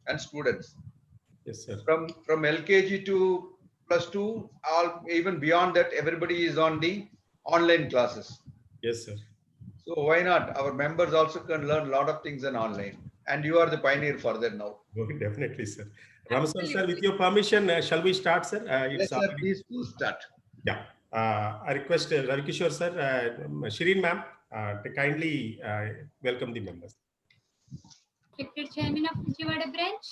and students. Yes, sir. From LKG to +2, all even beyond that, everybody is on the online classes. Yes, sir. So why not? Our members also can learn a lot of things in online, and you are the pioneer for that now. Oh, definitely, sir. Rameswar sir, with Absolutely. your permission, shall we start, sir? It's Yes, sir. already. Please do start. Yeah. I request Ravi Kishore sir, Shireen ma'am, to kindly welcome the members. Respected Chairman of Vijayawada Branch,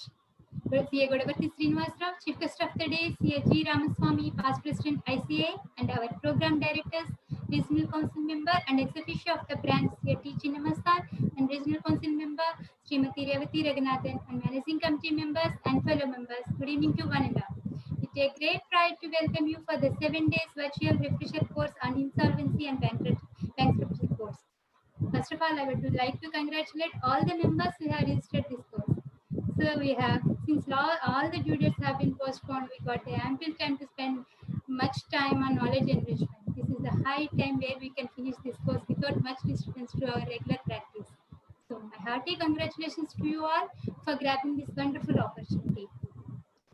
CA Godavarti Srinivasrao, Chief Guest of the Day, CA G. Ramaswamy, Past President ICA, and our Program Directors, Regional Council Member and Ex Officio of the Branch, CA T. Chinnamasar, and Regional Council Member, Srimati Revati Raghunathan, and Managing Committee Members and fellow members. Good evening to one and all. It's a great pride to welcome you for the 7 days virtual refresher course on insolvency and bankruptcy course. First of all, I would like to congratulate all the members who have registered this course. So we have, since all the due dates have been postponed, we got the ample time to spend much time on knowledge enrichment. This is the high time where we can finish this course without much disturbance to our regular practice. So my hearty congratulations to you all for grabbing this wonderful opportunity.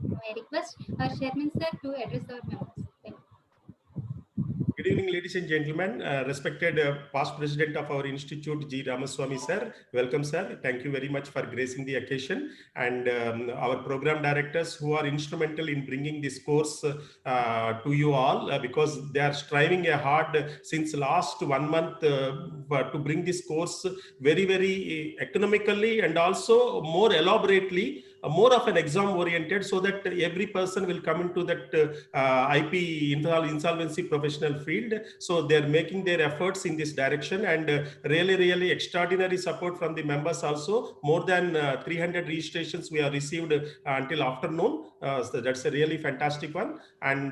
Now I request our Chairman Sir to address our members. Thank you. Good evening, ladies and gentlemen. Respected past president of our institute, G. Ramaswamy sir. Welcome, sir. Thank you very much for gracing the occasion. And our program directors who are instrumental in bringing this course to you all because they are striving hard since last 1 month to bring this course very, very economically and also more elaborately. More of an exam oriented so that every person will come into that IP insolvency professional field. So they're making their efforts in this direction and really, really extraordinary support from the members also. More than 300 registrations we have received until afternoon. So that's a really fantastic one. And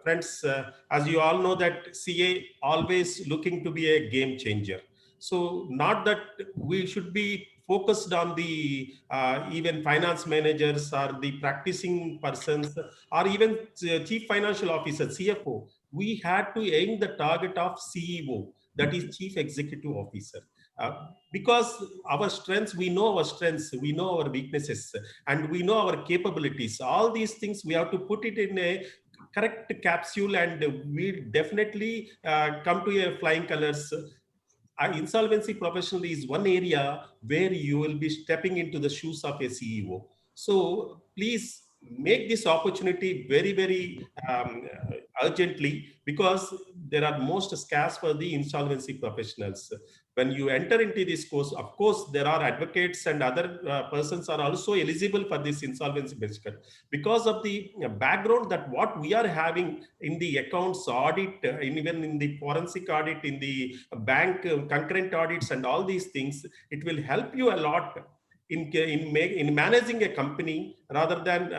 friends, as you all know that CA always looking to be a game changer. So not that we should be focused on the even finance managers or the practicing persons or even chief financial officer, CFO. We had to aim the target of CEO, that is Chief Executive Officer. Because our strengths, we know our strengths, we know our weaknesses, and we know our capabilities. All these things we have to put it in a correct capsule, and we definitely come to a flying colors. Insolvency professional is one area where you will be stepping into the shoes of a CEO. So please make this opportunity very, very urgently because there are most scarce for the insolvency professionals. When you enter into this course, of course, there are advocates and other persons are also eligible for this insolvency benefit because of the background that what we are having in the accounts audit, even in the forensic audit, in the bank concurrent audits and all these things, it will help you a lot in managing a company rather than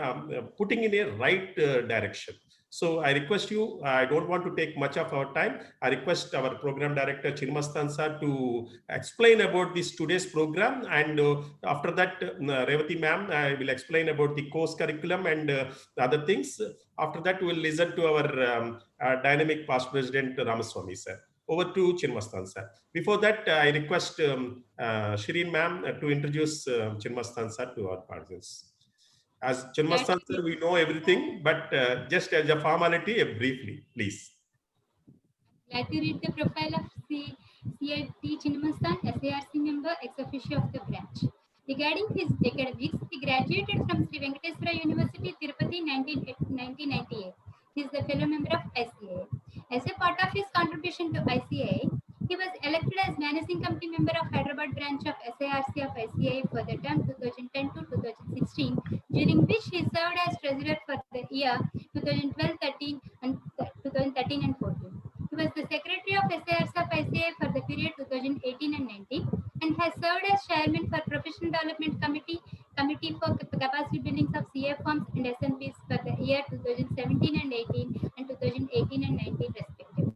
putting in a right direction. So I request you, I don't want to take much of our time. I request our program director Chinnamastan sir to explain about this today's program, and after that Revati ma'am will explain about the course curriculum and other things. After that we will listen to our dynamic past president Ramaswamy sir. Over to Chinnamastan sir. Before that, I request Shireen ma'am to introduce Chinnamastan sir to our participants. As Chinnamastan sir, we know everything, but just as a formality, briefly, please. Glad to read the profile of CA T. Chinnamasar, SARC member, ex officio of the branch. Regarding his academics, he graduated from Sri Venkateswara University, Tirupati, 1998. He is the fellow member of ICA. As a part of his contribution to ICA, he was elected as Managing Committee member of Hyderabad branch of SARC of ICA for the term 2010 to 2016, during which he served as treasurer for the year 2012-13 and 2013 and 14. He was the secretary of SARC of ICA for the period 2018 and 19, and has served as chairman for Professional Development Committee for Capacity Buildings of CA firms and SMPs for the year 2017 and 18 and 2018 and 19 respectively.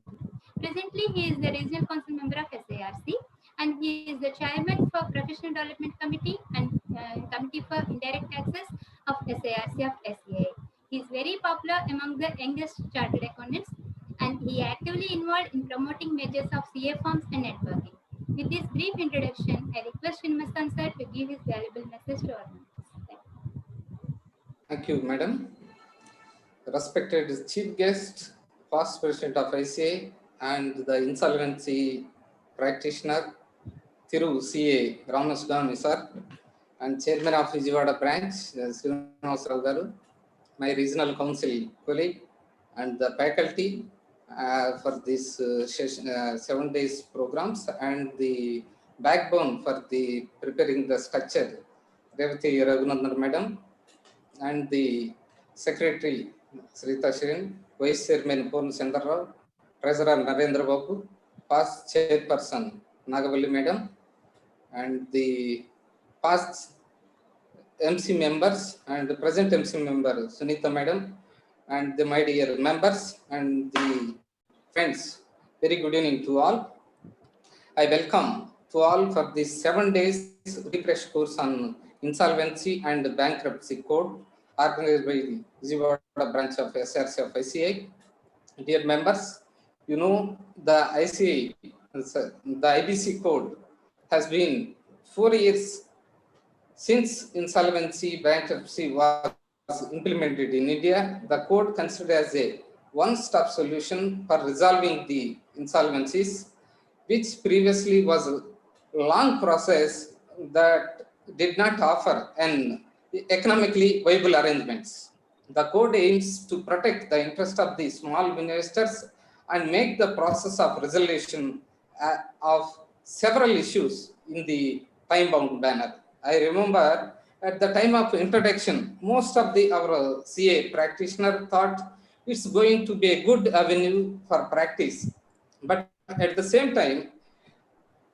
Presently, he is the Regional Council member of SARC, and he is the chairman for Professional Development Committee and Committee for Indirect Taxes of SARC of SCA. He is very popular among the youngest chartered accountants, and he actively involved in promoting measures of CA firms and networking. With this brief introduction, I request Chinnamasar sir to give his valuable message to our members. Thank you, Madam. Respected Chief Guest, Past President of ICA and the Insolvency Practitioner, Thiru C.A. Ramaswamy Sir, and Chairman of Vijayawada Branch, Srinivas Rao Garu, my Regional Council colleague, and the faculty for this session, 7 days programs, and the backbone for the preparing the structure, Revati Raghunandan Madam, and the Secretary Srita Shirin, Vice Chairman Purna Chandra Rao, Treasurer Narendra Babu, past Chairperson Nagavalli Madam, and the past MC members and the present MC member Sunita Madam, and the my dear members and the friends. Very good evening to all. I welcome to all for this 7 days refresh course on Insolvency and Bankruptcy Code organized by the Vijayawada branch of SRC of ICA. Dear members, you know the ICA, the IBC code has been 4 years since insolvency bankruptcy was implemented in India. The code considered as a one-stop solution for resolving the insolvencies, which previously was a long process that did not offer an economically viable arrangements. The code aims to protect the interest of the small investors and make the process of resolution of several issues in the time-bound manner. I remember at the time of introduction, most of our CA practitioner thought it's going to be a good avenue for practice. But at the same time,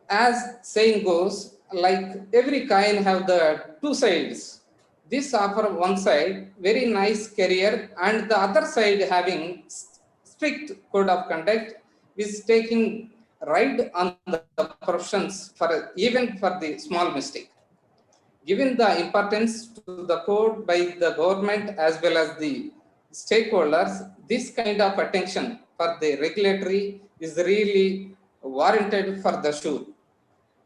as saying goes, like every coin have the two sides. This offer one side, very nice career, and the other side having strict code of conduct, is taking right on the professions for even for the small mistake. Given the importance to the code by the government as well as the stakeholders, this kind of attention for the regulatory is really warranted for the sure.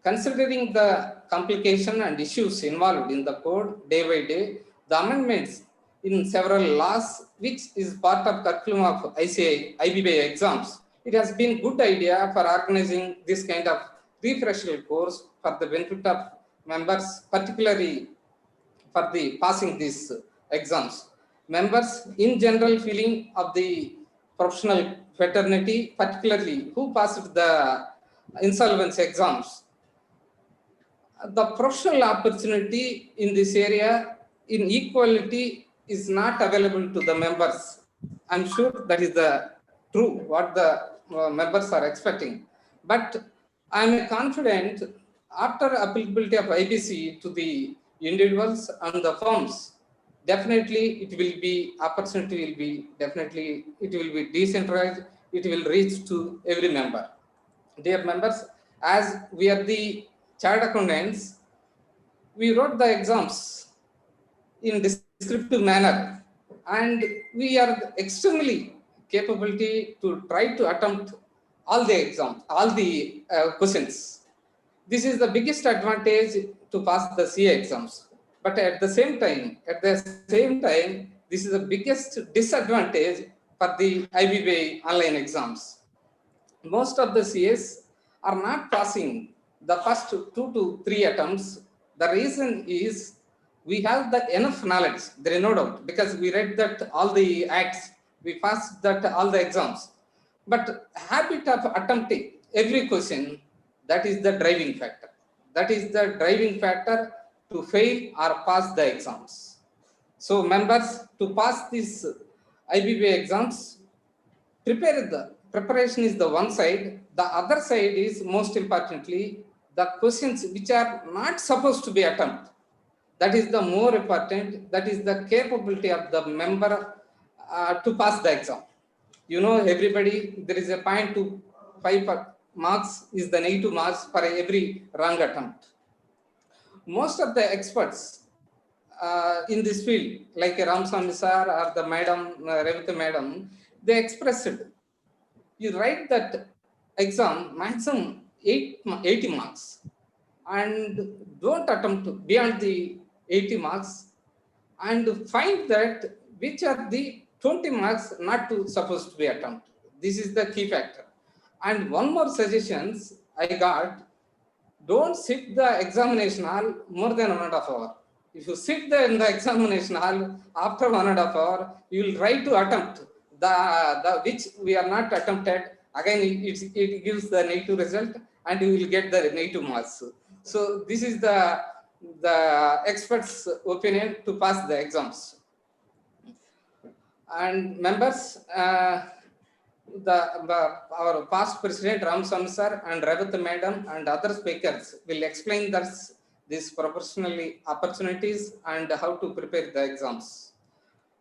Considering the complication and issues involved in the code day by day, the amendments in several laws, which is part of curriculum of ICA, IBBA exams, it has been good idea for organizing this kind of refresher course for the benefit of members, particularly for the passing these exams. Members in general feeling of the professional fraternity, particularly who passed the insolvency exams, the professional opportunity in this area in equality is not available to the members. I'm sure that is the true what the members are expecting. But I'm confident after applicability of IBC to the individuals and the firms, definitely it will be opportunity will be definitely it will be decentralized. It will reach to every member. Dear members, as we are the chartered accountants, we wrote the exams in descriptive manner, and we are extremely capability to try to attempt all the exams, all the questions. This is the biggest advantage to pass the CA exams. But at the same time, this is the biggest disadvantage for the IBBA online exams. Most of the CAs are not passing the first 2 to 3 attempts. The reason is we have the enough knowledge, there is no doubt, because we read that all the acts, we passed that all the exams. But habit of attempting every question, that is the driving factor. That is the driving factor to fail or pass the exams. So members, to pass these IBBA exams, preparation is the one side. The other side is most importantly, the questions which are not supposed to be attempted. That is the more important, that is the capability of the member to pass the exam. You know, everybody, there is a 0.25 marks is the negative marks for every wrong attempt. Most of the experts in this field, like Ramaswamy sir or the madam, Revati madam, they expressed it. You write that exam maximum 80 marks and don't attempt beyond the 80 marks, and find that which are the 20 marks not to supposed to be attempted. This is the key factor. And one more suggestions I got, don't sit the examination hall more than 1.5 hours. If you sit there in the examination hall after 1.5 hours, you will try to attempt the which we are not attempted. Again, it gives the negative result and you will get the negative marks. So this is the experts' opinion to pass the exams. And members, our past president Ramaswamy sir and Revati madam and other speakers will explain these professional opportunities and how to prepare the exams.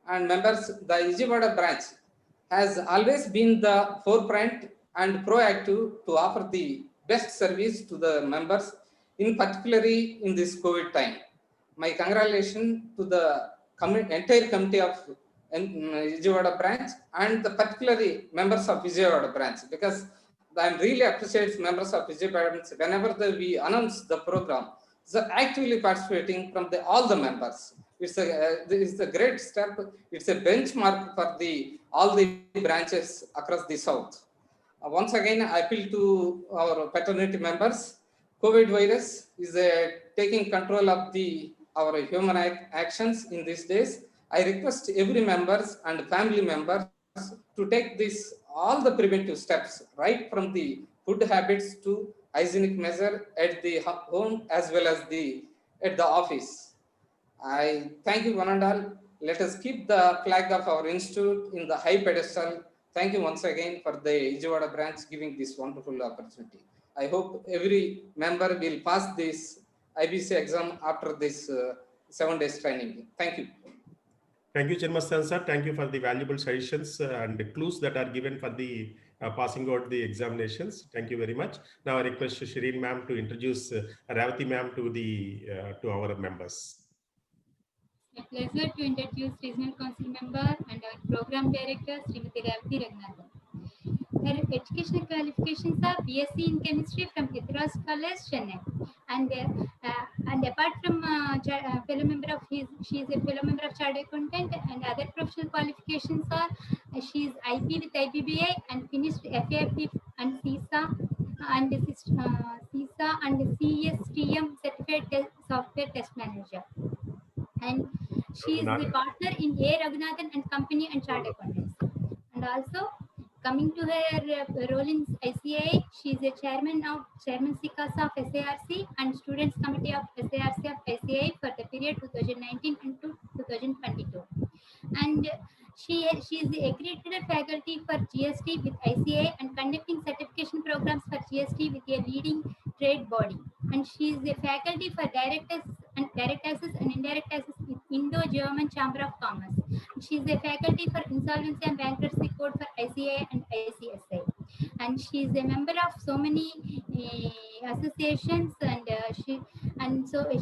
And members, the Vijayawada branch has always been the forefront and proactive to offer the best service to the members, in particularly in this COVID time. My congratulations to the entire committee of Vijayawada branch and the particularly members of Vijayawada branch, because I really appreciate members of Vijayawada branch whenever we announce the program, so actively participating from all the members. It's a great step. It's a benchmark for all the branches across the south. Once again, I appeal to our fraternity members. COVID virus is taking control of our human actions in these days. I request every members and family members to take all the preventive steps, right from the food habits to hygienic measure at the home as well as at the office. I thank you one and all. Let us keep the flag of our institute in the high pedestal. Thank you once again for the Vijayawada branch giving this wonderful opportunity. I hope every member will pass this IBC exam after this 7 days training. Thank you. Thank you, Chinmastan sir. Thank you for the valuable suggestions and clues that are given for the passing out the examinations. Thank you very much. Now I request Shireen ma'am to introduce Revati ma'am to our members. A pleasure to introduce Regional Council Member and our Program Director, Srimati Revati Raghunathan. Her educational qualifications are BSc in Chemistry from Idras College, Chennai. And apart from fellow member of she is a fellow member of Chartered Accountant, and other professional qualifications are she is IP with IBBI and finished FAP and CISA and CISA and CSTM Certified Software Test Manager. And she is the partner in A. Raghunathan and Company and Chartered Accountants. And also, coming to her role in ICAI, she is a chairman CICASA of SARC and Students Committee of SARC of ICAI for the period 2019 and to 2022. And she is the accredited faculty for GST with ICAI and conducting certification programs for GST with a leading trade body. And she is the faculty for direct taxes and indirect taxes with Indo-German Chamber of Commerce. She is a faculty for Insolvency and Bankruptcy Code for ICAI and ICSI. And she is a member of so many associations, and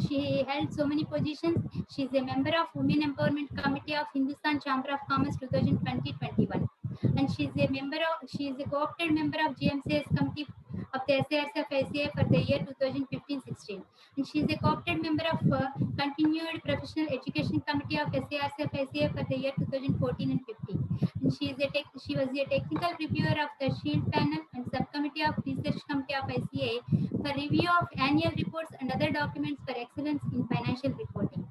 she held so many positions. She is a member of Women Empowerment Committee of Hindustan Chamber of Commerce 2020-21. And she is a co-opted member of GMCS Committee of the SARC of ICAI for the year 2015-16. And she is a co-opted member of Continued Professional Education Committee of SARC of ICAI for the year 2014 and 15. And she was a technical reviewer of the Shield Panel and Subcommittee of Research Committee of ICAI for review of annual reports and other documents for excellence in financial reporting.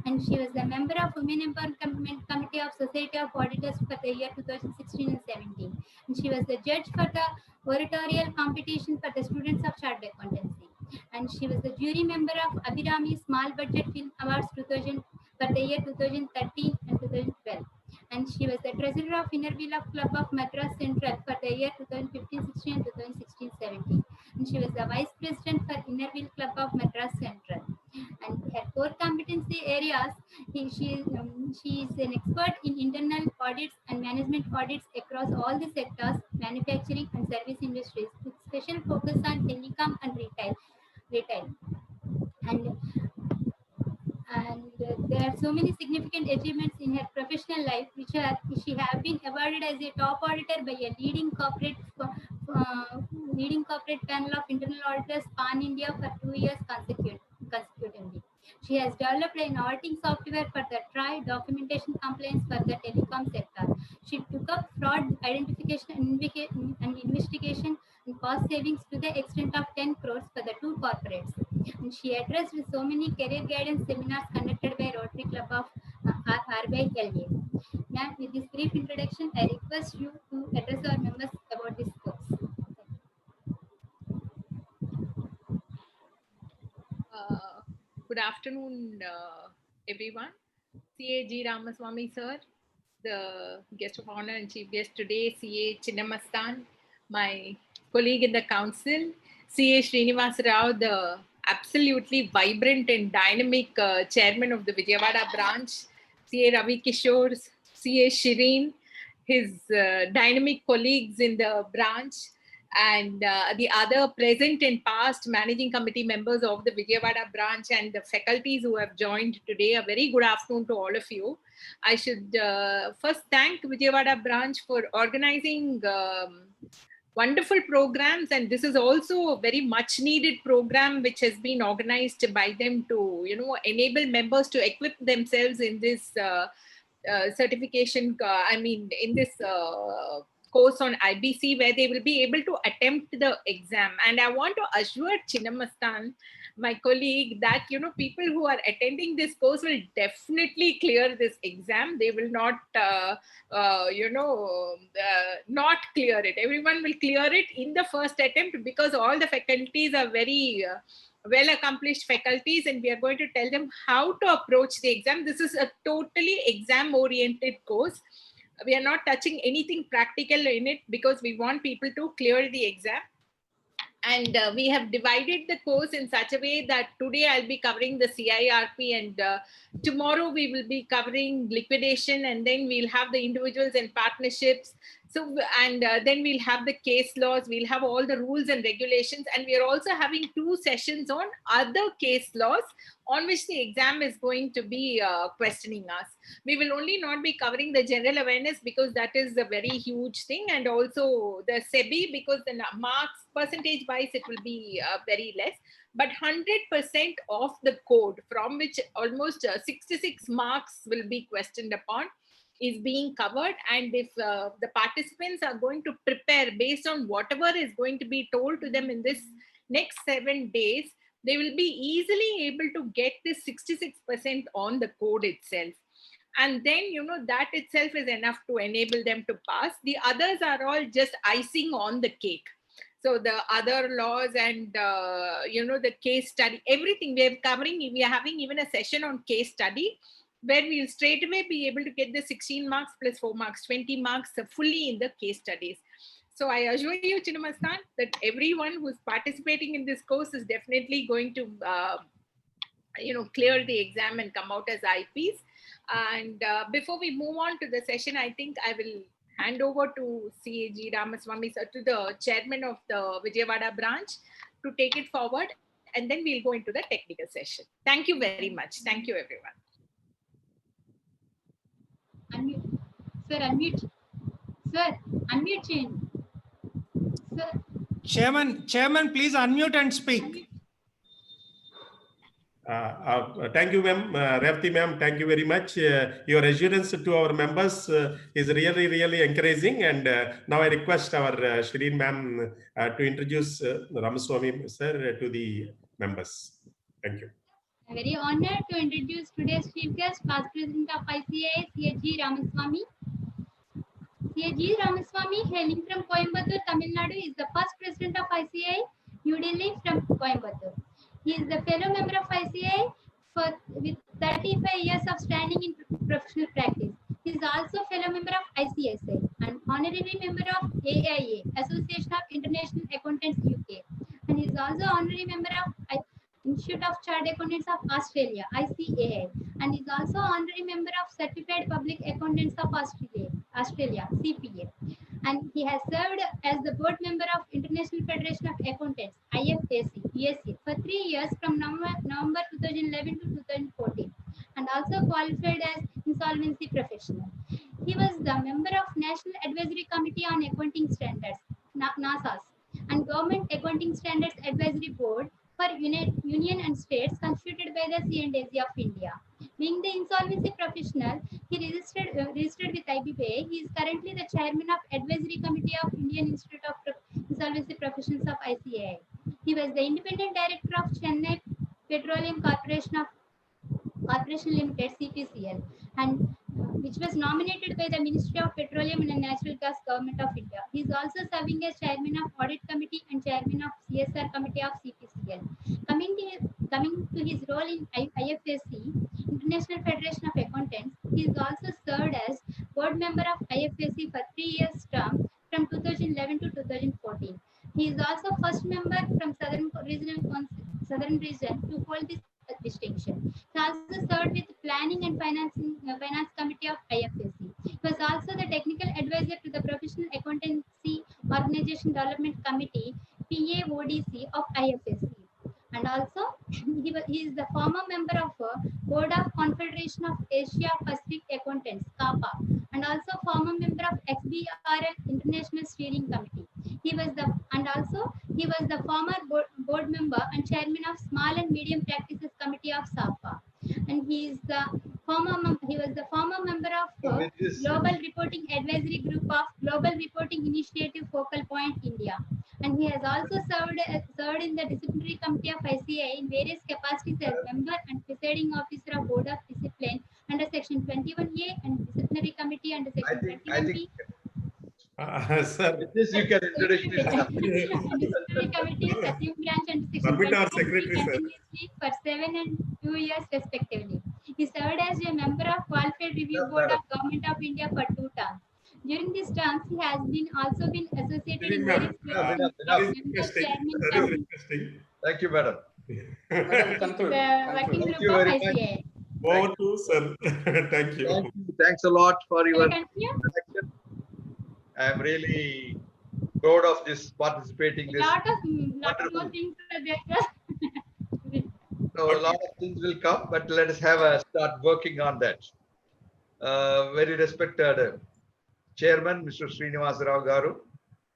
And she was a member of Women Empowerment Committee of Society of Auditors for the year 2016 and 17. And she was the judge for the oratorial competition for the students of Chartered Accountancy. And she was the jury member of Abhirami Small Budget Film Awards 2000 for the year 2013 and 2012. And she was the treasurer of Inner Wheel of Club of Madras Central for the year 2015-16 and 2016-17. And she was the vice president for Inner Wheel Club of Madras Central. And her core competency areas, she is an expert in internal audits and management audits across all the sectors, manufacturing and service industries, with special focus on telecom and retail. And there are so many significant achievements in her professional life, she have been awarded as a top auditor by a leading corporate panel of internal auditors pan India for 2 years consecutively. She has developed an innovative software for the TRI documentation compliance for the telecom sector. She took up fraud identification and investigation and cost savings to the extent of 10 crores for the two corporates. And she addressed so many career guidance seminars conducted by Rotary Club of RBLA. Ma'am, with this brief introduction, I request you to address our members about this course. Good afternoon, everyone. CA Ramaswamy sir, the guest of honor and chief guest today, CA Chinnamastan, my colleague in the council, CA Srinivas Rao, the absolutely vibrant and dynamic chairman of the Vijayawada branch, CA Ravi Kishore, CA Shireen, his dynamic colleagues in the branch, and the other present and past managing committee members of the Vijayawada branch and the faculties who have joined today. A very good afternoon to all of you. I should first thank Vijayawada branch for organizing wonderful programs, and this is also a very much needed program which has been organized by them to, you know, enable members to equip themselves in this certification, in this course on IBC, where they will be able to attempt the exam. And I want to assure Chinnamastan, my colleague, that, you know, people who are attending this course will definitely clear this exam. They will not, not clear it. Everyone will clear it in the first attempt, because all the faculties are very well accomplished faculties, and we are going to tell them how to approach the exam. This is a totally exam oriented course. We are not touching anything practical in it, because we want people to clear the exam. And we have divided the course in such a way that today I'll be covering the CIRP, and tomorrow we will be covering liquidation, and then we'll have the individuals and partnerships. So, and then we'll have the case laws, we'll have all the rules and regulations, and we are also having 2 sessions on other case laws on which the exam is going to be questioning us. We will only not be covering the general awareness, because that is a very huge thing, and also the SEBI, because the marks percentage wise it will be very less, but 100% of the code, from which almost 66 marks will be questioned upon, is being covered. And if the participants are going to prepare based on whatever is going to be told to them in this next 7 days, they will be easily able to get this 66% on the code itself. And then, you know, that itself is enough to enable them to pass. The others are all just icing on the cake. So the other laws and, the case study, everything we are covering, we are having even a session on case study, where we'll straight away be able to get the 16 marks plus 4 marks, 20 marks fully in the case studies. So I assure you, Chinnamastan, that everyone who's participating in this course is definitely going to, clear the exam and come out as IPs. And before we move on to the session, I think I will hand over to CAG Ramaswamy sir, to the chairman of the Vijayawada branch, to take it forward, and then we'll go into the technical session. Thank you very much. Thank you, everyone. Unmute. Sir, unmute. Sir, unmute chain. Sir. Chairman, please unmute and speak. Thank you, ma'am. Revati ma'am, thank you very much. Your assurance to our members is really, really encouraging. And now I request our Shireen ma'am to introduce Ramaswamy sir to the members. Thank you. I'm very honored to introduce today's chief guest, past president of ICAI, CAG Ramaswamy. CAG Ramaswamy, hailing from Coimbatore, Tamil Nadu, is the first president of ICAI, New Delhi from Coimbatore. He is the fellow member of ICAI with 35 years of standing in professional practice. He is also fellow member of ICSI and honorary member of AIA, Association of International Accountants UK. And he is also honorary member of Institute of Chartered Accountants of Australia, ICAI, and is also honorary member of Certified Public Accountants of Australia, CPA. And he has served as the board member of International Federation of Accountants, IFAC, USA, for 3 years from November 2011 to 2014, and also qualified as Insolvency Professional. He was the member of National Advisory Committee on Accounting Standards, NASA's, and Government Accounting Standards Advisory Board for union and states constituted by the C&AG of India. Being the insolvency professional, he registered with IBPA. He is currently the chairman of Advisory Committee of Indian Institute of Insolvency Professionals of ICAI. He was the independent director of Chennai Petroleum Corporation Limited (CPCL), and which was nominated by the Ministry of Petroleum and Natural Gas, Government of India. He is also serving as chairman of Audit Committee and chairman of CSR Committee of CPCL. Coming to his role in IFSC, International Federation of Accountants, he is also served as board member of IFSC for 3 years term from 2011 to 2014. He is also first member from Southern Region to hold this distinction. He also served with Planning and Finance Committee of IFSC. He was also the technical advisor to the Professional Accountancy Organization Development Committee (PAODC) of IFSC. And also, he is the former member of Board of Confederation of Asia Pacific Accountants (CAPA), and also former member of XBRL International Steering Committee. He was the former board member and chairman of Small and Medium Practices Committee of SAPA. And he was the former member of Global Reporting Advisory Group of Global Reporting Initiative Focal Point India. And he has also served in the Disciplinary Committee of ICAI in various capacities as member and presiding officer of Board of Discipline under Section 21A and Disciplinary Committee under Section 21B. Sir, With this, you can introduce yourself. Disciplinary Committee, Satyam Branch under Section Submit our 21B secretary, sir. continuously for 7 and 2 years respectively. He served as a member of Qualified Review Board of Government of India for 2 terms. During these terms, he has also been associated in various Enough. Thank you, madam. Madam, conclude. working Thank group you of very much. ICAI. Over to sir. Thank you. Thank you. Thanks a lot for your Can I continue? introduction. I'm really proud of this participating. A lot of Wonderful. more things are there. So a lot of things will come, but let us start working on that. Very respected Chairman, Mr. Srinivasa Rao Garu,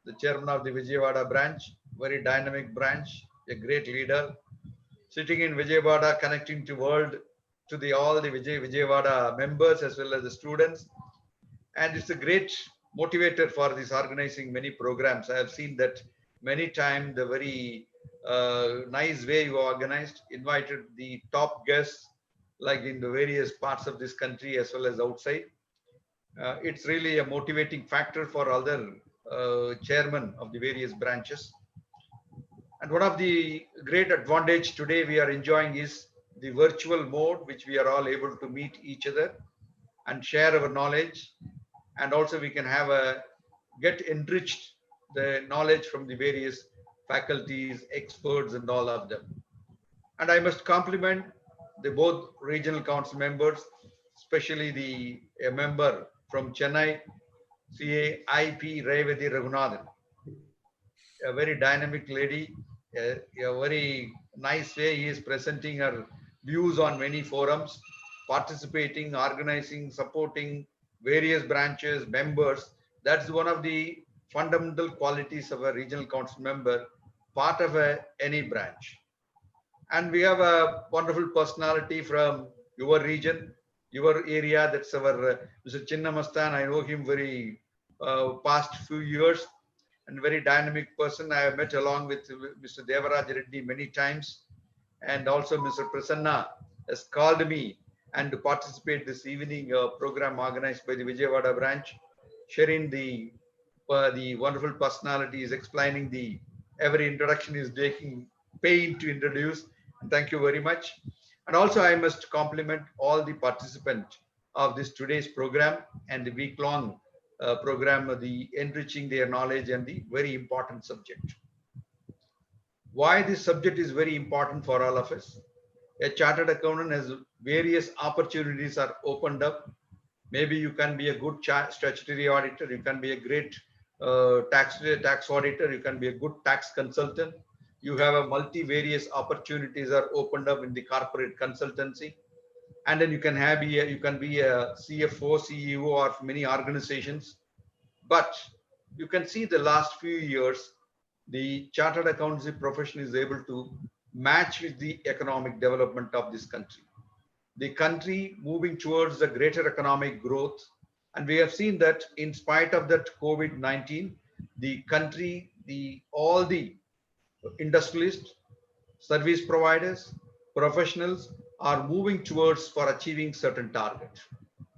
the Chairman of the Vijayawada branch, very dynamic branch, a great leader, sitting in Vijayawada, connecting to world, to all the Vijayawada members as well as the students. And it's a great motivator for this organizing many programs. I have seen that many times, the very nice way you organized, invited the top guests, like in the various parts of this country as well as outside. It's really a motivating factor for other chairmen of the various branches. And one of the great advantage today we are enjoying is the virtual mode, which we are all able to meet each other and share our knowledge. And also we can get enriched the knowledge from the various faculties, experts, and all of them. And I must compliment the both regional council members, especially a member from Chennai, CA IP Revati Raghunathan, a very dynamic lady, a very nice way he is presenting her views on many forums, participating, organizing, supporting various branches, members. That's one of the fundamental qualities of a regional council member, part of any branch. And we have a wonderful personality from your region, your area. That's our Mr. Chinnamastan. I know him very past few years, and very dynamic person. I have met along with Mr. Devaraj Reddy many times, and also Mr. Prasanna has called me and to participate this evening program organized by the Vijayawada branch, sharing the wonderful personalities, explaining every introduction is taking pain to introduce. And thank you very much. And also I must compliment all the participants of this today's program and the week-long program of the enriching their knowledge and the very important subject. Why this subject is very important for all of us. A chartered accountant has various opportunities are opened up. Maybe you can be a good statutory auditor, you can be a great tax auditor, you can be a good tax consultant. You have a various opportunities are opened up in the corporate consultancy. And then you can be a CFO, CEO of many organizations. But you can see the last few years, the chartered accountancy profession is able to match with the economic development of this country. The country moving towards the greater economic growth. And we have seen that in spite of that COVID-19, the country, all the industrialists, service providers, professionals are moving towards for achieving certain targets.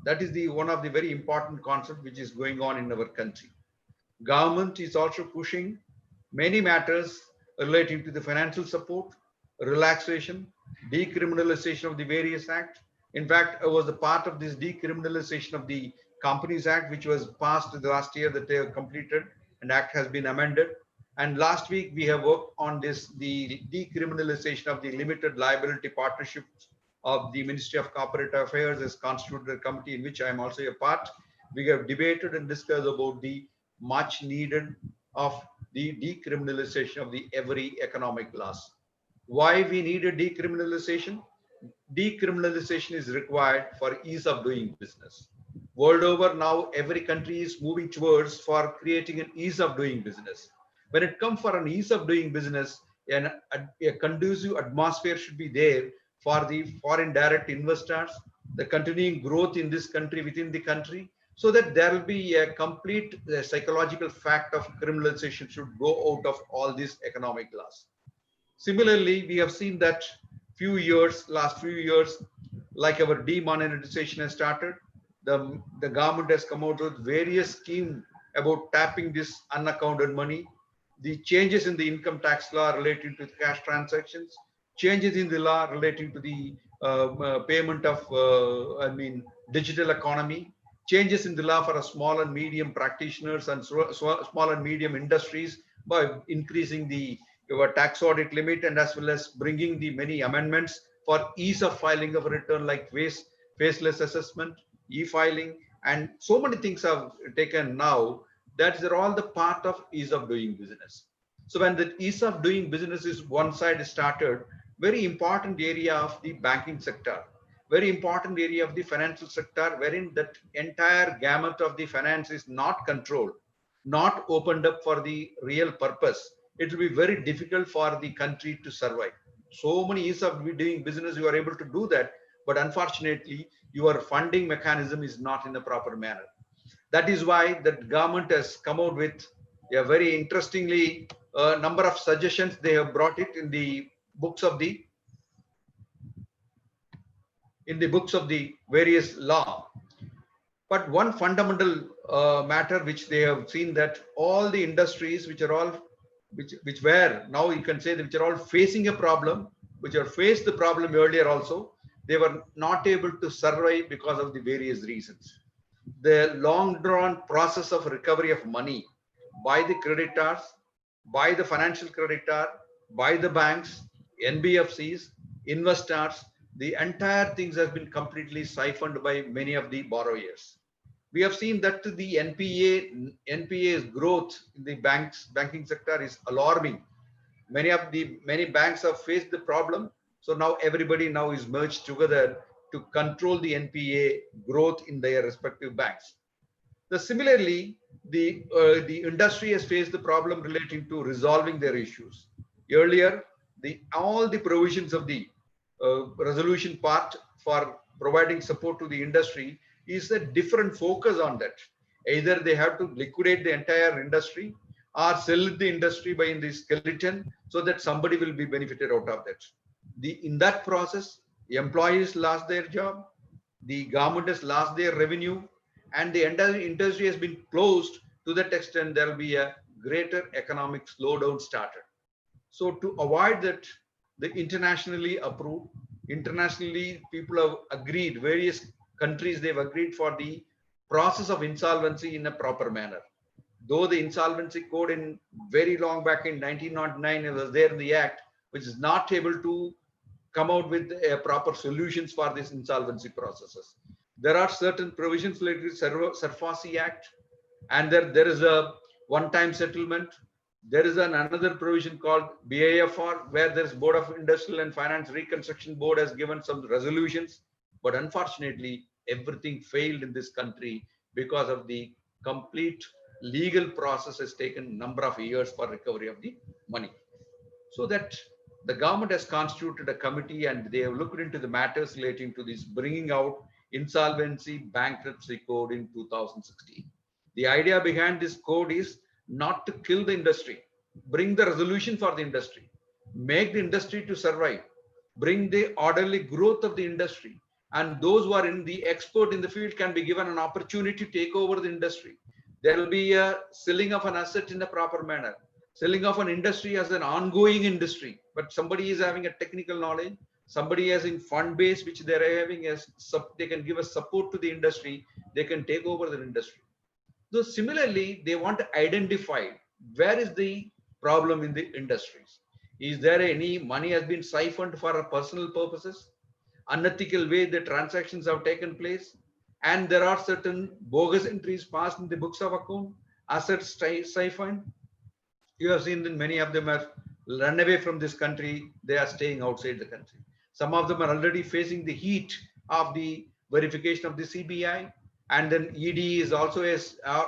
That is one of the very important concept which is going on in our country. Government is also pushing many matters relating to the financial support, relaxation, decriminalization of the various acts. In fact, I was a part of this decriminalization of the Companies Act, which was passed last year that they have completed, and act has been amended. And last week we have worked on this, the decriminalization of the limited liability partnerships of the Ministry of Corporate Affairs as constituted a committee in which I am also a part. We have debated and discussed about the much needed of the decriminalization of the every economic loss. Why we need a decriminalization? Decriminalization is required for ease of doing business. World over now, every country is moving towards for creating an ease of doing business. When it comes for an ease of doing business, a conducive atmosphere should be there for the foreign direct investors, the continuing growth in this country, within the country, so that there will be a complete psychological fact of criminalization should go out of all these economic laws. Similarly, we have seen that last few years, like our demonetization has started, the government has come out with various schemes about tapping this unaccounted money, the changes in the income tax law relating to cash transactions, changes in the law relating to the payment of, digital economy, changes in the law for a small and medium practitioners and small and medium industries by increasing the tax audit limit, and as well as bringing the many amendments for ease of filing of return like faceless assessment, e-filing, and so many things have taken now that they're all the part of ease of doing business. So when the ease of doing business is one side started, very important area of the banking sector, very important area of the financial sector, wherein that entire gamut of the finance is not controlled, not opened up for the real purpose, it will be very difficult for the country to survive. So many ease of doing business, you are able to do that, but unfortunately, your funding mechanism is not in the proper manner. That is why the government has come out with a very interestingly number of suggestions. They have brought it in the books of the various law. But one fundamental matter which they have seen, that all the industries which were now you can say that which are all facing a problem, which have faced the problem earlier also, they were not able to survive because of the various reasons. The long drawn process of recovery of money by the creditors, by the financial creditor, by the banks, NBFCs, investors, the entire things has been completely siphoned by many of the borrowers. We have seen that the NPA's growth in the banking sector is alarming. Many banks have faced the problem. So now everybody now is merged together to control the NPA growth in their respective banks. Similarly, the industry has faced the problem relating to resolving their issues. Earlier, all the provisions of the resolution part for providing support to the industry is a different focus on that. Either they have to liquidate the entire industry or sell the industry by the skeleton so that somebody will be benefited out of that. In that process, the employees lost their job, the government has lost their revenue, and the entire industry has been closed. To that extent, there will be a greater economic slowdown started. So to avoid that, the internationally approved, internationally people have agreed, various countries, they've agreed for the process of insolvency in a proper manner. Though the insolvency code in very long back in 1909, it was there in the act, which is not able to come out with proper solutions for these insolvency processes. There are certain provisions related to Syllabus Act, and there is a one-time settlement. There is another provision called BIFR, where there's Board of Industrial and Finance Reconstruction Board has given some resolutions. But unfortunately, everything failed in this country because of the complete legal process has taken a number of years for recovery of the money. So that the government has constituted a committee and they have looked into the matters relating to this, bringing out Insolvency Bankruptcy Code in 2016. The idea behind this code is not to kill the industry, bring the resolution for the industry, make the industry to survive, bring the orderly growth of the industry, and those who are in the expert in the field can be given an opportunity to take over the industry. There will be a selling of an asset in a proper manner, selling of an industry as an ongoing industry, but somebody is having a technical knowledge, somebody has in fund base which they are having as they can give a support to the industry, they can take over the industry. So similarly, they want to identify where is the problem in the industries. Is there any money has been siphoned for personal purposes? Unethical way the transactions have taken place, and there are certain bogus entries passed in the books of account, assets siphoned. You have seen that many of them have run away from this country. They are staying outside the country. Some of them are already facing the heat of the verification of the CBI, and then ED is also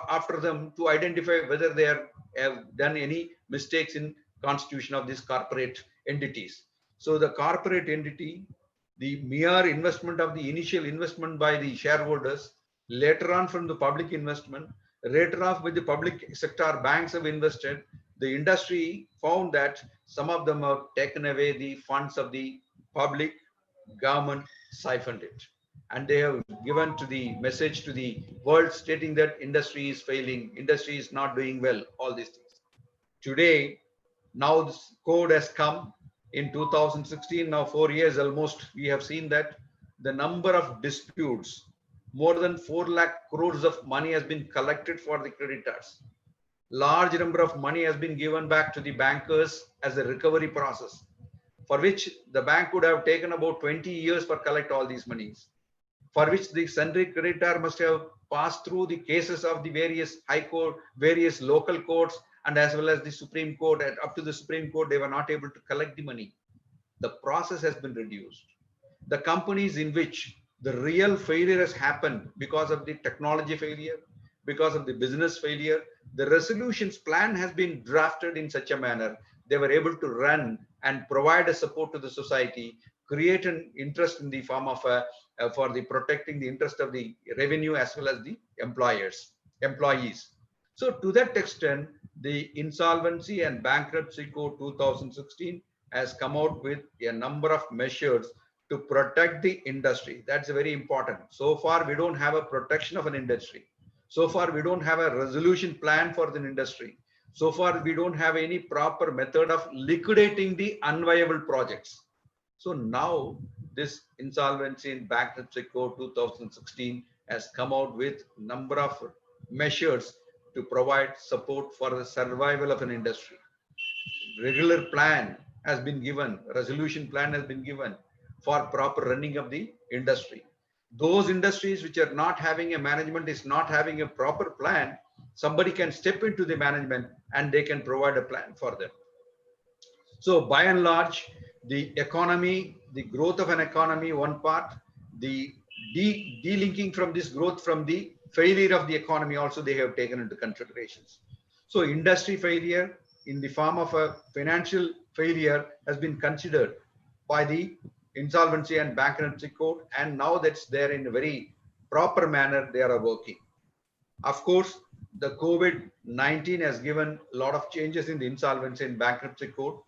after them to identify whether they have done any mistakes in constitution of these corporate entities. So the corporate entity, the mere investment of the initial investment by the shareholders, later on from the public investment, later off with the public sector banks have invested, the industry found that some of them have taken away the funds of the public, government siphoned it. And they have given to the message to the world stating that industry is failing, industry is not doing well, all these things. Today, now this code has come in 2016, now 4 years almost, we have seen that the number of disputes, more than 4 lakh crores of money has been collected for the creditors. Large number of money has been given back to the bankers as a recovery process, for which the bank would have taken about 20 years for collect all these monies, for which the sundry creditor must have passed through the cases of the various high court, various local courts, and as well as the Supreme Court. And up to the Supreme Court, they were not able to collect the money. The process has been reduced. The companies in which the real failure has happened because of the technology failure, because of the business failure, the resolutions plan has been drafted in such a manner they were able to run and provide a support to the society, create an interest in the form of for the protecting the interest of the revenue as well as the employees. So to that extent, the Insolvency and Bankruptcy Code 2016 has come out with a number of measures to protect the industry. That's very important. So far, we don't have a protection of an industry. So far, we don't have a resolution plan for the industry. So far, we don't have any proper method of liquidating the unviable projects. So now this Insolvency and Bankruptcy Code 2016 has come out with number of measures to provide support for the survival of an industry. Regular plan has been given, resolution plan has been given for proper running of the industry. Those industries which are not having a management, is not having a proper plan, somebody can step into the management and they can provide a plan for them. So by and large, the economy, the growth of an economy, one part, the delinking from this growth from the failure of the economy also they have taken into considerations. So industry failure in the form of a financial failure has been considered by the Insolvency and Bankruptcy Code, and now that's there in a very proper manner they are working. Of course, the COVID-19 has given a lot of changes in the Insolvency and Bankruptcy Code.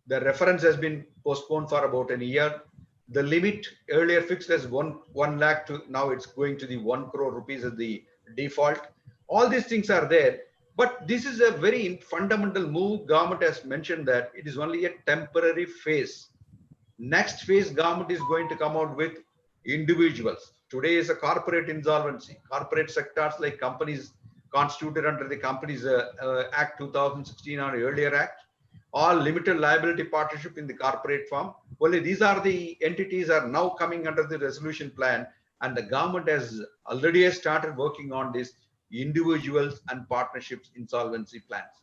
The reference has been postponed for about a year. The limit earlier fixed as 1 lakh to now it's going to the 1 crore rupees as the default. All these things are there, but this is a very fundamental move. Government has mentioned that it is only a temporary phase. Next phase, government is going to come out with individuals. Today is a corporate insolvency. Corporate sectors like companies constituted under the Companies Act 2016 or earlier act, or limited liability partnership in the corporate form. Only these are the entities are now coming under the resolution plan, and the government has already started working on this individuals and partnerships insolvency plans.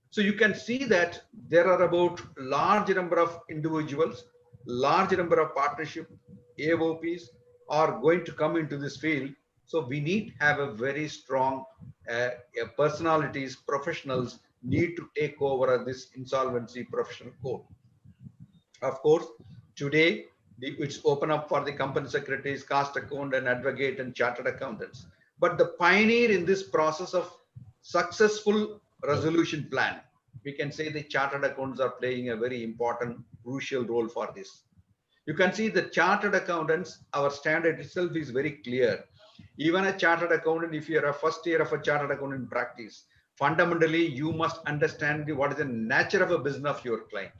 So you can see that there are about large number of individuals, large number of partnership AOPs are going to come into this field. So we need to have a very strong personalities, professionals need to take over this insolvency professional code. Of course, today it's open up for the company secretaries, cost accountant, advocate, and chartered accountants. But the pioneer in this process of successful resolution plan, we can say the chartered accountants are playing a very important, crucial role for this. You can see the chartered accountants, our standard itself is very clear. Even a chartered accountant, if you are a first year of a chartered accountant practice, fundamentally, you must understand what is the nature of a business of your client.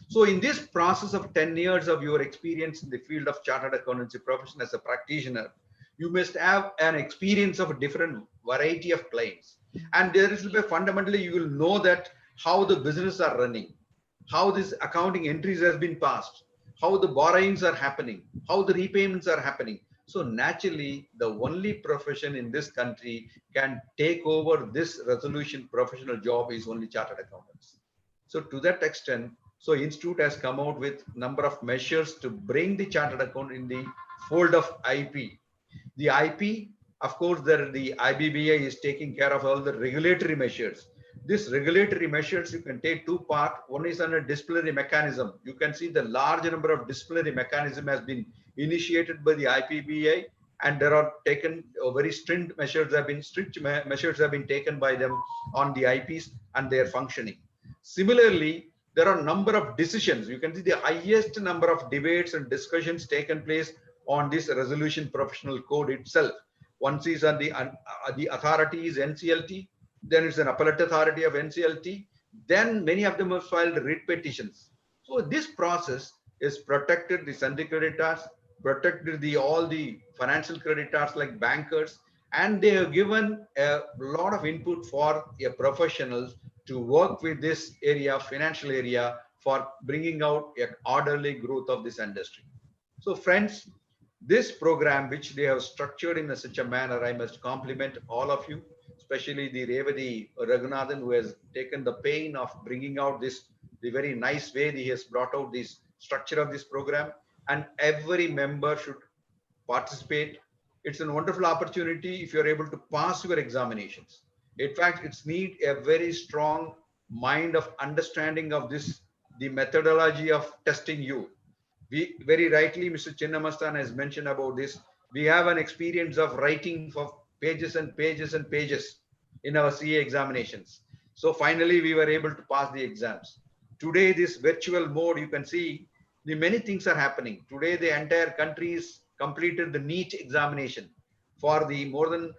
So in this process of 10 years of your experience in the field of chartered accountancy profession as a practitioner, you must have an experience of a different variety of clients. And there is fundamentally, you will know that how the business are running, how this accounting entries has been passed, how the borrowings are happening, how the repayments are happening. So naturally, the only profession in this country can take over this resolution professional job is only chartered accountants. So to that extent, so Institute has come out with number of measures to bring the chartered accountant in the fold of IP. The IP, of course, the IBBA is taking care of all the regulatory measures. This regulatory measures, you can take two parts. One is under disciplinary mechanism. You can see the large number of disciplinary mechanism has been initiated by the IPBA, and there are taken very strict measures have been taken by them on the IPs and their functioning. Similarly, there are a number of decisions. You can see the highest number of debates and discussions taken place on this resolution professional code itself. One is on the authority is Nclt, then it's an appellate authority of Nclt, then many of them have filed writ petitions. So this process is protected the Sunday creditors, protected all the financial creditors like bankers, and they have given a lot of input for professionals to work with this area, financial area, for bringing out an orderly growth of this industry. So friends, this program, which they have structured in such a manner, I must compliment all of you, especially the Revati Raghunathan, who has taken the pain of bringing out this, the very nice way he has brought out this structure of this program, and every member should participate. It's a wonderful opportunity if you're able to pass your examinations. In fact, it's need a very strong mind of understanding of this, the methodology of testing you. We very rightly, Mr. Chinnamastan has mentioned about this. We have an experience of writing for pages and pages and pages in our CA examinations. So finally, we were able to pass the exams. Today, this virtual mode, you can see the many things are happening. Today, the entire country is completed the NEET examination for the more than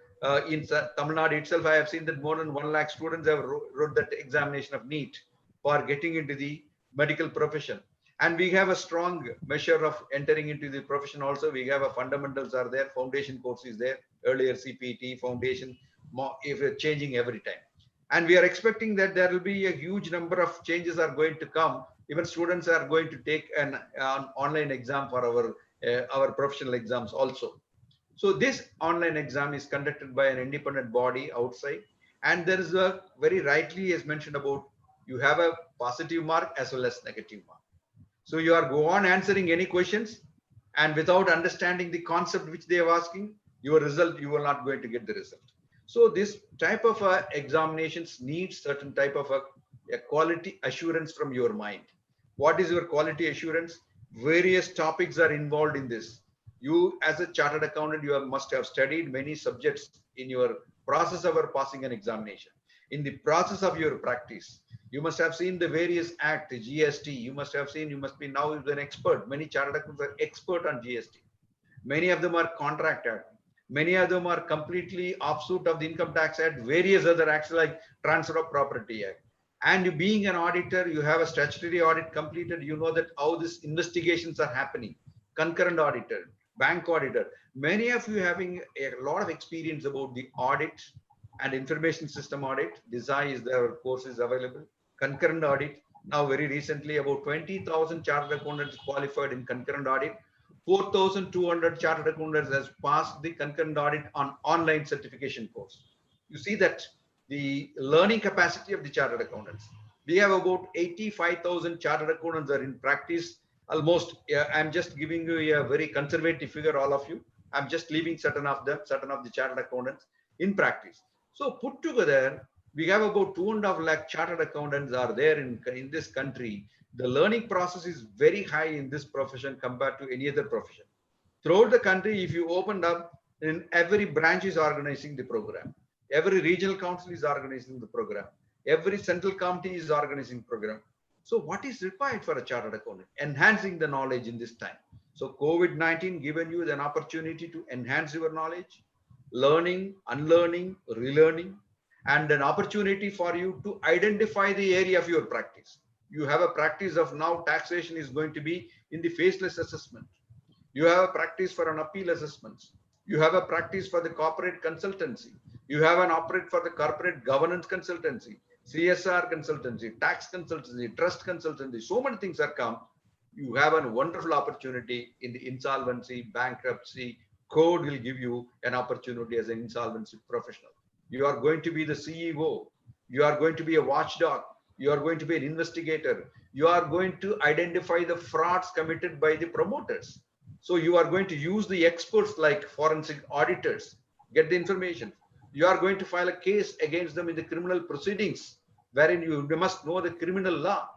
in Tamil Nadu itself. I have seen that more than 1 lakh students have wrote that examination of NEET for getting into the medical profession. And we have a strong measure of entering into the profession also. We have a fundamentals are there, foundation course is there, earlier CPT, foundation, if it's changing every time. And we are expecting that there will be a huge number of changes are going to come. Even students are going to take an online exam for our professional exams also. So this online exam is conducted by an independent body outside. And there is a very rightly as mentioned about, you have a positive mark as well as negative mark. So you are go on answering any questions, and without understanding the concept which they are asking, your result, you are not going to get the result. So this type of examinations needs certain type of a quality assurance from your mind. What is your quality assurance? Various topics are involved in this. You as a chartered accountant, you must have studied many subjects in your process of passing an examination. In the process of your practice, you must have seen the various act, the GST. You must have seen, you must be now an expert. Many chartered accountants are expert on GST. Many of them are contract act. Many of them are completely offshoot of the income tax act, various other acts like transfer of property act. And you being an auditor, you have a statutory audit completed. You know that how these investigations are happening. Concurrent auditor, bank auditor. Many of you having a lot of experience about the audit and information system audit. DESI is their courses available. Concurrent audit. Now very recently about 20,000 chartered accountants qualified in concurrent audit. 4,200 chartered accountants has passed the concurrent audit on online certification course. You see that the learning capacity of the chartered accountants. We have about 85,000 chartered accountants are in practice. Almost, I'm just giving you a very conservative figure, all of you. I'm just leaving certain of the chartered accountants in practice. So put together, we have about 2.5 lakh chartered accountants are there in this country. The learning process is very high in this profession compared to any other profession. Throughout the country, if you opened up, in every branch is organizing the program. Every regional council is organizing the program. Every central committee is organizing program. So what is required for a chartered accountant? Enhancing the knowledge in this time. So COVID-19 given you an opportunity to enhance your knowledge, learning, unlearning, relearning, and an opportunity for you to identify the area of your practice. You have a practice of now taxation is going to be in the faceless assessment. You have a practice for an appeal assessments. You have a practice for the corporate consultancy. You have an operate for the corporate governance consultancy, CSR consultancy, tax consultancy, trust consultancy. So many things are come. You have a wonderful opportunity in the insolvency, bankruptcy. Code will give you an opportunity as an insolvency professional. You are going to be the CEO. You are going to be a watchdog. You are going to be an investigator. You are going to identify the frauds committed by the promoters. So you are going to use the experts like forensic auditors, get the information. You are going to file a case against them in the criminal proceedings, wherein you must know the criminal law.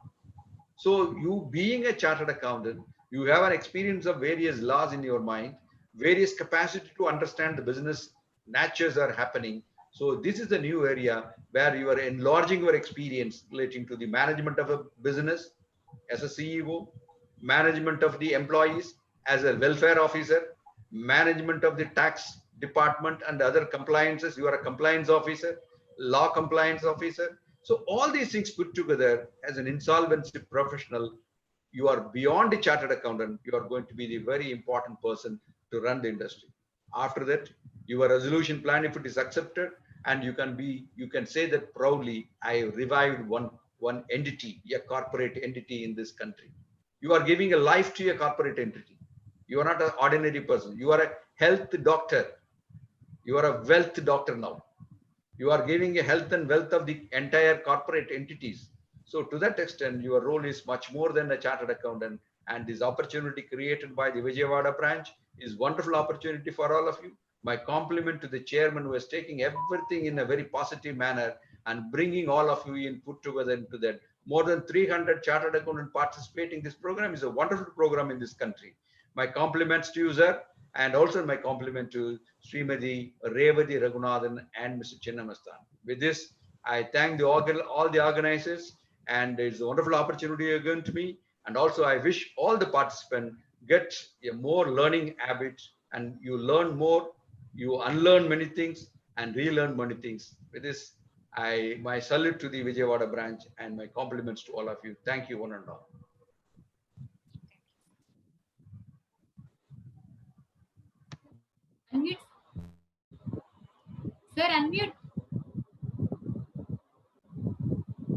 So you being a chartered accountant, you have an experience of various laws in your mind, various capacity to understand the business natures are happening. So this is the new area where you are enlarging your experience relating to the management of a business as a CEO, management of the employees as a welfare officer, management of the tax department and other compliances. You are a compliance officer, law compliance officer. So all these things put together as an insolvency professional, you are beyond a chartered accountant. You are going to be the very important person to run the industry. After that, your resolution plan, if it is accepted, and you can say that proudly, I revived one entity, a corporate entity in this country. You are giving a life to a corporate entity. You are not an ordinary person. You are a health doctor. You are a wealth doctor now. You are giving a health and wealth of the entire corporate entities. So to that extent, your role is much more than a chartered accountant. And this opportunity created by the Vijayawada branch is wonderful opportunity for all of you. My compliment to the chairman who is taking everything in a very positive manner and bringing all of you in put together into that. More than 300 chartered accountants participating. This program is a wonderful program in this country. My compliments to you, sir, and also my compliment to Srimati Revati Raghunathan and Mr. Chinnamastan. With this, I thank all the organizers, and it's a wonderful opportunity again to me. And also, I wish all the participants get a more learning habit, and you learn more, you unlearn many things, and relearn many things. With this, my salute to the Vijayawada branch and my compliments to all of you. Thank you, one and all. Unmute. Sir, unmute.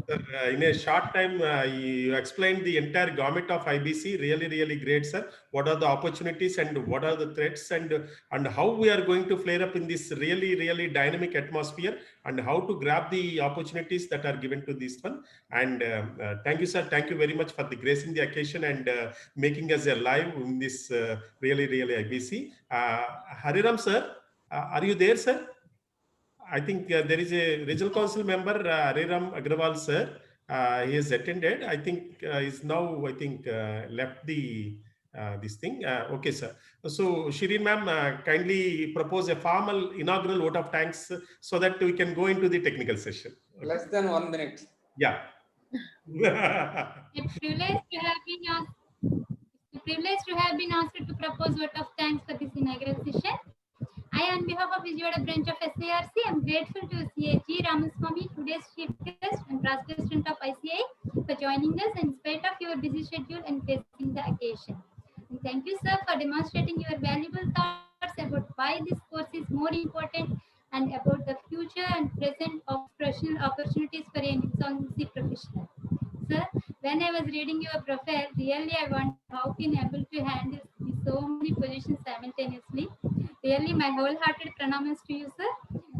Sir, in a short time, you explained the entire gamut of IBC. Really, really great, sir. What are the opportunities and what are the threats, and how we are going to flare up in this really, really dynamic atmosphere, and how to grab the opportunities that are given to this one. And thank you, sir. Thank you very much for the gracing the occasion and making us alive in this really, really IBC. Hariram, sir, are you there, sir? I think there is a regional council member, Hariram Agrawal, sir. He has attended. I think is now, I think, left the this thing. Okay, sir. So, Shireen ma'am, kindly propose a formal inaugural vote of thanks so that we can go into the technical session. Okay. Less than 1 minute. Yeah. It's privileged to have been asked to propose vote of thanks for this inaugural session. I, on behalf of Vijayawada branch of SARC, am grateful to CAG Ramaswamy, today's chief guest and past president of ICA, for joining us in spite of your busy schedule and facing the occasion. And thank you, sir, for demonstrating your valuable thoughts about why this course is more important and about the future and present of professional opportunities for an insolvency professional. Sir, when I was reading your profile, really I wonder how can you able to handle so many positions simultaneously. Really, my wholehearted pranams to you, sir.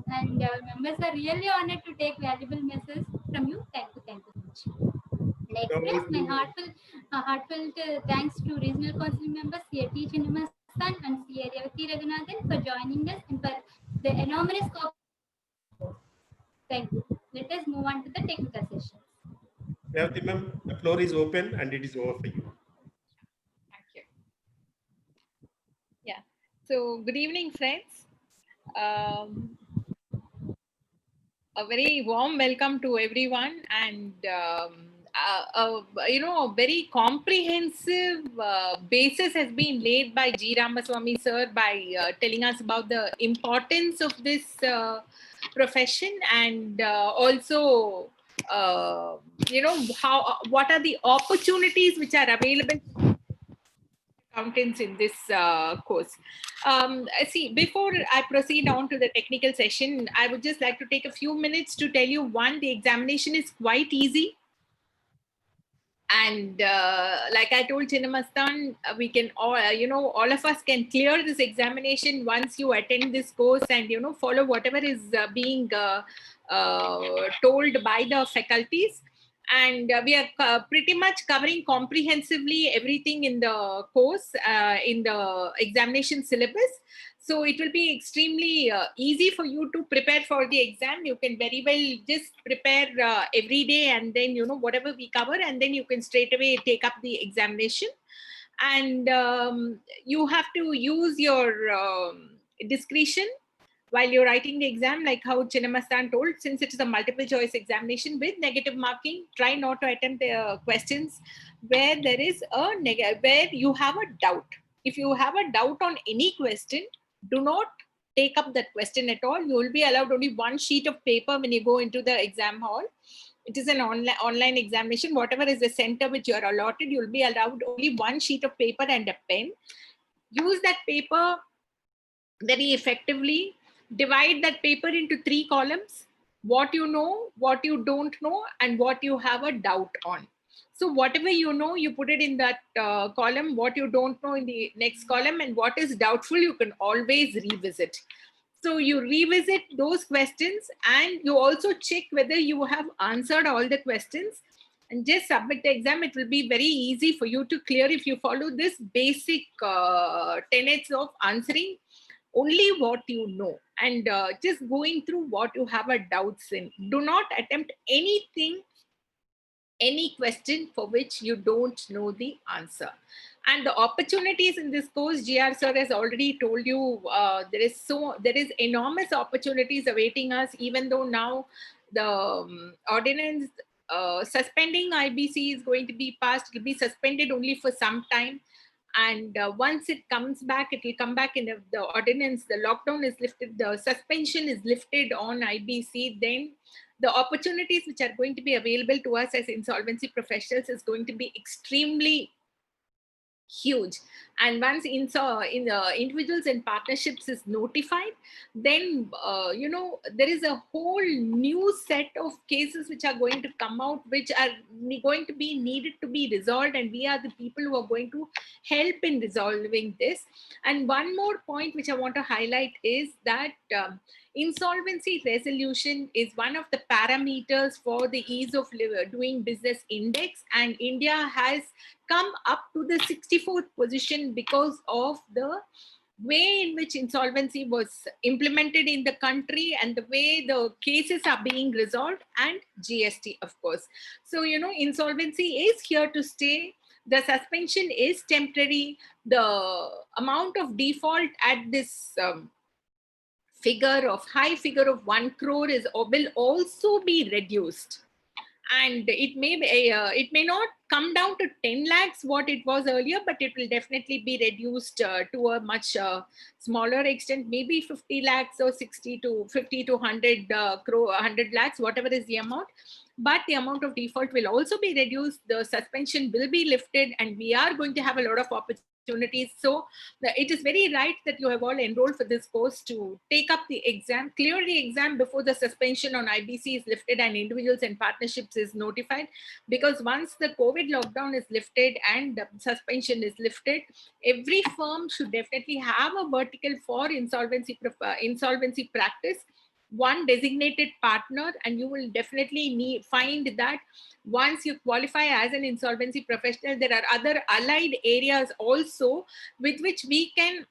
And members are really honored to take valuable messages from you. Thank you so much. And I express my heartfelt thanks to regional council members C.A.T. Chinnamastan and C.A. Revati Raghunathan for joining us and for the enormous cooperation. Thank you. Let us move on to the technical session. Revati ma'am, the floor is open and it is over for you. Thank you. Yeah. So good evening, friends. A very warm welcome to everyone, and a very comprehensive basis has been laid by G. Ramaswamy sir by telling us about the importance of this profession, and also what are the opportunities which are available accountants in this course. See, before I proceed on to the technical session, I would just like to take a few minutes to tell you, one, the examination is quite easy. And like I told Chinnamastan, we can all, all of us can clear this examination once you attend this course and, follow whatever is being told by the faculties. And we are pretty much covering comprehensively everything in the course, in the examination syllabus. So it will be extremely easy for you to prepare for the exam. You can very well just prepare every day, and then, whatever we cover, and then you can straight away take up the examination. And you have to use your discretion while you're writing the exam, like how Chinnamastan told. Since it is a multiple choice examination with negative marking, try not to attempt the questions where there is where you have a doubt. If you have a doubt on any question, do not take up that question at all. You will be allowed only one sheet of paper when you go into the exam hall. It is an online examination. Whatever is the center which you are allotted, you will be allowed only one sheet of paper and a pen. Use that paper very effectively. Divide that paper into 3 columns: what you know, what you don't know, and what you have a doubt on. So whatever you know, you put it in that column, what you don't know in the next column, and what is doubtful, you can always revisit. So you revisit those questions, and you also check whether you have answered all the questions, and just submit the exam. It will be very easy for you to clear if you follow this basic tenets of answering only what you know, and just going through what you have a doubts in. Do not attempt anything, any question for which you don't know the answer. And the opportunities in this course, GR sir has already told you, there is enormous opportunities awaiting us, even though now the ordinance suspending IBC is going to be passed. It will be suspended only for some time. And once it comes back, it will come back in the ordinance. The lockdown is lifted, the suspension is lifted on IBC. Then the opportunities which are going to be available to us as insolvency professionals is going to be extremely huge. And once individuals and partnerships is notified, then there is a whole new set of cases which are going to come out, which are going to be needed to be resolved, and we are the people who are going to help in resolving this. And one more point which I want to highlight is that insolvency resolution is one of the parameters for the ease of doing business index, and India has come up to the 64th position because of the way in which insolvency was implemented in the country and the way the cases are being resolved, and GST, of course. So, insolvency is here to stay. The suspension is temporary. The amount of default at this high figure of 1 crore will also be reduced. And it may not come down to 10 lakhs what it was earlier, but it will definitely be reduced to a much smaller extent, maybe 50 lakhs or 50 to 100 crore, 100 lakhs, whatever is the amount. But the amount of default will also be reduced. The suspension will be lifted, and we are going to have a lot of opportunities. So it is very right that you have all enrolled for this course to take up the exam, clear the exam before the suspension on IBC is lifted and individuals and partnerships is notified. Because once the COVID lockdown is lifted and the suspension is lifted, every firm should definitely have a vertical for insolvency practice, one designated partner, and you will definitely find that once you qualify as an insolvency professional, there are other allied areas also with which we can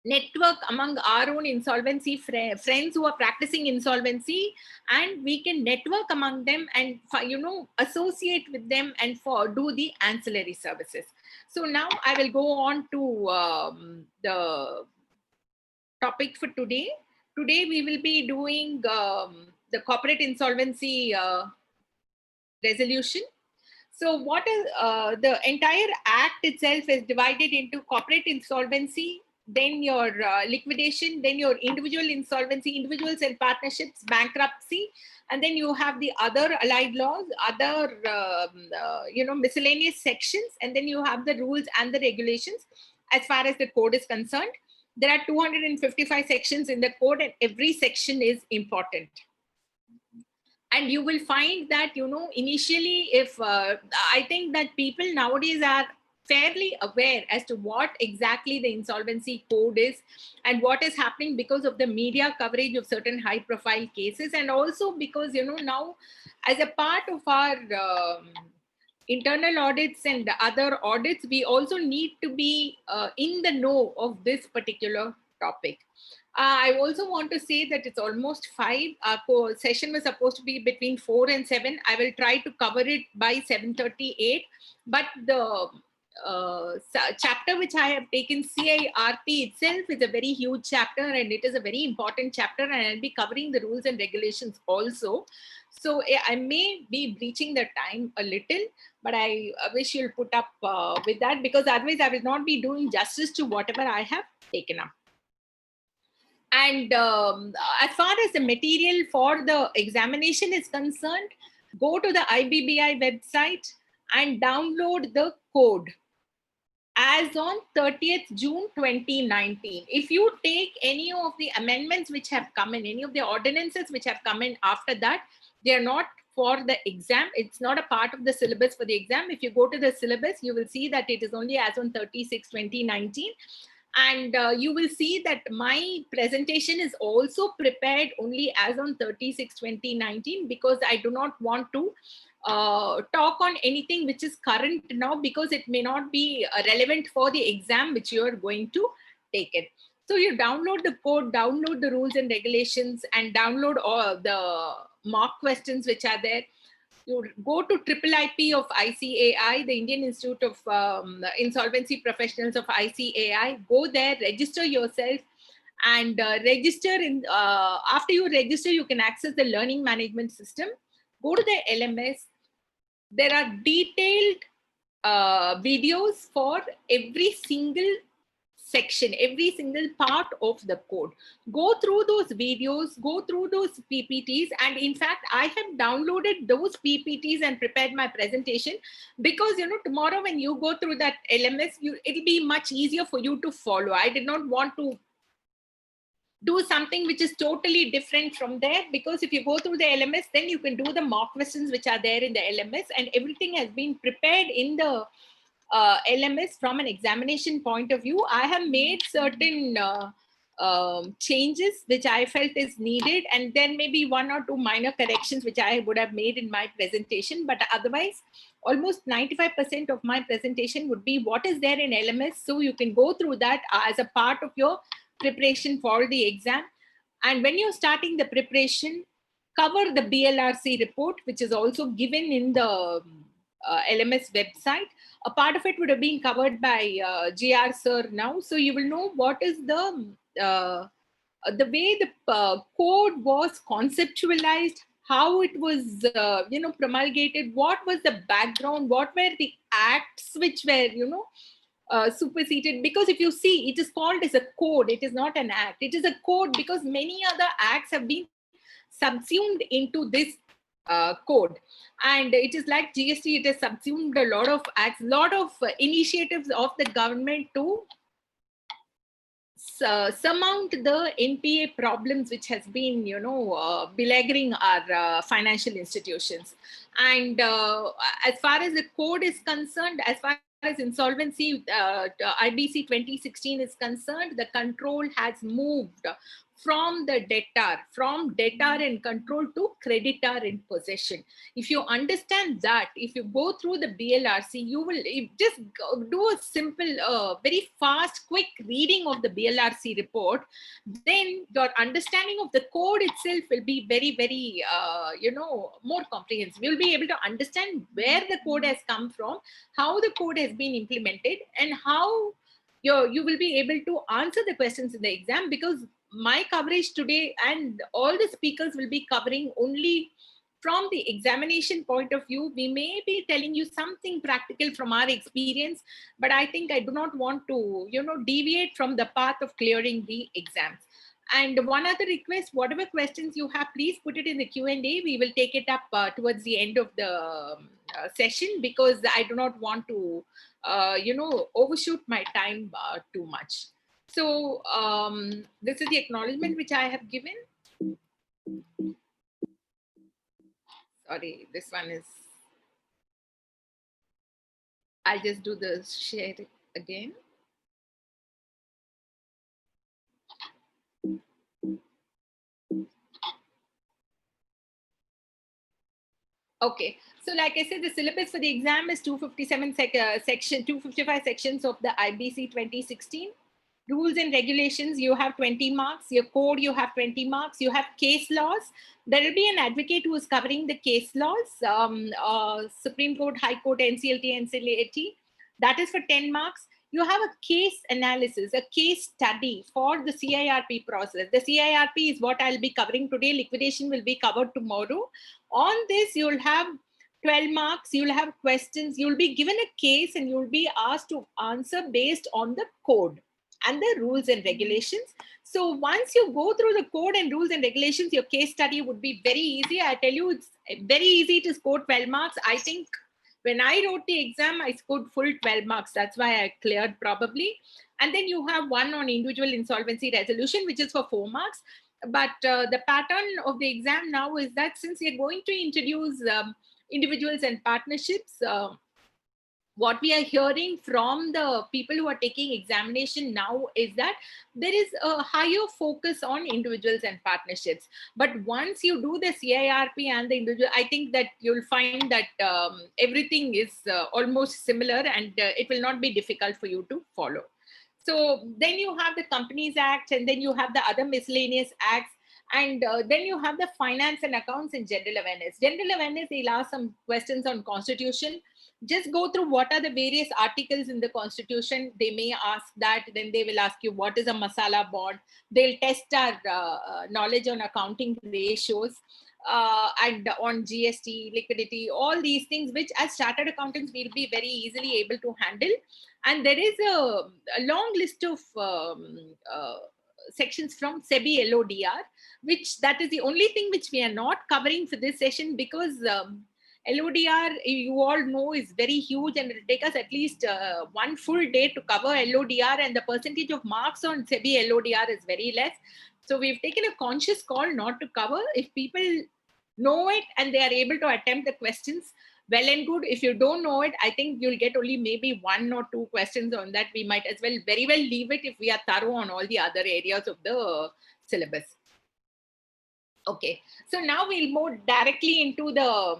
network among our own insolvency friends who are practicing insolvency, and we can network among them and associate with them and do the ancillary services. So now I will go on to the topic for today. Today we will be doing the corporate insolvency resolution. So what is the entire act itself is divided into corporate insolvency, then your liquidation, then your individual insolvency, individuals and partnerships, bankruptcy, and then you have the other allied laws, other miscellaneous sections, and then you have the rules and the regulations as far as the code is concerned. There are 255 sections in the code, and every section is important. And you will find that, initially, if I think that people nowadays are fairly aware as to what exactly the insolvency code is and what is happening because of the media coverage of certain high profile cases, and also because, now as a part of our internal audits and other audits, we also need to be in the know of this particular topic. I also want to say that it's almost 5. Our session was supposed to be between 4 and 7. I will try to cover it by 7:38. But the chapter which I have taken, CIRP itself, is a very huge chapter, and it is a very important chapter, and I'll be covering the rules and regulations also. So I may be breaching the time a little, but I wish you'll put up with that, because otherwise I will not be doing justice to whatever I have taken up. And as far as the material for the examination is concerned, go to the IBBI website and download the code as on 30th June 2019. If you take any of the amendments which have come in, any of the ordinances which have come in after that, they are not for the exam. It's not a part of the syllabus for the exam. If you go to the syllabus, you will see that it is only as on 30/6/2019. And you will see that my presentation is also prepared only as on 30/6/2019, because I do not want to talk on anything which is current now, because it may not be relevant for the exam which you are going to take it. So you download the code, download the rules and regulations, and download all the mock questions which are there. You go to IIIP of ICAI, the Indian Institute of Insolvency Professionals of ICAI. Go there, register yourself, and register in. After you register, you can access the learning management system. Go to the LMS. There are detailed videos for every single section, every single part of the code. Go through those videos, go through those PPTs. And in fact, I have downloaded those PPTs and prepared my presentation, because, tomorrow when you go through that LMS, it'll be much easier for you to follow. I did not want to do something which is totally different from there, because if you go through the LMS, then you can do the mock questions which are there in the LMS, and everything has been prepared in the LMS from an examination point of view. I have made certain changes which I felt is needed, and then maybe 1 or 2 minor corrections which I would have made in my presentation. But otherwise, almost 95% of my presentation would be what is there in LMS. So you can go through that as a part of your preparation for the exam. And when you're starting the preparation, cover the BLRC report, which is also given in the LMS website. A part of it would have been covered by GR sir now. So you will know what is the way the code was conceptualized, how it was promulgated, what was the background, what were the acts which were superseded. Because if you see, it is called as a code, it is not an act, it is a code, because many other acts have been subsumed into this code. And it is like GST, it has subsumed a lot of acts, lot of initiatives of the government to surmount the NPA problems which has been, beleaguering our financial institutions. And as far as the code is concerned, as far as insolvency IBC 2016 is concerned, the control has moved from the debtor, from debtor in control to creditor in possession. If you understand that, if you go through the BLRC, you will just do a simple, very fast, quick reading of the BLRC report. Then your understanding of the code itself will be very, very, more comprehensive. You'll be able to understand where the code has come from, how the code has been implemented, and how you will be able to answer the questions in the exam, because my coverage today and all the speakers will be covering only from the examination point of view. We may be telling you something practical from our experience, but I think I do not want to, deviate from the path of clearing the exams. And one other request, whatever questions you have, please put it in the Q&A. We will take it up towards the end of the session, because I do not want to, overshoot my time too much. So this is the acknowledgement which I have given. Sorry, this one is, I'll just do the share again. Okay, so like I said, the syllabus for the exam is 255 sections of the IBC 2016. Rules and regulations, you have 20 marks. Your code, you have 20 marks. You have case laws. There will be an advocate who is covering the case laws, Supreme Court, High Court, Nclt, Nclt. That is for 10 marks. You have a case analysis, a case study for the CIRP process. The CIRP is what I'll be covering today. Liquidation will be covered tomorrow. On this, you'll have 12 marks. You'll have questions. You'll be given a case and you'll be asked to answer based on the code and the rules and regulations. So once you go through the code and rules and regulations, your case study would be very easy. I tell you, it's very easy to score 12 marks. I think when I wrote the exam, I scored full 12 marks. That's why I cleared probably. And then you have one on individual insolvency resolution, which is for 4 marks. But the pattern of the exam now is that since you're going to introduce individuals and partnerships, what we are hearing from the people who are taking examination now is that there is a higher focus on individuals and partnerships. But once you do the CIRP and the individual, I think that you'll find that everything is almost similar, and it will not be difficult for you to follow. So then you have the Companies Act, and then you have the other miscellaneous acts. And then you have the finance and accounts and general awareness. General awareness, they'll ask some questions on Constitution. Just go through what are the various articles in the Constitution. They may ask that. Then they will ask you what is a masala bond. They'll test our knowledge on accounting ratios and on GST, liquidity, all these things, which as chartered accountants, we'll be very easily able to handle. And there is a long list of sections from SEBI LODR, which that is the only thing which we are not covering for this session, because LODR, you all know, is very huge, and it will take us at least 1 full day to cover LODR, and the percentage of marks on SEBI LODR is very less. So we've taken a conscious call not to cover. If people know it and they are able to attempt the questions, well and good. If you don't know it, I think you'll get only maybe 1 or 2 questions on that. We might as well very well leave it if we are thorough on all the other areas of the syllabus. Okay, so now we'll move directly into the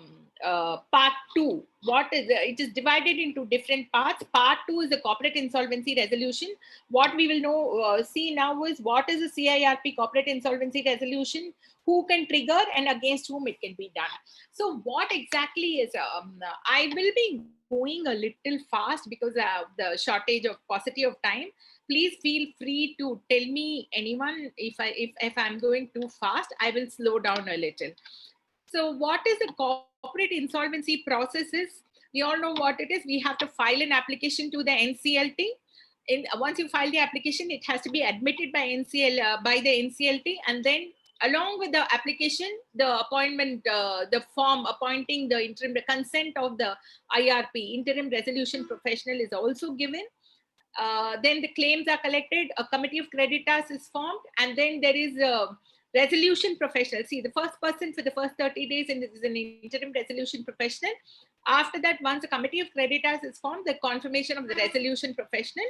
part 2. What is it is divided into different parts. Part 2 is the corporate insolvency resolution. What we will know see now is what is the CIRP corporate insolvency resolution, who can trigger, and against whom it can be done. So what exactly is I will be going a little fast because of the shortage of paucity of time. Please feel free to tell me, anyone, if I'm going too fast, I will slow down a little. So what is the corporate insolvency process is? We all know what it is. We have to file an application to the Nclt. Once you file the application, it has to be admitted by the Nclt, and then along with the application, the appointment, the form appointing the interim, the consent of the IRP, interim resolution professional, is also given. Then the claims are collected, a committee of creditors is formed, and then there is a resolution professional. See, the first person for the first 30 days and is an interim resolution professional. After that, once a committee of creditors is formed, the confirmation of the resolution professional,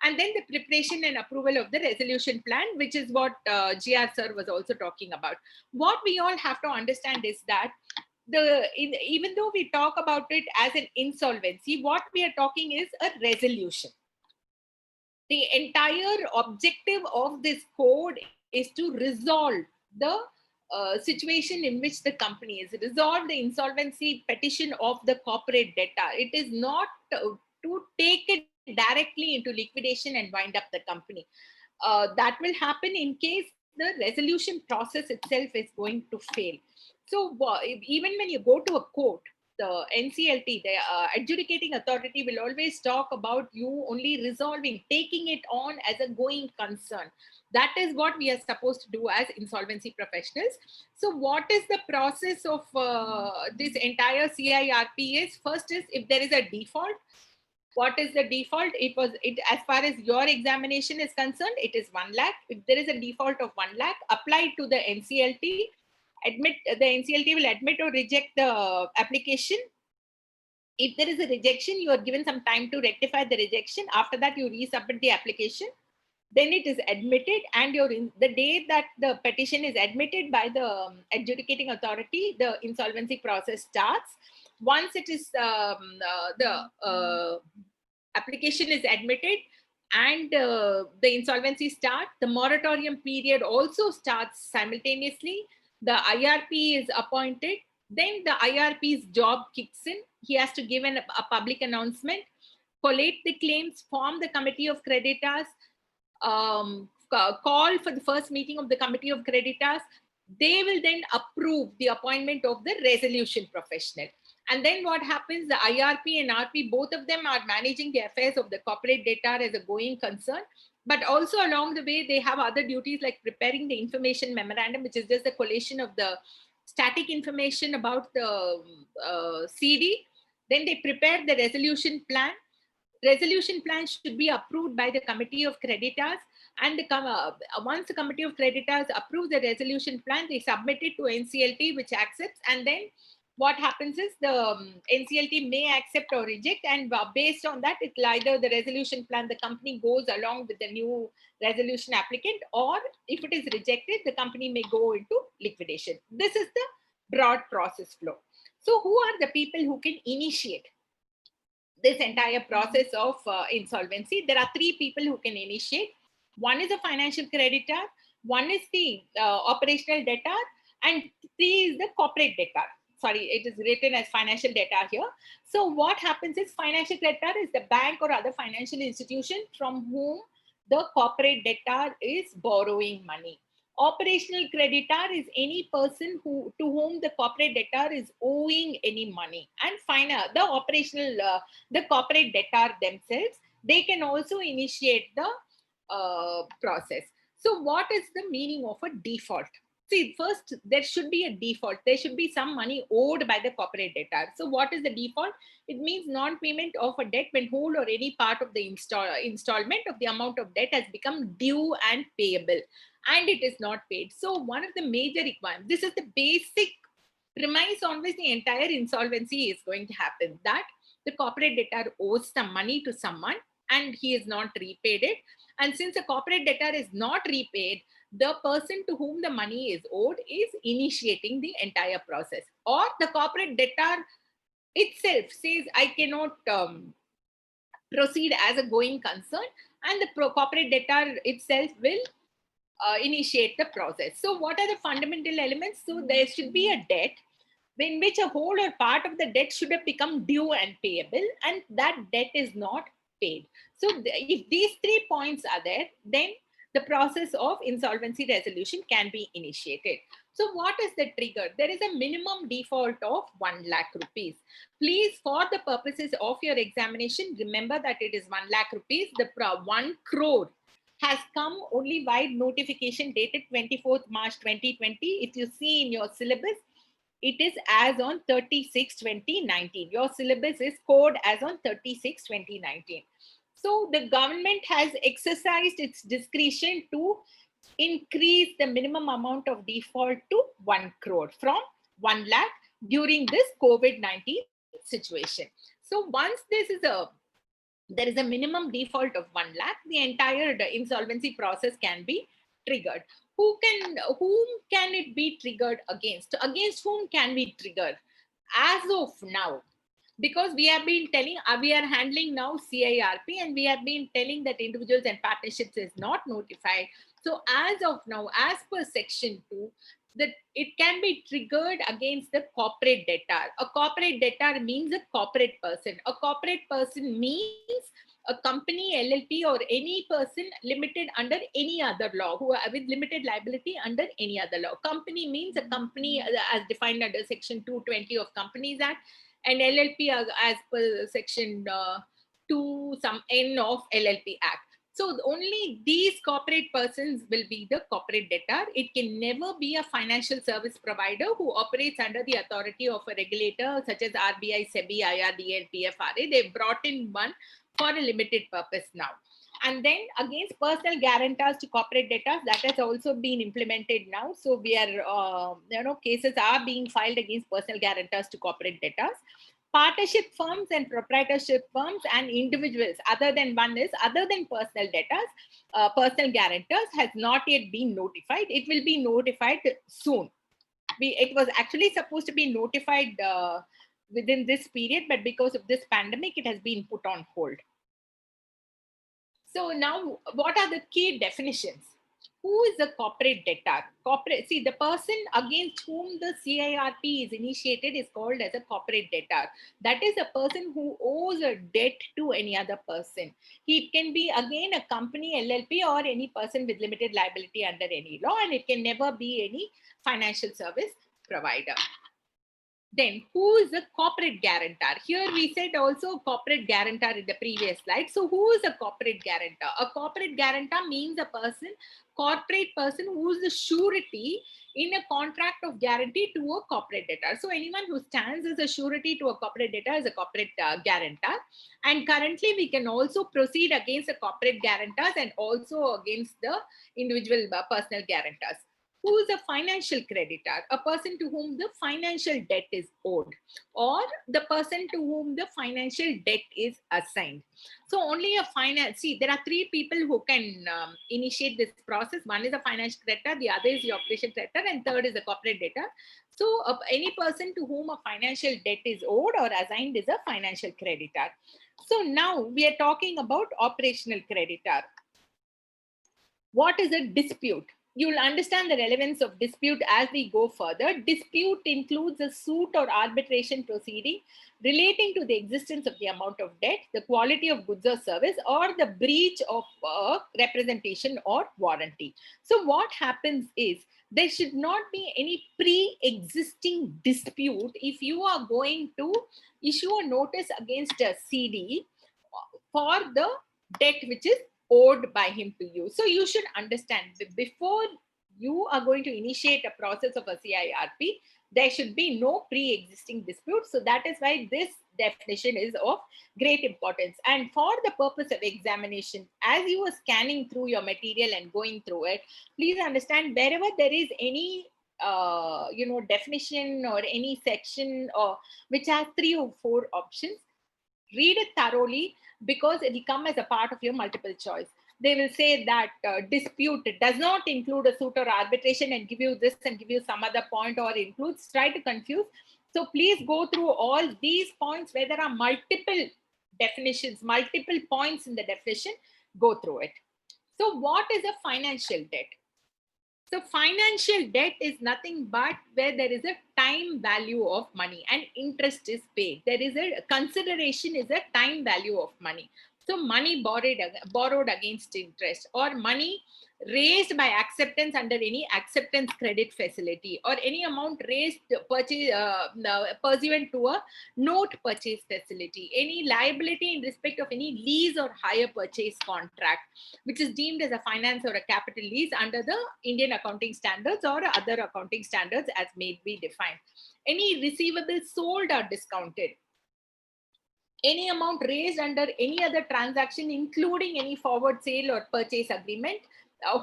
and then the preparation and approval of the resolution plan, which is what GR sir was also talking about. What we all have to understand is that even though we talk about it as an insolvency, what we are talking is a resolution. The entire objective of this code is to resolve the situation in which the company is, resolve the insolvency petition of the corporate debtor. It is not to take it directly into liquidation and wind up the company. That will happen in case the resolution process itself is going to fail. So even when you go to a court, the Nclt, the adjudicating authority, will always talk about you only resolving, taking it on as a going concern. That is what we are supposed to do as insolvency professionals. So what is the process of this entire CIRP is, first is if there is a default. What is the default? As far as your examination is concerned, it is 1 lakh. If there is a default of 1 lakh, apply to the Nclt. The Nclt will admit or reject the application. If there is a rejection, you are given some time to rectify the rejection. After that, you resubmit the application. Then it is admitted, and the day that the petition is admitted by the adjudicating authority, the insolvency process starts. Once it is the application is admitted and the insolvency starts, the moratorium period also starts simultaneously. The IRP is appointed. Then the IRP's job kicks in. He has to give a public announcement, collate the claims, form the committee of creditors, call for the first meeting of the committee of creditors. They will then approve the appointment of the resolution professional. And then what happens, the IRP and RP, both of them are managing the affairs of the corporate debtor as a going concern. But also along the way, they have other duties like preparing the information memorandum, which is just the collation of the static information about the CD. Then they prepare the resolution plan. Resolution plan should be approved by the committee of creditors. And once the committee of creditors approves the resolution plan, they submit it to Nclt, which accepts. And then what happens is the Nclt may accept or reject, and based on that, it'll either the resolution plan, the company goes along with the new resolution applicant, or if it is rejected, the company may go into liquidation. This is the broad process flow. So who are the people who can initiate this entire process of insolvency? There are 3 people who can initiate. One is a financial creditor, one is the operational debtor, and 3 is the corporate debtor. Sorry, it is written as financial debtor here. So what happens is financial creditor is the bank or other financial institution from whom the corporate debtor is borrowing money. Operational creditor is any person to whom the corporate debtor is owing any money. And the corporate debtor themselves, they can also initiate the process. So what is the meaning of a default? See, first, there should be a default. There should be some money owed by the corporate debtor. So what is the default? It means non-payment of a debt when whole or any part of the installment of the amount of debt has become due and payable, and it is not paid. So one of the major requirements, this is the basic premise on which the entire insolvency is going to happen, that the corporate debtor owes some money to someone and he is not repaid it. And since the corporate debtor is not repaid, the person to whom the money is owed is initiating the entire process. Or the corporate debtor itself says, I cannot proceed as a going concern, and the corporate debtor itself will initiate the process. So what are the fundamental elements? So there should be a debt in which a whole or part of the debt should have become due and payable, and that debt is not paid. So if these 3 points are there, then the process of insolvency resolution can be initiated. So what is the trigger? There is a minimum default of 1 lakh rupees. Please, for the purposes of your examination, remember that it is 1 lakh rupees. The 1 crore has come only by notification dated 24th March 2020. If you see in your syllabus, it is as on 36/2019. Your syllabus is code as on 36/2019. So the government has exercised its discretion to increase the minimum amount of default to 1 crore from 1 lakh during this COVID-19 situation. So once there is a minimum default of 1 lakh, the entire insolvency process can be triggered. Whom can it be triggered against? Against whom can we trigger? As of now, because we have been telling, we are handling now CIRP, and we have been telling that individuals and partnerships is not notified. So as of now, as per section 2, that it can be triggered against the corporate debtor. A corporate debtor means a corporate person. A corporate person means a company, LLP, or any person limited under any other law, who are with limited liability under any other law. Company means a company as defined under section 220 of Companies Act, and LLP as per section 2 some N of LLP Act. So only these corporate persons will be the corporate debtor. It can never be a financial service provider who operates under the authority of a regulator such as RBI, SEBI, IRDA, and PFRA. They've brought in one for a limited purpose now. And then against personal guarantors to corporate debtors, that has also been implemented now. So we are, cases are being filed against personal guarantors to corporate debtors. Partnership firms and proprietorship firms and individuals other than personal debtors, personal guarantors has not yet been notified. It will be notified soon. It was actually supposed to be notified within this period, but because of this pandemic, it has been put on hold. So now, what are the key definitions? Who is a corporate debtor? The person against whom the CIRP is initiated is called as a corporate debtor. That is a person who owes a debt to any other person. He can be again a company, LLP, or any person with limited liability under any law, and it can never be any financial service provider. Then, who is a corporate guarantor? Here we said also corporate guarantor in the previous slide. So, who is a corporate guarantor? A corporate guarantor means a corporate person who is the surety in a contract of guarantee to a corporate debtor. So, anyone who stands as a surety to a corporate debtor is a corporate guarantor. And currently, we can also proceed against the corporate guarantors and also against the individual personal guarantors. Who is a financial creditor? A person to whom the financial debt is owed, or the person to whom the financial debt is assigned. So only there are 3 people who can initiate this process. One is a financial creditor, the other is the operation creditor, and third is the corporate debtor. So any person to whom a financial debt is owed or assigned is a financial creditor. So now we are talking about operational creditor. What is a dispute? You will understand the relevance of dispute as we go further. Dispute includes a suit or arbitration proceeding relating to the existence of the amount of debt, the quality of goods or service, or the breach of representation or warranty. So what happens is there should not be any pre-existing dispute if you are going to issue a notice against a CD for the debt which is owed by him to you. So you should understand that before you are going to initiate a process of a CIRP, there should be no pre-existing dispute. So that is why this definition is of great importance. And for the purpose of examination, as you are scanning through your material and going through it, please understand wherever there is any definition or any section or which has 3 or 4 options, read it thoroughly, because it will come as a part of your multiple choice. They will say that dispute does not include a suit or arbitration and give you this and give you some other point, or includes, try to confuse. So please go through all these points where there are multiple definitions, multiple points in the definition, go through it. So what is a financial debt? So financial debt is nothing but where there is a time value of money and interest is paid. There is a consideration is a time value of money. So money borrowed against interest, or money raised by acceptance under any acceptance credit facility, or any amount raised pursuant to a note purchase facility, any liability in respect of any lease or hire purchase contract, which is deemed as a finance or a capital lease under the Indian accounting standards or other accounting standards as may be defined. Any receivables sold or discounted, any amount raised under any other transaction, including any forward sale or purchase agreement,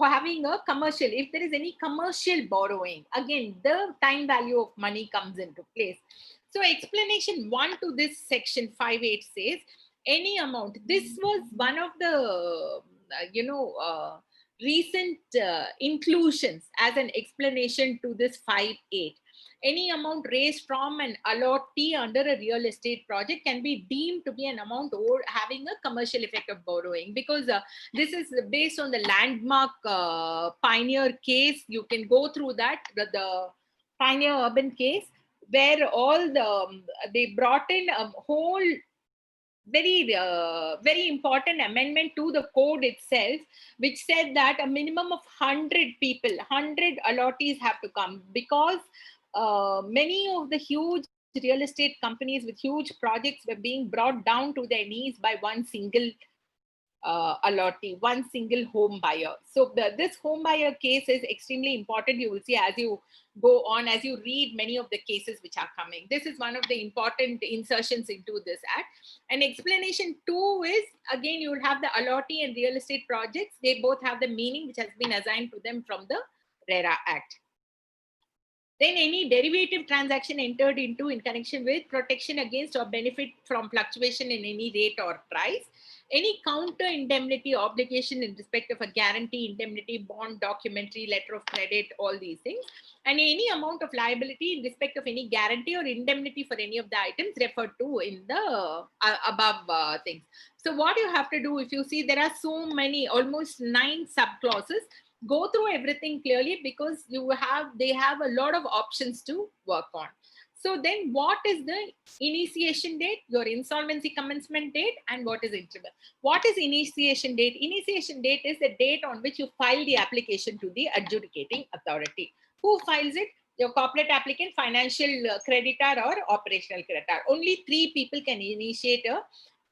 having a commercial, if there is any commercial borrowing, again, the time value of money comes into place. So explanation 1 to this section 5.8 says any amount. This was one of the, recent inclusions as an explanation to this 5.8. Any amount raised from an allottee under a real estate project can be deemed to be an amount or having a commercial effect of borrowing, because this is based on the landmark Pioneer case. You can go through that, the Pioneer Urban case, where all the they brought in a whole very important amendment to the code itself, which said that a minimum of 100 people, 100 allottees have to come, because many of the huge real estate companies with huge projects were being brought down to their knees by one single allottee, one single home buyer. So this home buyer case is extremely important. You will see as you go on, as you read many of the cases which are coming. This is one of the important insertions into this act. And explanation 2 is, again, you will have the allottee and real estate projects. They both have the meaning which has been assigned to them from the RERA Act. Then any derivative transaction entered into in connection with protection against or benefit from fluctuation in any rate or price. Any counter indemnity obligation in respect of a guarantee, indemnity, bond, documentary, letter of credit, all these things. And any amount of liability in respect of any guarantee or indemnity for any of the items referred to in the above things. So what you have to do, if you see, there are so many, almost 9 subclauses. Go through everything clearly, because they have a lot of options to work on. So then what is the initiation date, your insolvency commencement date, and what is interval? What is initiation date? Initiation date is the date on which you file the application to the adjudicating authority. Who files it? Your corporate applicant, financial creditor, or operational creditor. Only 3 people can initiate a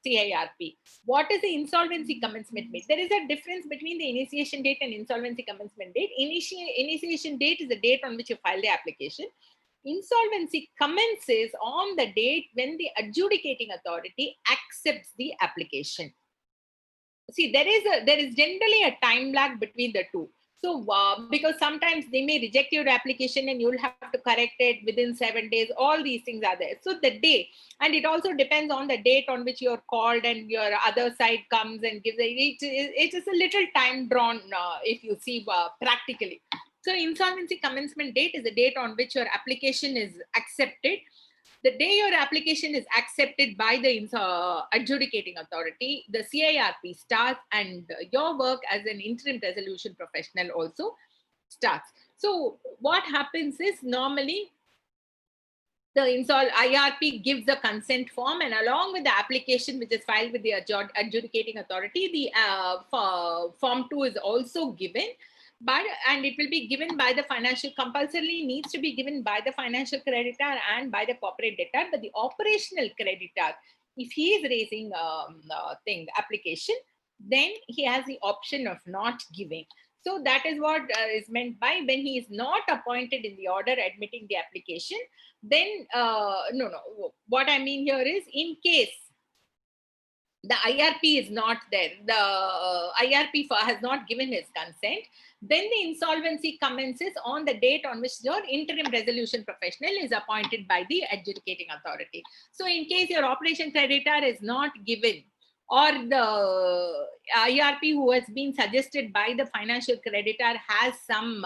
CIRP. What is the insolvency commencement date? There is a difference between the initiation date and insolvency commencement date. Initiation date is the date on which you file the application. Insolvency commences on the date when the adjudicating authority accepts the application. See, there is generally a time lag between the two. So because sometimes they may reject your application and you'll have to correct it within 7 days. All these things are there. So the day, and it also depends on the date on which you're called and your other side comes and gives it is a little time drawn if you see practically. So insolvency commencement date is the date on which your application is accepted. The day your application is accepted by the adjudicating authority, the CIRP starts, and your work as an interim resolution professional also starts. So what happens is, normally the IRP gives the consent form, and along with the application which is filed with the adjudicating authority, the form 2 is also given. And it will be given by the compulsorily needs to be given by the financial creditor and by the corporate debtor. But the operational creditor, if he is raising application, then he has the option of not giving. So that is what is meant by when he is not appointed in the order admitting the application. Then what I mean here is, in case the IRP is not there, the IRP has not given his consent, then the insolvency commences on the date on which your interim resolution professional is appointed by the adjudicating authority. So in case your operation creditor is not given, or the IRP who has been suggested by the financial creditor has some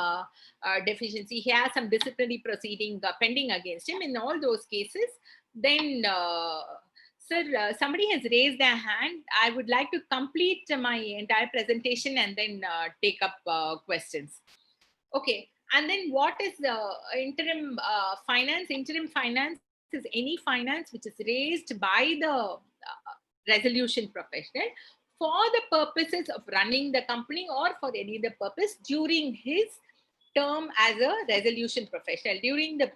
deficiency, he has some disciplinary proceeding pending against him, in all those cases, then sir, somebody has raised their hand. I would like to complete my entire presentation and then take up questions. Okay. And then what is the interim finance? Interim finance is any finance which is raised by the resolution professional for the purposes of running the company or for any other purpose during his term as a resolution professional, during the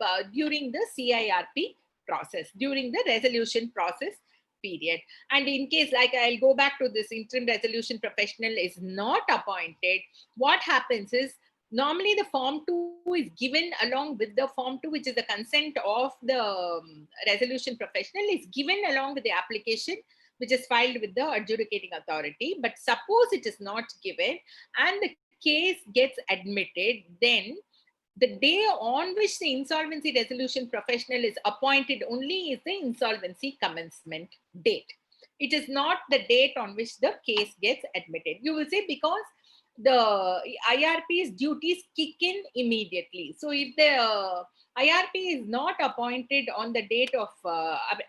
CIRP process, during the resolution process period. And in case, like, I'll go back to this, interim resolution professional is not appointed, what happens is, normally the form 2 is given along with the form 2, which is the consent of the resolution professional, is given along with the application which is filed with the adjudicating authority. But suppose it is not given and the case gets admitted, then The day on which the insolvency resolution professional is appointed only is the insolvency commencement date. It is not the date on which the case gets admitted. You will say because the IRP's duties kick in immediately. So if the IRP is not appointed on the date of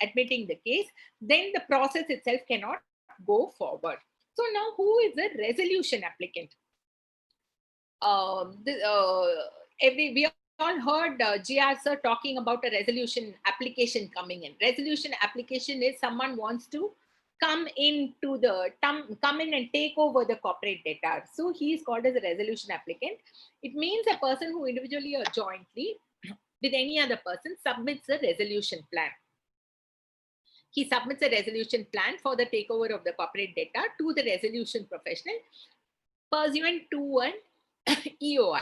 admitting the case, then the process itself cannot go forward. So now who is the resolution applicant? We all heard GR sir talking about a resolution application coming in. Resolution application is someone wants to come in and take over the corporate debtor. So he is called as a resolution applicant. It means a person who individually or jointly with any other person submits a resolution plan. He submits a resolution plan for the takeover of the corporate debtor to the resolution professional pursuant to an EOI,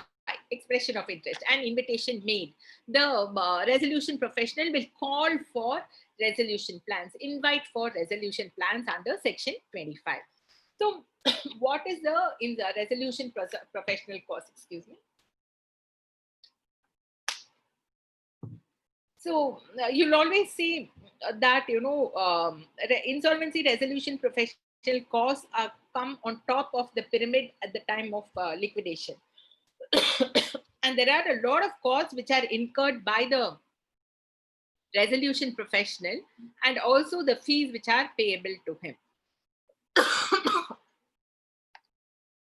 expression of interest, and invitation made. The resolution professional will call for resolution plans, invite for resolution plans under section 25. So what is in the resolution professional course, excuse me. So you'll always see that, insolvency resolution professional costs come on top of the pyramid at the time of liquidation. And there are a lot of costs which are incurred by the resolution professional and also the fees which are payable to him.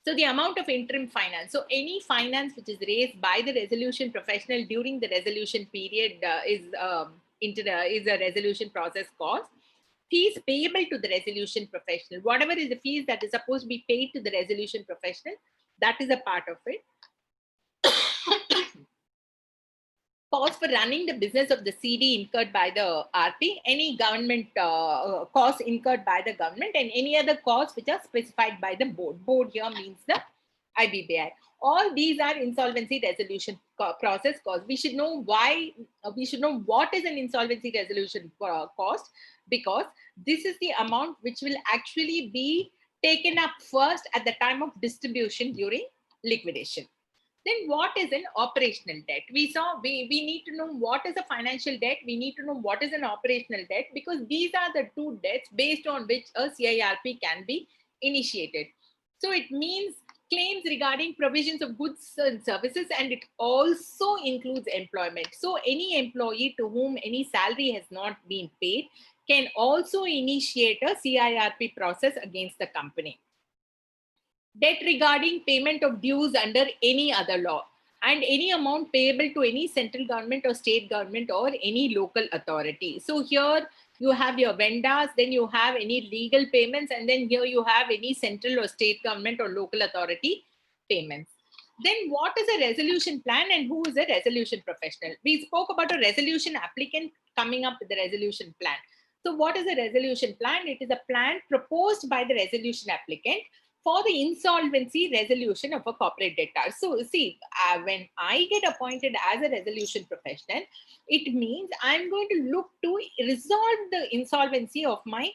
So the amount of interim finance. So any finance which is raised by the resolution professional during the resolution period is a resolution process cost. Fees payable to the resolution professional. Whatever is the fees that is supposed to be paid to the resolution professional, that is a part of it. Cost for running the business of the CD incurred by the RP, any government costs incurred by the government, and any other costs which are specified by the board. Board here means the IBBI. All these are insolvency resolution process costs. We should know why, we should know what is an insolvency resolution cost, because this is the amount which will actually be taken up first at the time of distribution during liquidation. Then what is an operational debt? We need to know what is a financial debt. We need to know what is an operational debt, because these are the two debts based on which a CIRP can be initiated. So it means claims regarding provisions of goods and services, and it also includes employment. So any employee to whom any salary has not been paid can also initiate a CIRP process against the company. Debt regarding payment of dues under any other law, and any amount payable to any central government or state government or any local authority. So here you have your vendors, then you have any legal payments, and then here you have any central or state government or local authority payments. Then what is a resolution plan and who is a resolution professional? We spoke about a resolution applicant coming up with the resolution plan. So what is a resolution plan? It is a plan proposed by the resolution applicant for the insolvency resolution of a corporate debtor. So see, when I get appointed as a resolution professional, it means I'm going to look to resolve the insolvency of my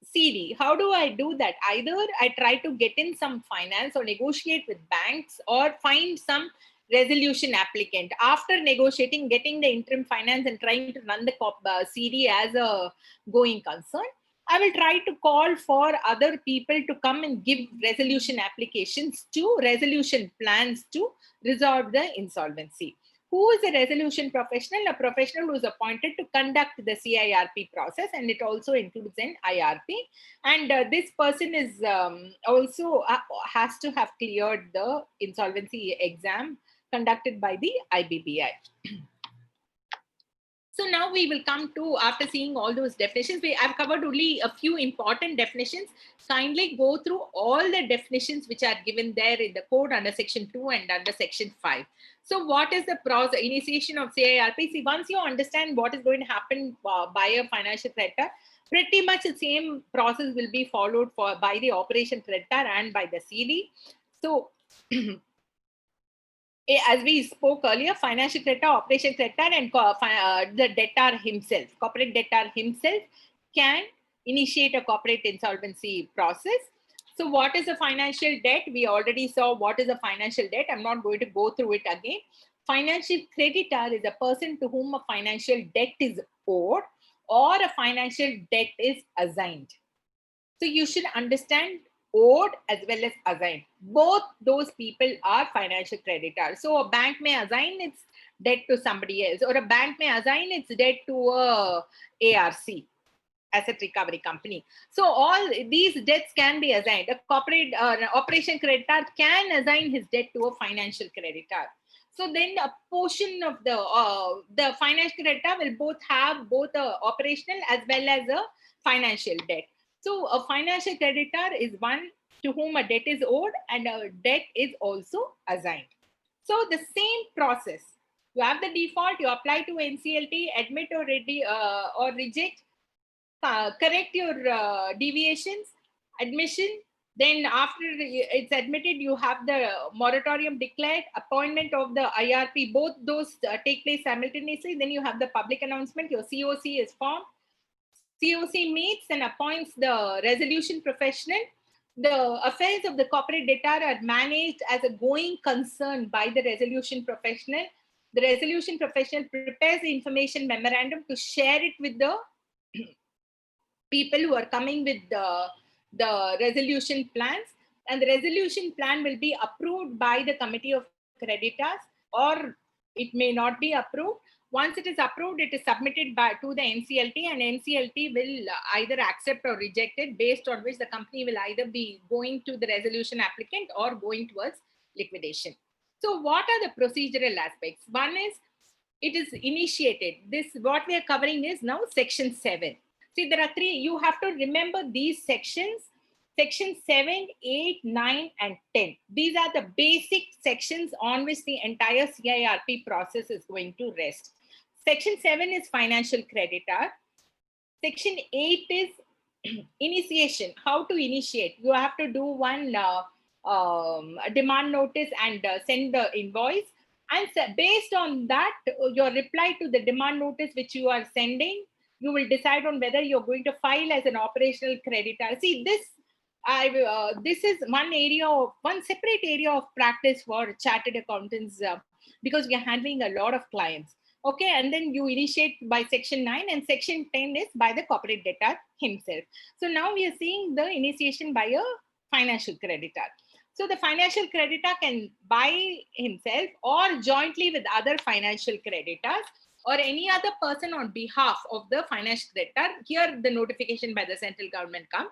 CD. How do I do that? Either I try to get in some finance or negotiate with banks or find some resolution applicant. After negotiating, getting the interim finance and trying to run the CD as a going concern, I will try to call for other people to come and give resolution applications to resolution plans to resolve the insolvency. Who is a resolution professional? A professional who is appointed to conduct the CIRP process, and it also includes an IRP. And this person is also has to have cleared the insolvency exam conducted by the IBBI. So now we will come to, after seeing all those definitions, I've covered only a few important definitions. Kindly go through all the definitions which are given there in the code under section 2 and under section 5. So what is the process, initiation of CIRP? See, once you understand what is going to happen by a financial creditor, pretty much the same process will be followed by the operation creditor and by the CD. So as we spoke earlier, financial creditor, operation creditor, and the debtor himself, corporate debtor himself can initiate a corporate insolvency process. So what is a financial debt? We already saw what is a financial debt. I'm not going to go through it again. financial creditor is a person to whom a financial debt is owed or a financial debt is assigned. So you should understand owed as well as assigned. Both those people are financial creditors. So a bank may assign its debt to somebody else, or a bank may assign its debt to a ARC, asset recovery company. So all these debts can be assigned. A corporate operation creditor can assign his debt to a financial creditor. So then a portion of the financial creditor will both have both a operational as well as a financial debt. So a financial creditor is one to whom a debt is owed and a debt is also assigned. So the same process. You have the default, you apply to Nclt, admit or reject, correct your deviations, admission. Then after it's admitted, you have the moratorium declared, appointment of the IRP, both those take place simultaneously. Then you have the public announcement, your COC is formed. COC meets and appoints the resolution professional. The affairs of the corporate debtor are managed as a going concern by the resolution professional. The resolution professional prepares the information memorandum to share it with the people who are coming with the resolution plans, and the resolution plan will be approved by the committee of creditors, or it may not be approved. Once it is approved, it is submitted to the Nclt, and Nclt will either accept or reject it, based on which the company will either be going to the resolution applicant or going towards liquidation. So what are the procedural aspects? One is it is initiated. This, what we are covering is now section 7. See, there are 3. You have to remember these sections. Section 7, 8, 9, and 10. These are the basic sections on which the entire CIRP process is going to rest. Section 7 is financial creditor. Section 8 is initiation. How to initiate? You have to do one demand notice and send the invoice. And based on that, your reply to the demand notice which you are sending, you will decide on whether you're going to file as an operational creditor. See, this is one separate area of practice for chartered accountants because we are handling a lot of clients. Okay, and then you initiate by section 9, and section 10 is by the corporate debtor himself. So now we are seeing the initiation by a financial creditor. So the financial creditor can by himself or jointly with other financial creditors or any other person on behalf of the financial creditor. Here the notification by the central government comes,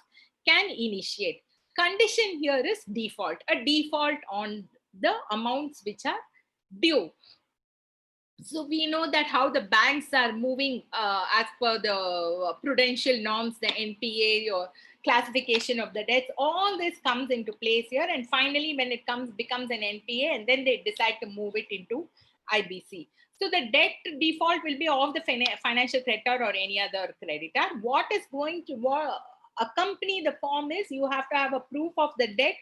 can initiate. Condition here is default, a default on the amounts which are due. So we know that how the banks are moving as per the prudential norms, the NPA or classification of the debts, all this comes into place here. And finally, when it becomes an NPA, and then they decide to move it into IBC. So the debt default will be of the financial creditor or any other creditor. What is going to accompany the form is you have to have a proof of the debt,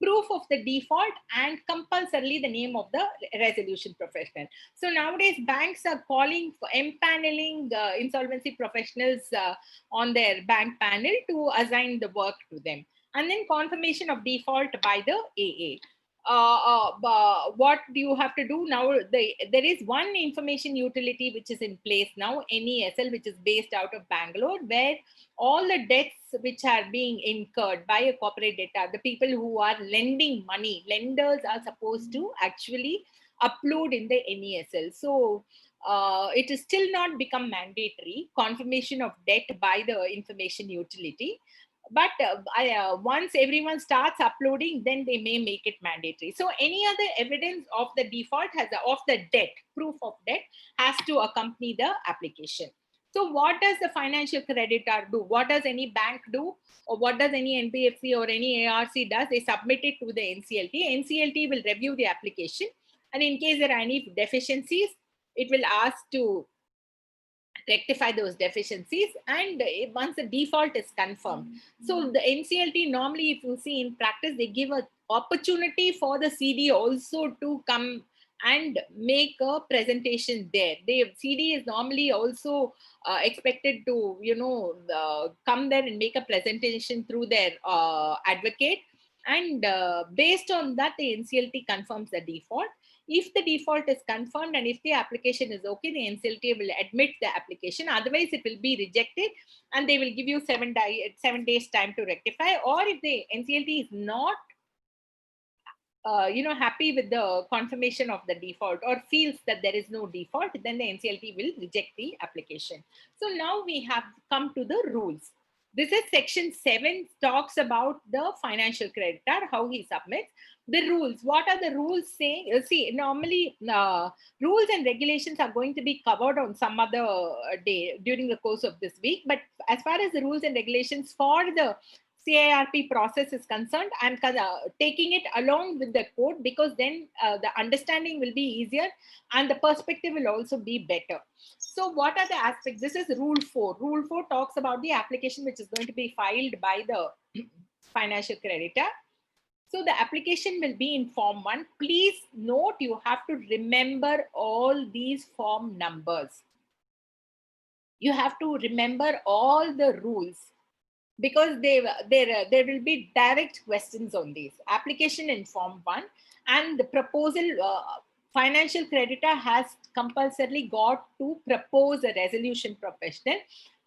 proof of the default, and compulsorily the name of the resolution professional. So nowadays banks are calling for empaneling insolvency professionals on their bank panel to assign the work to them. And then confirmation of default by the AA. What do you have to do now? There is one information utility which is in place now, NESL, which is based out of Bangalore, where all the debts which are being incurred by a corporate debtor, the people who are lending money, lenders are supposed to actually upload in the NESL. So it is still not become mandatory, confirmation of debt by the information utility. But once everyone starts uploading, then they may make it mandatory. So any other evidence of the default of the debt, proof of debt, has to accompany the application. So what does the financial creditor do? What does any bank do? Or what does any NBFC or any ARC does? They submit it to the Nclt. Nclt will review the application. And in case there are any deficiencies, it will ask to rectify those deficiencies, and once the default is confirmed. So the Nclt normally, if you see in practice, they give an opportunity for the CD also to come and make a presentation there. The CD is normally also expected to, come there and make a presentation through their advocate. And based on that, the Nclt confirms the default. If the default is confirmed and if the application is okay, the Nclt will admit the application. Otherwise, it will be rejected and they will give you 7 days time to rectify. Or if the Nclt is not happy with the confirmation of the default or feels that there is no default, then the Nclt will reject the application. So now we have come to the rules. This is section 7, talks about the financial creditor, how he submits. The rules, what are the rules saying? See, normally rules and regulations are going to be covered on some other day during the course of this week. But as far as the rules and regulations for the CIRP process is concerned, I'm taking it along with the code, because then the understanding will be easier and the perspective will also be better. So what are the aspects? This is rule 4. Rule 4 talks about the application which is going to be filed by the financial creditor. So the application will be in form 1. Please note, you have to remember all these form numbers. You have to remember all the rules, because there will be direct questions on these. Application in form 1 and the proposal, financial creditor has compulsorily got to propose a resolution professional,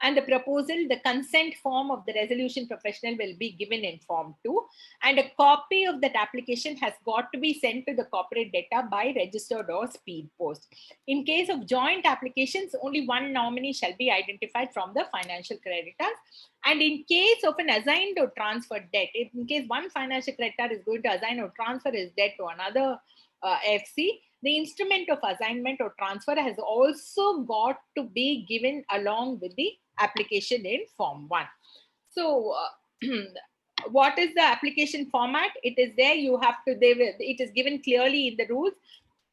and the proposal, the consent form of the resolution professional will be given in form 2, and a copy of that application has got to be sent to the corporate debtor by registered or speed post. In case of joint applications, only one nominee shall be identified from the financial creditors. And in case of an assigned or transferred debt, in case one financial creditor is going to assign or transfer his debt to another FC, the instrument of assignment or transfer has also got to be given along with the application in form 1. So what is the application format? It is there. You have to, it is given clearly in the rules,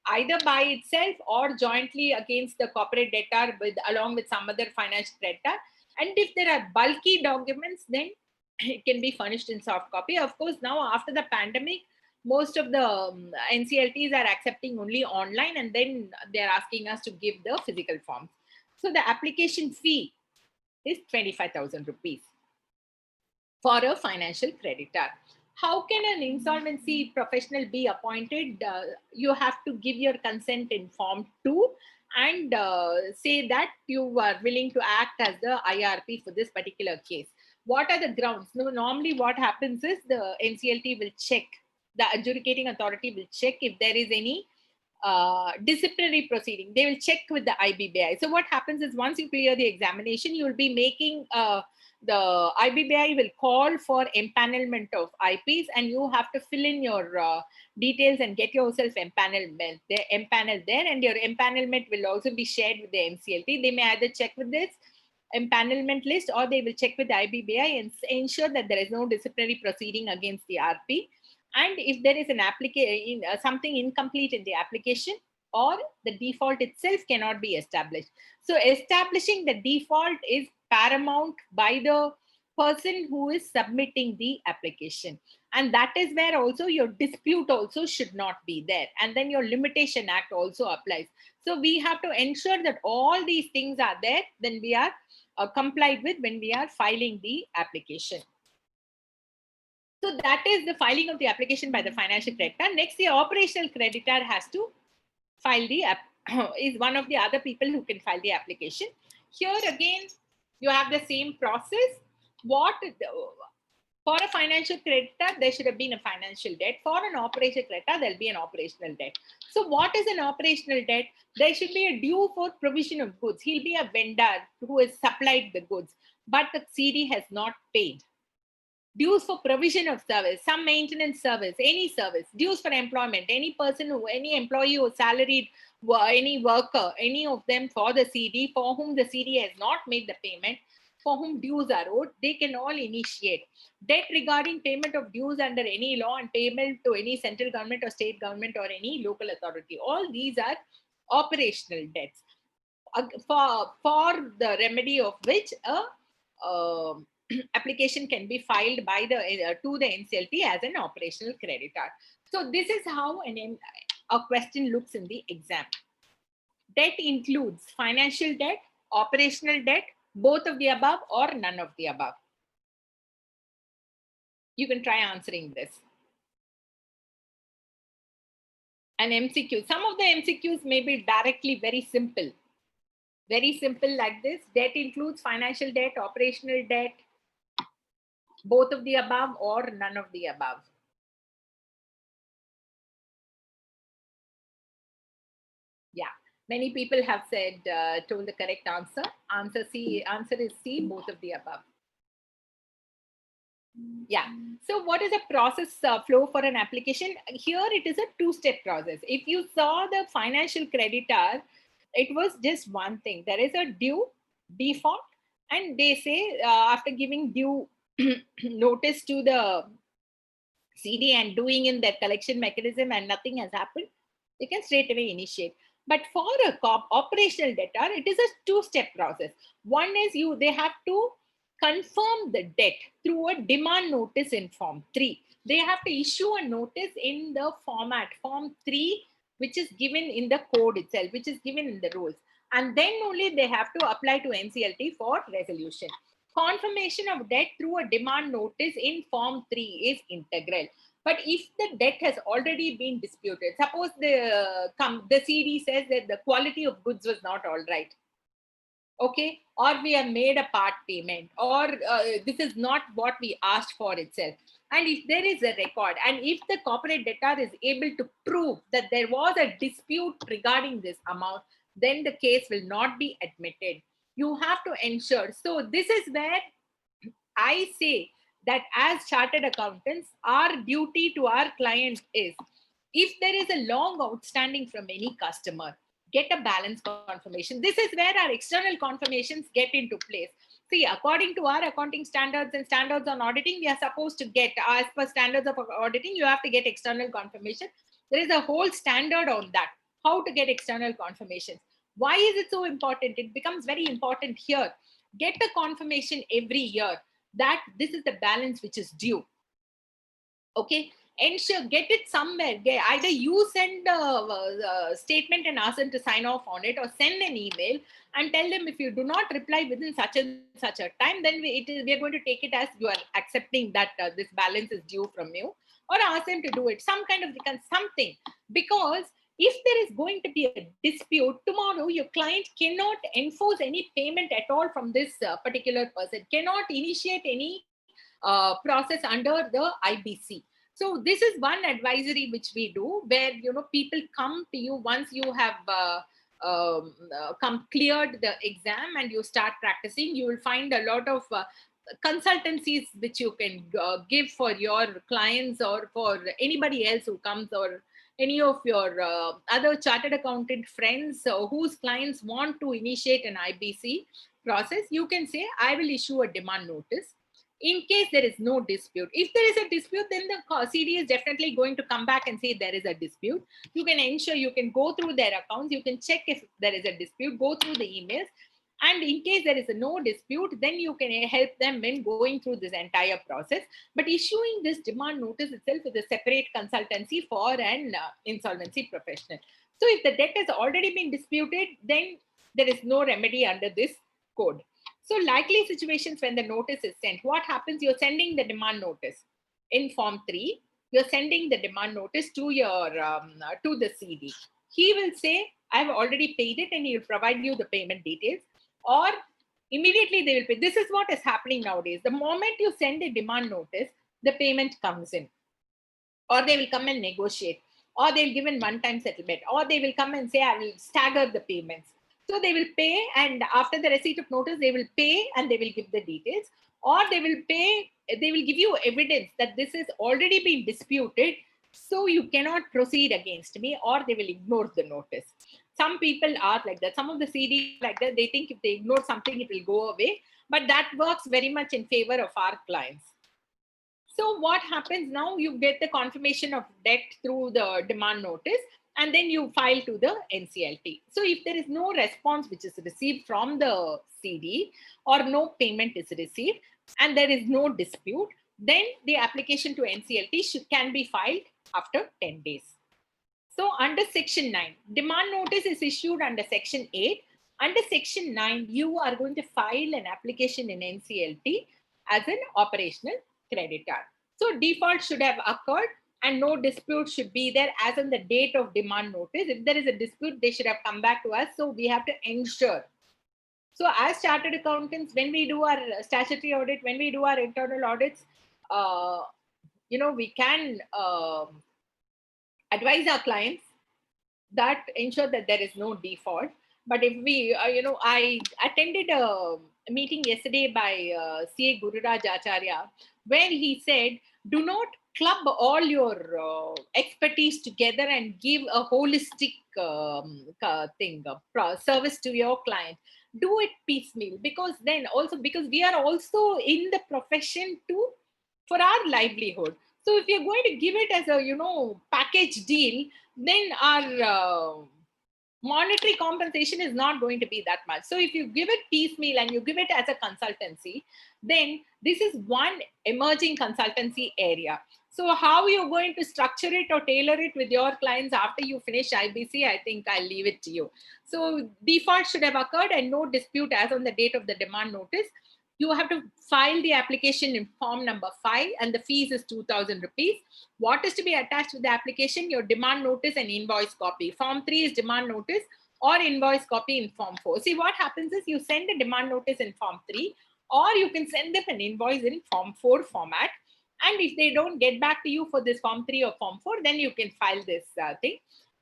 either by itself or jointly against the corporate debtor along with some other financial creditor. And if there are bulky documents, then it can be furnished in soft copy. Of course, now after the pandemic, most of the NCLTs are accepting only online, and then they're asking us to give the physical forms. So the application fee is 25,000 rupees for a financial creditor. How can an insolvency professional be appointed? You have to give your consent in form 2 and say that you are willing to act as the IRP for this particular case. What are the grounds? Normally what happens is the NCLT will check, the adjudicating authority will check if there is any disciplinary proceeding. They will check with the IBBI. So what happens is, once you clear the examination, you will be making the IBBI will call for empanelment of IPs, and you have to fill in your details and get yourself empaneled there, and your empanelment will also be shared with the NCLT. They may either check with this empanelment list, or they will check with the IBBI and ensure that there is no disciplinary proceeding against the RP. And if there is an application, something incomplete in the application, or the default itself cannot be established. So establishing the default is paramount by the person who is submitting the application. And that is where also your dispute also should not be there. And then your Limitation Act also applies. So we have to ensure that all these things are there, then we are complied with when we are filing the application. So that is the filing of the application by the financial creditor. Next, the operational creditor has to file the app, is one of the other people who can file the application. Here again, you have the same process. For a financial creditor, there should have been a financial debt. For an operational creditor, there will be an operational debt. So what is an operational debt? There should be a due for provision of goods. He'll be a vendor who has supplied the goods, but the CD has not paid. Dues for provision of service, some maintenance service, any service, dues for employment, any employee who salaried, any worker, any of them for the CD, for whom the CD has not made the payment, for whom dues are owed, they can all initiate. Debt regarding payment of dues under any law and payment to any central government or state government or any local authority. All these are operational debts, for the remedy of which a application can be filed by to the NCLT as an operational creditor. So this is how a question looks in the exam. Debt includes financial debt, operational debt, both of the above, or none of the above. You can try answering this. An MCQ. Some of the MCQs may be directly very simple like this. Debt includes financial debt, operational debt, both of the above or none of the above. Yeah, many people have said, told the correct answer. Answer is C, both of the above. Yeah. So what is the process flow for an application? Here it is a two-step process. If you saw the financial creditor, it was just one thing. There is a due, default, and they say after giving due notice to the CD and doing in their collection mechanism and nothing has happened, they can straight away initiate. But for a operational debtor, it is a two-step process. One is they have to confirm the debt through a demand notice in Form 3. They have to issue a notice in the format Form 3, which is given in the code itself, which is given in the rules. And then only they have to apply to Nclt for resolution. Confirmation of debt through a demand notice in Form 3 is integral. But if the debt has already been disputed, suppose the CD says that the quality of goods was not all right, okay, or we have made a part payment, or this is not what we asked for itself. And if there is a record, and if the corporate debtor is able to prove that there was a dispute regarding this amount, then the case will not be admitted. You have to ensure. So this is where I say that as chartered accountants, our duty to our client is, if there is a long outstanding from any customer, get a balance confirmation. This is where our external confirmations get into place. See, according to our accounting standards and standards on auditing, we are supposed to get, as per standards of auditing, you have to get external confirmation. There is a whole standard on that, how to get external confirmations. Why is it so important? It becomes very important here. Get a confirmation every year that this is the balance which is due. Okay, ensure, get it somewhere. Either you send a statement and ask them to sign off on it, or send an email and tell them if you do not reply within such and such a time, then we are going to take it as you are accepting that this balance is due from you, or ask them to do it. Some kind of something, because if there is going to be a dispute tomorrow, your client cannot enforce any payment at all from this particular person, cannot initiate any process under the IBC. So this is one advisory which we do, where people come to you once you have cleared the exam and you start practicing. You will find a lot of consultancies which you can give for your clients or for anybody else who comes, or any of your other chartered accountant friends whose clients want to initiate an IBC process. You can say, I will issue a demand notice in case there is no dispute. If there is a dispute, then the CD is definitely going to come back and say there is a dispute. You can ensure, you can go through their accounts, you can check if there is a dispute, go through the emails, and in case there is no dispute, then you can help them in going through this entire process. But issuing this demand notice itself is a separate consultancy for an insolvency professional. So if the debt has already been disputed, then there is no remedy under this code. So likely situations when the notice is sent, what happens? You're sending the demand notice in Form 3. You're sending the demand notice to your to the CD. He will say, I've already paid it, and he will provide you the payment details, or immediately they will pay. This is what is happening nowadays. The moment you send a demand notice, the payment comes in, or they will come and negotiate, or they'll give in one-time settlement, or they will come and say, I will stagger the payments. So they will pay, and after the receipt of notice, they will pay and they will give the details, or they will pay, they will give you evidence that this has already been disputed, so you cannot proceed against me, or they will ignore the notice. Some people are like that. Some of the CD like that, they think if they ignore something, it will go away, but that works very much in favor of our clients. So what happens now? You get the confirmation of debt through the demand notice, and then you file to the Nclt. So if there is no response which is received from the CD, or no payment is received, and there is no dispute, then the application to Nclt can be filed after 10 days. So under Section 9, demand notice is issued under Section 8. Under Section 9, you are going to file an application in Nclt as an operational creditor. So default should have occurred and no dispute should be there as on the date of demand notice. If there is a dispute, they should have come back to us. So we have to ensure. So as chartered accountants, when we do our statutory audit, when we do our internal audits, we can advise our clients that ensure that there is no default. But if we, I attended a meeting yesterday by CA Gururaj Acharya, where he said, do not club all your expertise together and give a holistic service to your client. Do it piecemeal, because we are also in the profession for our livelihood. So if you're going to give it as a package deal, then our monetary compensation is not going to be that much. So if you give it piecemeal and you give it as a consultancy, then this is one emerging consultancy area. So how you're going to structure it or tailor it with your clients after you finish IBC, I think I'll leave it to you. So default should have occurred and no dispute as on the date of the demand notice. You have to file the application in form number 5 and the fees is 2,000 rupees. What is to be attached with the application? Your demand notice and invoice copy. Form 3 is demand notice or invoice copy in form 4. See, what happens is you send a demand notice in form 3 or you can send them an invoice in form 4 format. And if they don't get back to you for this form 3 or form 4, then you can file this thing.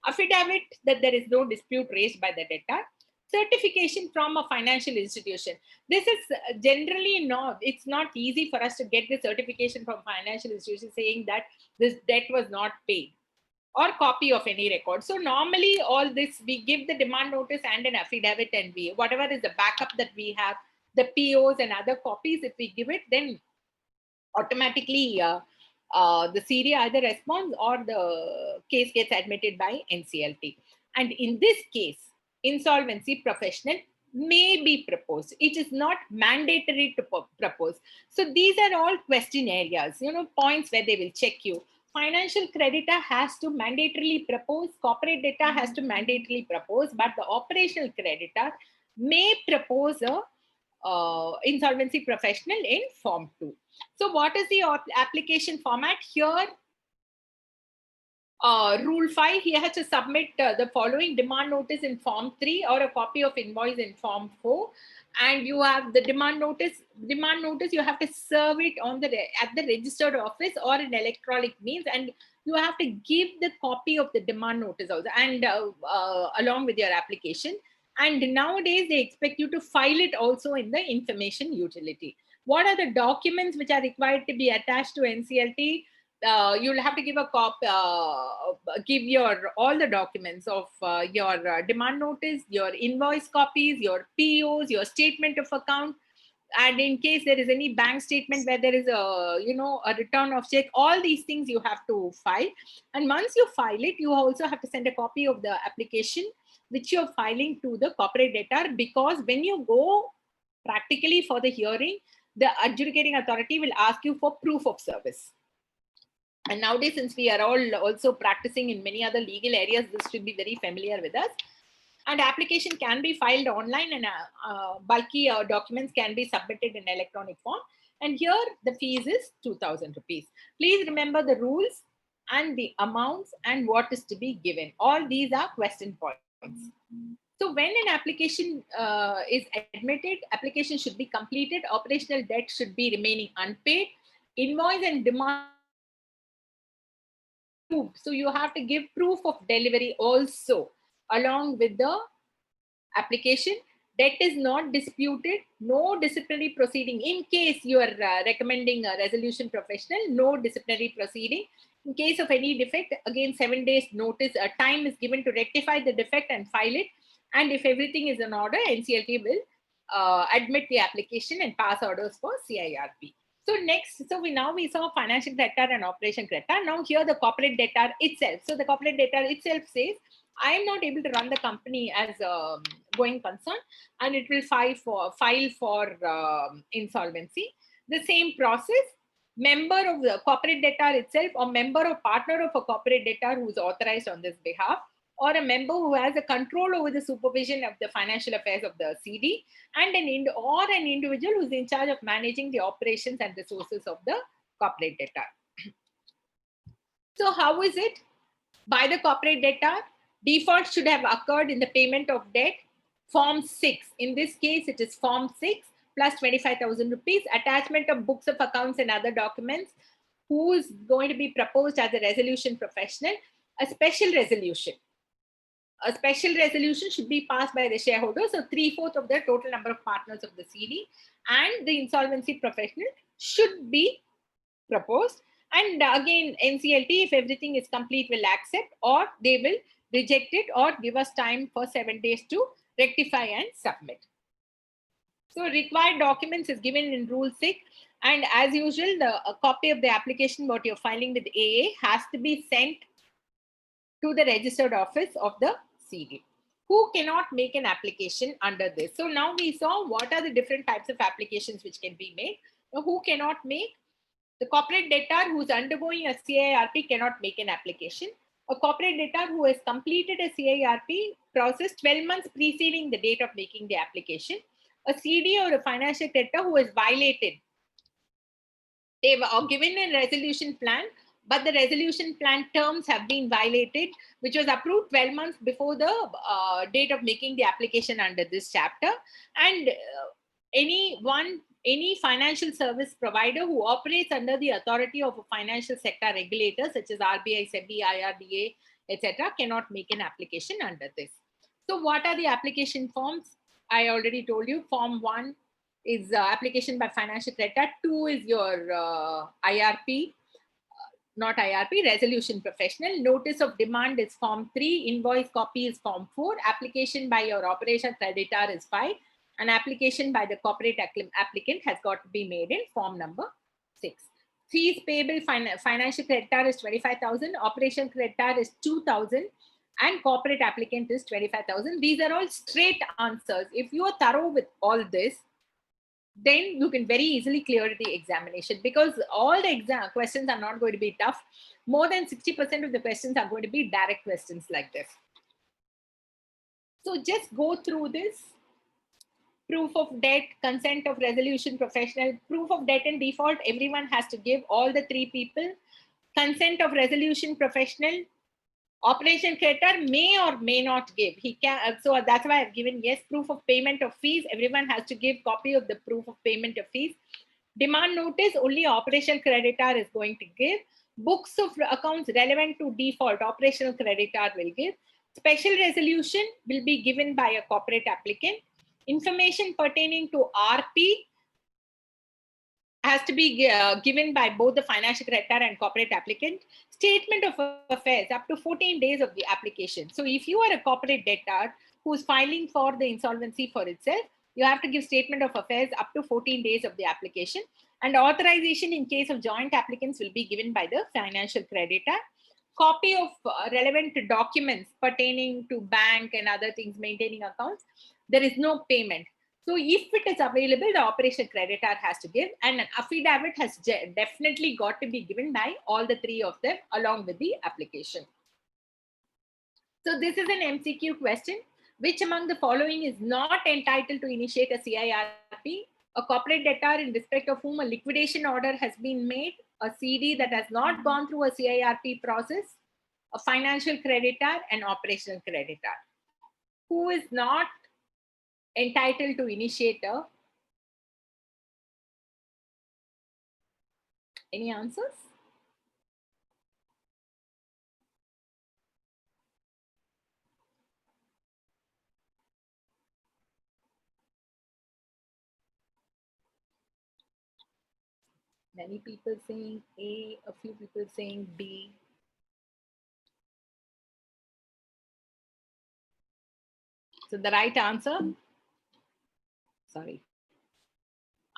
Affidavit that there is no dispute raised by the debtor. Certification from a financial institution. This is generally it's not easy for us to get the certification from financial institution saying that this debt was not paid, or copy of any record. So normally all this, we give the demand notice and an affidavit, and whatever is the backup that we have, the POs and other copies, if we give it, then automatically the CDA either responds or the case gets admitted by Nclt. And in this case, insolvency professional may be proposed. It is not mandatory to propose. So these are all question areas, points where they will check you. Financial creditor has to mandatorily propose, corporate debtor has to mandatorily propose, but the operational creditor may propose a insolvency professional in form 2. So what is the application format here? Rule 5, he has to submit the following: demand notice in form 3 or a copy of invoice in form 4. And you have the demand notice. Demand notice, you have to serve it at the registered office or in electronic means, and you have to give the copy of the demand notice also, and along with your application. And nowadays they expect you to file it also in the information utility. What are the documents which are required to be attached to Nclt? You'll have to give a copy, all the documents of your demand notice, your invoice copies, your POs, your statement of account, and in case there is any bank statement where there is a return of check, all these things you have to file. And once you file it, you also have to send a copy of the application which you're filing to the corporate debtor, because when you go practically for the hearing, the adjudicating authority will ask you for proof of service. And nowadays, since we are all also practicing in many other legal areas, this should be very familiar with us. And application can be filed online, and bulky documents can be submitted in electronic form. And here the fees is 2,000 rupees. Please remember the rules and the amounts and what is to be given. All these are question points. So when an application is admitted, application should be completed, operational debt should be remaining unpaid, invoice and demand. So you have to give proof of delivery also along with the application. Debt is not disputed, no disciplinary proceeding. In case you are recommending a resolution professional, no disciplinary proceeding. In case of any defect, again 7 days notice, time is given to rectify the defect and file it. And if everything is in order, Nclt will admit the application and pass orders for CIRP. So next, we saw financial debtor and operation creditor. Now here the corporate debtor itself. So the corporate debtor itself says, I am not able to run the company as a going concern, and it will file for insolvency. The same process, member of the corporate debtor itself or member or partner of a corporate debtor who is authorized on this behalf, or a member who has a control over the supervision of the financial affairs of the CD, and an individual who is in charge of managing the operations and resources of the corporate debtor. So how is it? By the corporate debtor, default should have occurred in the payment of debt. Form 6. In this case, it is Form 6 plus 25,000 rupees. Attachment of books of accounts and other documents. Who is going to be proposed as a resolution professional? A special resolution. A special resolution should be passed by the shareholder. So 3/4 of the total number of partners of the CD and the insolvency professional should be proposed. And again, Nclt, if everything is complete, will accept, or they will reject it or give us time for 7 days to rectify and submit. So required documents is given in Rule 6. And as usual, a copy of the application, what you're filing with AA, has to be sent to the registered office of the CD. Who cannot make an application under this? So now we saw what are the different types of applications which can be made. Now, who cannot make? The corporate debtor who is undergoing a CIRP cannot make an application. A corporate debtor who has completed a CIRP process 12 months preceding the date of making the application. A CD or a financial creditor who has violated. They were given a resolution plan, but the resolution plan terms have been violated, which was approved 12 months before the date of making the application under this chapter. And any financial service provider who operates under the authority of a financial sector regulator, such as RBI, SEBI, IRDA, etc., cannot make an application under this. So what are the application forms? I already told you. Form 1 is application by financial creditor. 2 is your IRP, not IRP, resolution professional. Notice of demand is Form 3. Invoice copy is Form 4. Application by your operation creditor is 5. An application by the corporate applicant has got to be made in form number 6. Fees payable financial creditor is 25,000, operation creditor is 2,000, and corporate applicant is 25,000. These are all straight answers. If you are thorough with all this, then you can very easily clear the examination, because all the exam questions are not going to be tough. More than 60% of the questions are going to be direct questions like this. So just go through this. Proof of debt, consent of resolution professional, proof of debt and default, everyone has to give, all the 3 people. Consent of resolution professional, operation creditor may or may not give. He can, so that's why I've given yes. Proof of payment of fees, everyone has to give copy of the proof of payment of fees. Demand notice, only operational creditor is going to give. Books of accounts relevant to default, operational creditor will give. Special resolution will be given by a corporate applicant. Information pertaining to RP has to be given by both the financial creditor and corporate applicant. Statement of affairs up to 14 days of the application. So if you are a corporate debtor who is filing for the insolvency for itself, you have to give statement of affairs up to 14 days of the application. And authorization in case of joint applicants will be given by the financial creditor. Copy of relevant documents pertaining to bank and other things, maintaining accounts. There is no payment. So if it is available, the operation creditor has to give, and an affidavit has definitely got to be given by all the 3 of them along with the application. So this is an MCQ question. Which among the following is not entitled to initiate a CIRP? A corporate debtor in respect of whom a liquidation order has been made, a CD that has not gone through a CIRP process, a financial creditor, and operational creditor. Who is not entitled to initiate a? Any answers? Many people saying A, a few people saying B. So the right answer,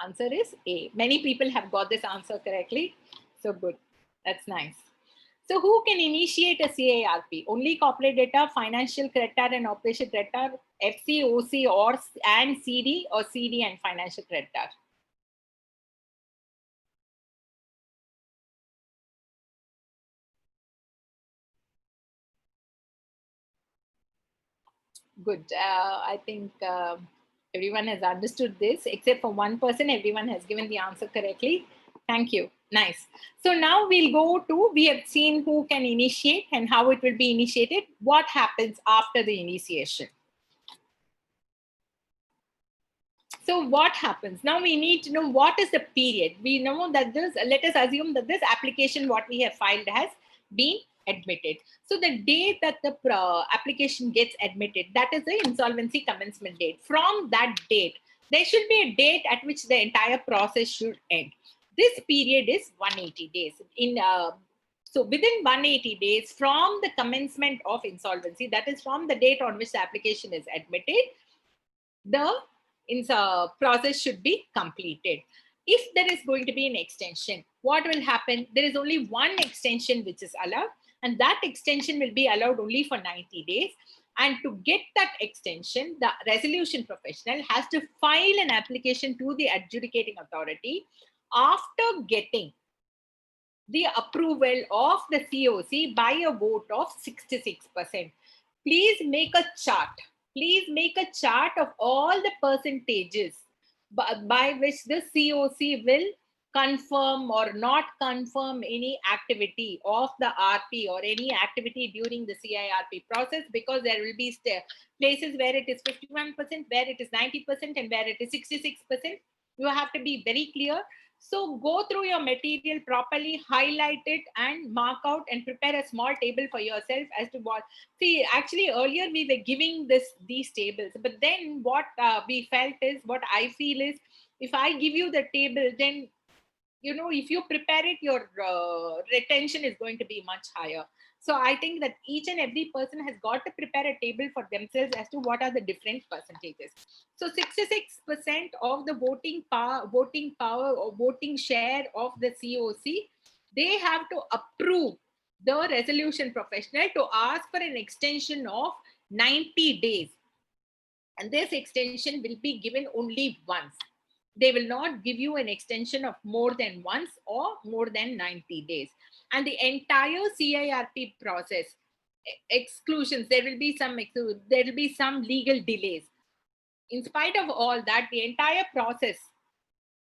answer is A. Many people have got this answer correctly. So good. That's nice. So who can initiate a CIRP? Only corporate debtor, financial creditor and operation creditor, FC, OC and CD, or CD and financial creditor? Good. I think everyone has understood this, except for one person. Everyone has given the answer correctly. Thank you. Nice. So now we'll go to, we have seen who can initiate and how it will be initiated. What happens after the initiation? So what happens? Now we need to know what is the period. We know that this, let us assume that this application, what we have filed, has been admitted. So the date that the application gets admitted, that is the insolvency commencement date. From that date, there should be a date at which the entire process should end. This period is 180 days. So within 180 days from the commencement of insolvency, that is from the date on which the application is admitted, the process should be completed. If there is going to be an extension, what will happen? There is only one extension which is allowed, and that extension will be allowed only for 90 days. And to get that extension, the resolution professional has to file an application to the adjudicating authority after getting the approval of the COC by a vote of 66%. Please make a chart. Please make a chart of all the percentages by which the COC will confirm or not confirm any activity of the RP or any activity during the CIRP process, because there will be places where it is 51%, where it is 90%, and where it is 66%. You have to be very clear. So go through your material properly, highlight it and mark out and prepare a small table for yourself as to what. See, actually earlier we were giving these tables, but then what we felt is, what I feel is, if I give you the table, then, you know, if you prepare it, your retention is going to be much higher. So I think that each and every person has got to prepare a table for themselves as to what are the different percentages. So 66% of the voting power or voting share of the COC, they have to approve the resolution professional to ask for an extension of 90 days. And this extension will be given only once. They will not give you an extension of more than once or more than 90 days. And the entire CIRP process, exclusions, there will be some legal delays. In spite of all that, the entire process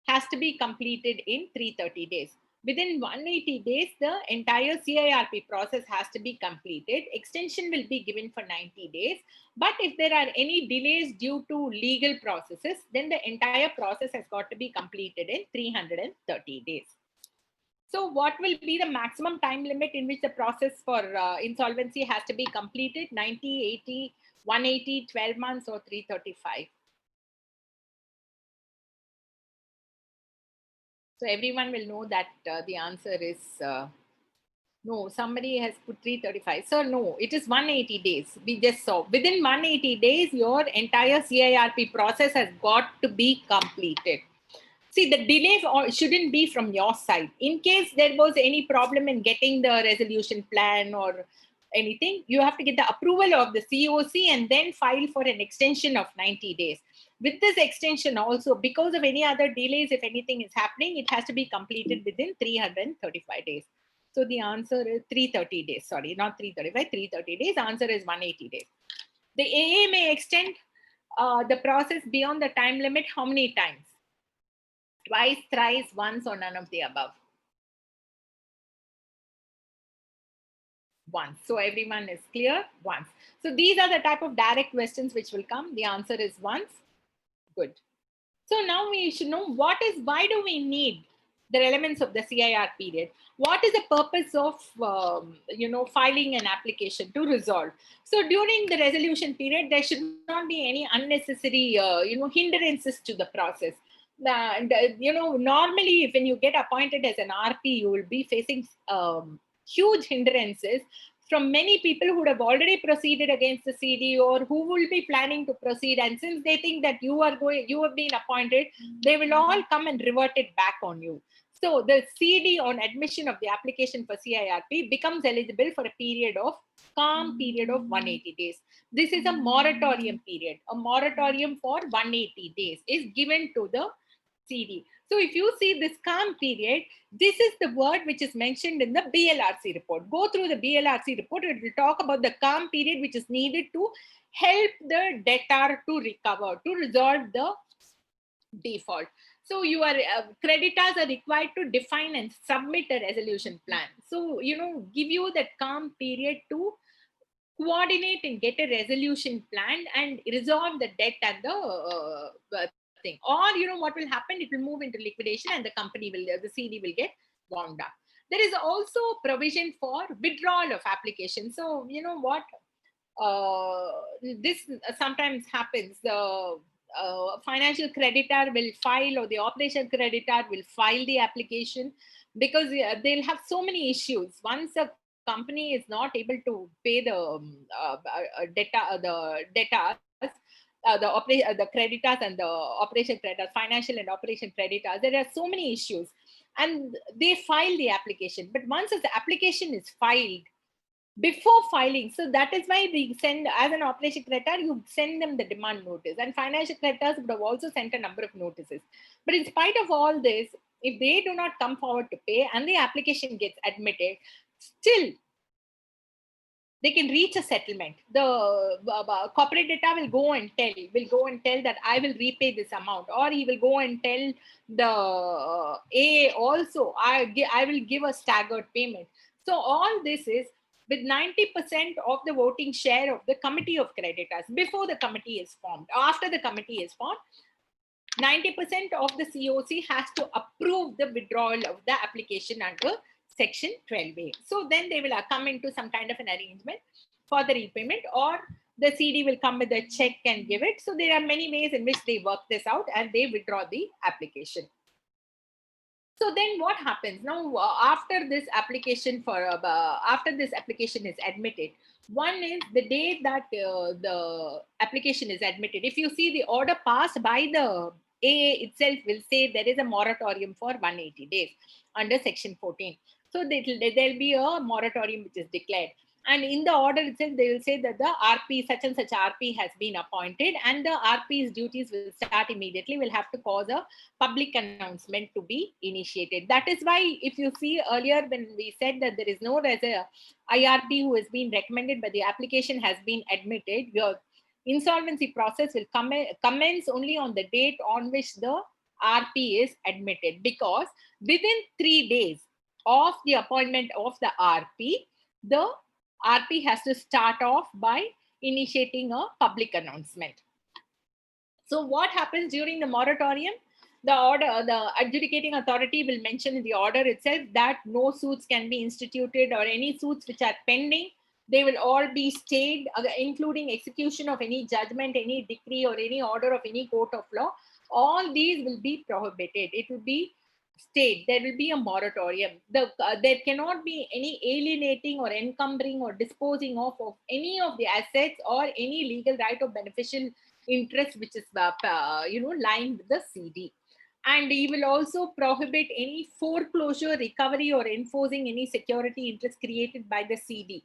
has to be completed in 330 days. Within 180 days, the entire CIRP process has to be completed. Extension will be given for 90 days. But if there are any delays due to legal processes, then the entire process has got to be completed in 330 days. So what will be the maximum time limit in which the process for insolvency has to be completed? 90, 80, 180, 12 months, or 335? So everyone will know that the answer is no. Somebody has put 335. So no, it is 180 days. We just saw within 180 days, your entire CIRP process has got to be completed. See, the delay shouldn't be from your side. In case there was any problem in getting the resolution plan or anything, you have to get the approval of the COC and then file for an extension of 90 days. With this extension also, because of any other delays, if anything is happening, it has to be completed within 335 days. So the answer is 330 days. Sorry, not 335, 330 days. Answer is 180 days. The AA may extend the process beyond the time limit how many times? Twice, thrice, once, or none of the above? Once. So everyone is clear? Once. So these are the type of direct questions which will come. The answer is once. Good. So now we should know why do we need the elements of the CIR period? What is the purpose of filing an application to resolve? So during the resolution period, there should not be any unnecessary hindrances to the process. And normally when you get appointed as an RP, you will be facing huge hindrances from many people who would have already proceeded against the CD or who will be planning to proceed. And since they think that you have been appointed, they will all come and revert it back on you. So the CD on admission of the application for CIRP becomes eligible for a period of calm period of 180 days. This is a moratorium period. A moratorium for 180 days is given to the CD. So if you see this calm period, this is the word which is mentioned in the BLRC report. Go through the BLRC report. It will talk about the calm period which is needed to help the debtor to recover, to resolve the default. So your creditors are required to define and submit a resolution plan. So, give you that calm period to coordinate and get a resolution plan and resolve the debt and the thing. Or, what will happen? It will move into liquidation and the CD will get wound up. There is also provision for withdrawal of application. So, what? This sometimes happens. The financial creditor will file, or the operation creditor will file the application, because they'll have so many issues. Once a company is not able to pay the debtors, the creditors and the operation creditors, financial and operation creditors, there are so many issues, and they file the application. But once the application is filed, before filing, so that is why we send, as an operation creditor, you send them the demand notice, and financial creditors would have also sent a number of notices. But in spite of all this, if they do not come forward to pay and the application gets admitted, still they can reach a settlement. The corporate debtor will go and tell that I will repay this amount, or he will go and tell the A also, I will give a staggered payment. So all this is with 90% of the voting share of the committee of creditors before the committee is formed. After the committee is formed, 90% of the COC has to approve the withdrawal of the application under Section 12A. So then they will come into some kind of an arrangement for the repayment, or the CD will come with a check and give it. So there are many ways in which they work this out and they withdraw the application. So then what happens now after this application is admitted? One is the day that the application is admitted. If you see the order passed by the AA itself will say there is a moratorium for 180 days under Section 14. So there'll be a moratorium which is declared. And in the order itself, they will say that the RP, such and such RP has been appointed, and the RP's duties will start immediately. Will have to cause a public announcement to be initiated. That is why, if you see earlier when we said that there is no IRP who has been recommended, but the application has been admitted, your insolvency process will commence only on the date on which the RP is admitted, because within 3 days of the appointment of the RP, the RP has to start off by initiating a public announcement. So what happens during the moratorium? The adjudicating authority will mention in the order itself that no suits can be instituted, or any suits which are pending, they will all be stayed, including execution of any judgment, any decree, or any order of any court of law. All these will be prohibited. It will be stayed. There will be a moratorium. There cannot be any alienating or encumbering or disposing of any of the assets or any legal right or beneficial interest which is lying with the CD. And he will also prohibit any foreclosure, recovery, or enforcing any security interest created by the CD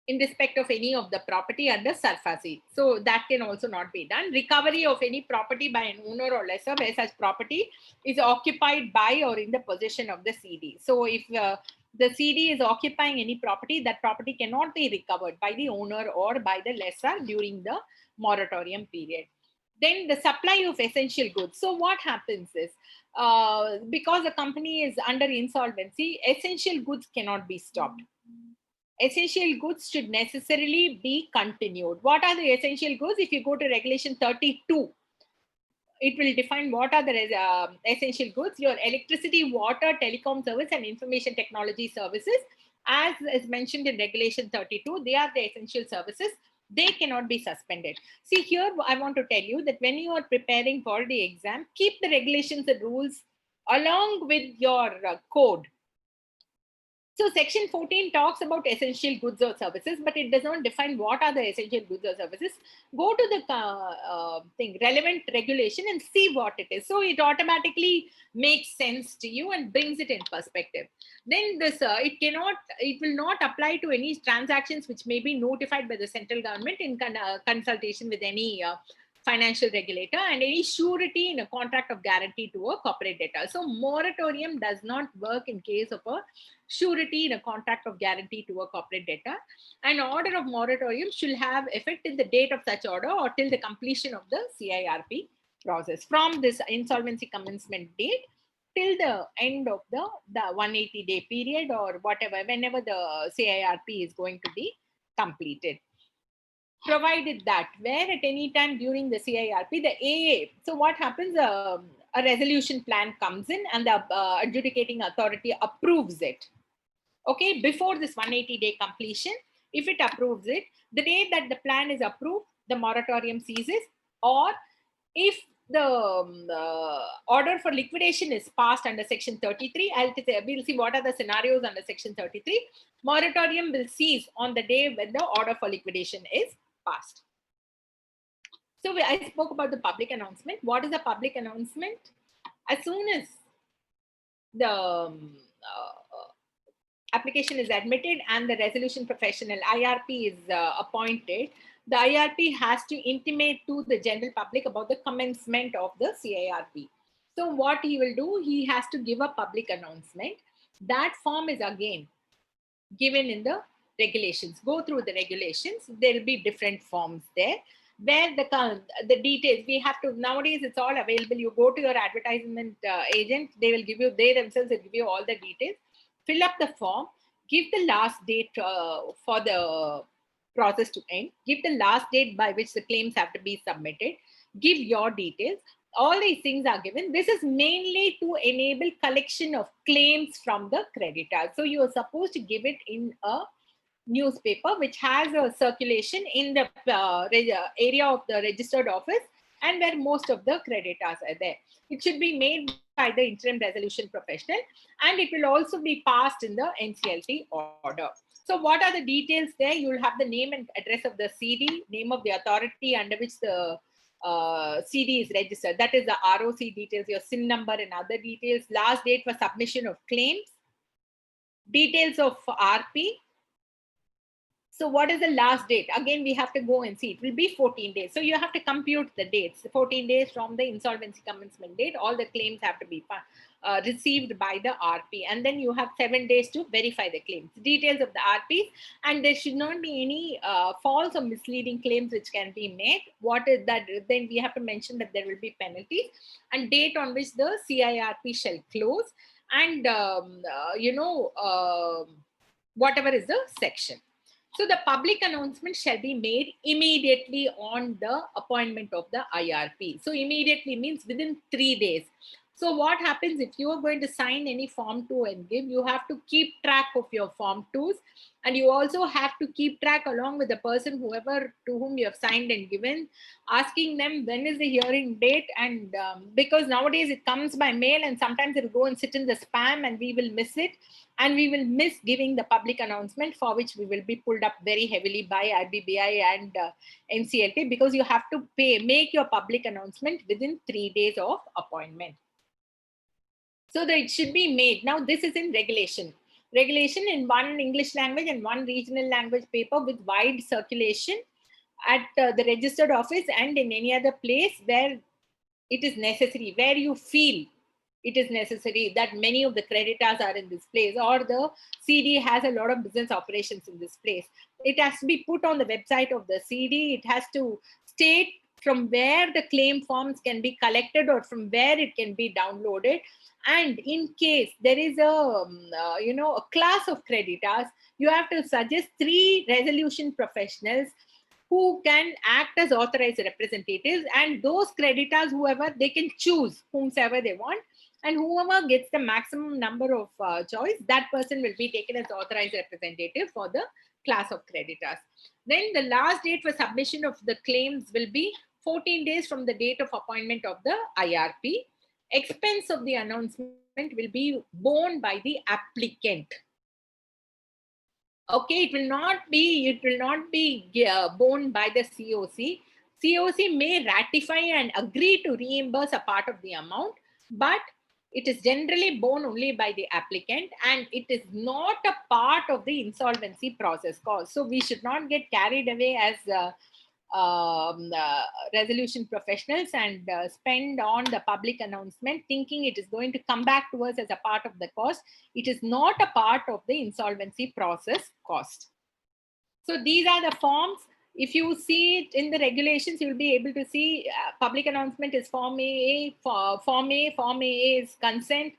in respect of any of the property under surface. So that can also not be done. Recovery of any property by an owner or lessor where such property is occupied by or in the possession of the CD. So if the CD is occupying any property, that property cannot be recovered by the owner or by the lessor during the moratorium period. Then the supply of essential goods. So what happens is, because the company is under insolvency, essential goods cannot be stopped. Essential goods should necessarily be continued. What are the essential goods? If you go to Regulation 32, it will define what are the essential goods. Your electricity, water, telecom service, and information technology services, as is mentioned in Regulation 32, they are the essential services. They cannot be suspended. See, here I want to tell you that when you are preparing for the exam, keep the regulations and rules along with your code. So Section 14 talks about essential goods or services, but it does not define what are the essential goods or services. Go to the relevant regulation and see what it is. So it automatically makes sense to you and brings it in perspective. Then this it will not apply to any transactions which may be notified by the central government in consultation with any financial regulator, and any surety in a contract of guarantee to a corporate debtor. So moratorium does not work in case of a surety in a contract of guarantee to a corporate debtor. An order of moratorium should have effect till the date of such order or till the completion of the CIRP process from this insolvency commencement date till the end of the 180-day period or whatever, whenever the CIRP is going to be completed. Provided that where at any time during the CIRP, the AA, so what happens, a resolution plan comes in and the adjudicating authority approves it. Okay, before this 180-day completion, if it approves it, the day that the plan is approved, the moratorium ceases, or if the order for liquidation is passed under section 33, we'll see what are the scenarios under section 33. Moratorium will cease on the day when the order for liquidation is passed. So I spoke about the public announcement. What is a public announcement? As soon as the application is admitted and the resolution professional IRP is appointed, the IRP has to intimate to the general public about the commencement of the CIRP. So what he will do, he has to give a public announcement. That form is again given in the regulations. Go through the regulations. There will be different forms there where the details we have to, nowadays it's all available. You go to your advertisement agent, they will give you, they themselves will give you all the details. Fill up the form, give the last date for the process to end, give the last date by which the claims have to be submitted, give your details. All these things are given. This is mainly to enable collection of claims from the creditor. So you are supposed to give it in a newspaper which has a circulation in the area of the registered office and where most of the creditors are there. It should be made by the interim resolution professional, and it will also be passed in the Nclt order. So what are the details there? You will have the name and address of the CD, name of the authority under which the CD is registered. That is the ROC details, your SIN number and other details, last date for submission of claims, details of RP. So what is the last date? Again, we have to go and see. It will be 14 days. So you have to compute the dates. 14 days from the insolvency commencement date, all the claims have to be received by the RP. And then you have 7 days to verify the claims. Details of the RP. And there should not be any false or misleading claims which can be made. What is that? Then we have to mention that there will be penalties. And date on which the CIRP shall close. And, whatever is the section. So the public announcement shall be made immediately on the appointment of the IRP. So immediately means within 3 days. So what happens if you are going to sign any form 2 and give, you have to keep track of your form 2s, and you also have to keep track along with the person, whoever to whom you have signed and given, asking them when is the hearing date. And because nowadays it comes by mail and sometimes it will go and sit in the spam and we will miss it. And we will miss giving the public announcement, for which we will be pulled up very heavily by IBBI and Nclt, because you have to make your public announcement within 3 days of appointment. So that it should be made. Now this is in regulation. Regulation in one English language and one regional language paper with wide circulation at the registered office and in any other place where it is necessary, where you feel it is necessary that many of the creditors are in this place, or the CD has a lot of business operations in this place. It has to be put on the website of the CD. It has to state from where the claim forms can be collected or from where it can be downloaded. And in case there is a class of creditors, you have to suggest 3 resolution professionals who can act as authorized representatives, and those creditors, whoever, they can choose whomsoever they want, and whoever gets the maximum number of choice, that person will be taken as authorized representative for the class of creditors. Then the last date for submission of the claims will be 14 days from the date of appointment of the IRP. Expense of the announcement will be borne by the applicant. Okay, it will not be borne by the COC. COC may ratify and agree to reimburse a part of the amount, but it is generally borne only by the applicant, and it is not a part of the insolvency process cost. So we should not get carried away as resolution professionals and spend on the public announcement thinking it is going to come back to us as a part of the cost. It is not a part of the insolvency process cost. So these are the forms If you see it in the regulations, you'll be able to see public announcement is Form A. Form A is consent.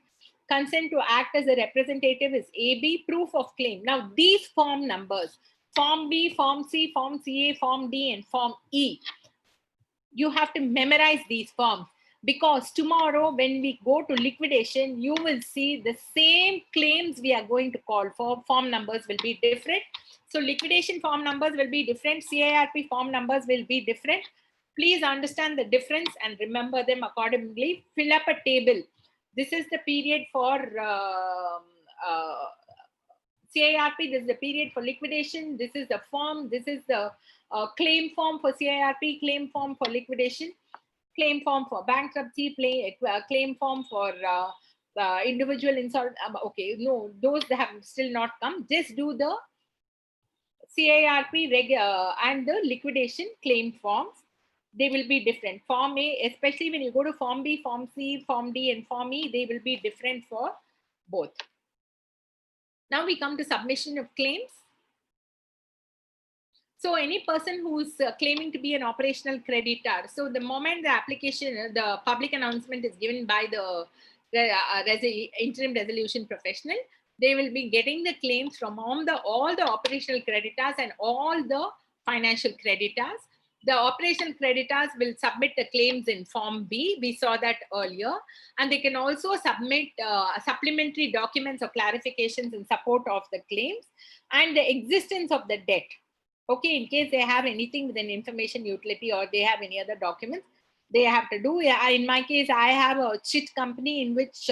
Consent to act as a representative is AB. Proof of claim. Now these form numbers, Form B, Form C, Form CA, Form D, and Form E, you have to memorize these forms, because tomorrow when we go to liquidation, you will see the same claims we are going to call for. Form numbers will be different. So liquidation form numbers will be different. CIRP form numbers will be different. Please understand the difference and remember them accordingly. Fill up a table. This is the period for CIRP. This is the period for liquidation. This is the form. This is the claim form for CIRP, claim form for liquidation, claim form for bankruptcy, claim form for individual insolvency. Okay, no, those have still not come. Just do the CIRP and the liquidation claim forms. They will be different. Form A, especially when you go to Form B, Form C, Form D, and Form E, they will be different for both. Now we come to submission of claims. So any person who's claiming to be an operational creditor, so the moment the application, the public announcement is given by the interim resolution professional, they will be getting the claims from all the operational creditors and all the financial creditors. The operational creditors will submit the claims in Form B. We saw that earlier. And they can also submit supplementary documents or clarifications in support of the claims and the existence of the debt. Okay, in case they have anything with an information utility or they have any other documents, they have to do. In my case, I have a CHIT company in which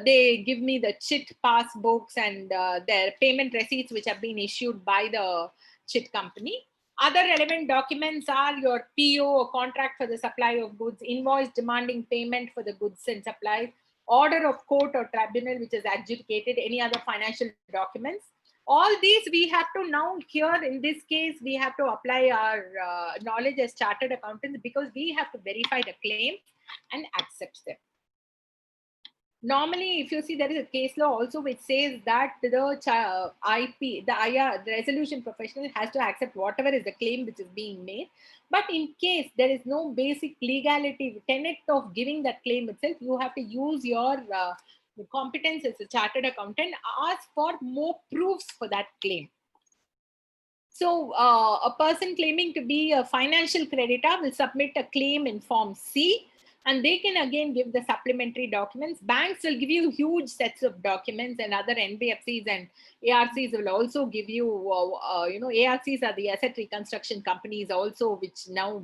they give me the CHIT passbooks and their payment receipts which have been issued by the CHIT company. Other relevant documents are your PO or contract for the supply of goods, invoice demanding payment for the goods and supplies, order of court or tribunal which is adjudicated, any other financial documents. All these we have to now here in this case, we have to apply our knowledge as chartered accountants, because we have to verify the claim and accept them. Normally, if you see, there is a case law also which says that the resolution professional has to accept whatever is the claim which is being made. But in case there is no basic legality tenet of giving that claim itself, you have to use your competence as a chartered accountant, ask for more proofs for that claim. So a person claiming to be a financial creditor will submit a claim in Form C, and they can again give the supplementary documents. Banks will give you huge sets of documents, and other NBFCs and ARCs will also give you, ARCs are the asset reconstruction companies also, which now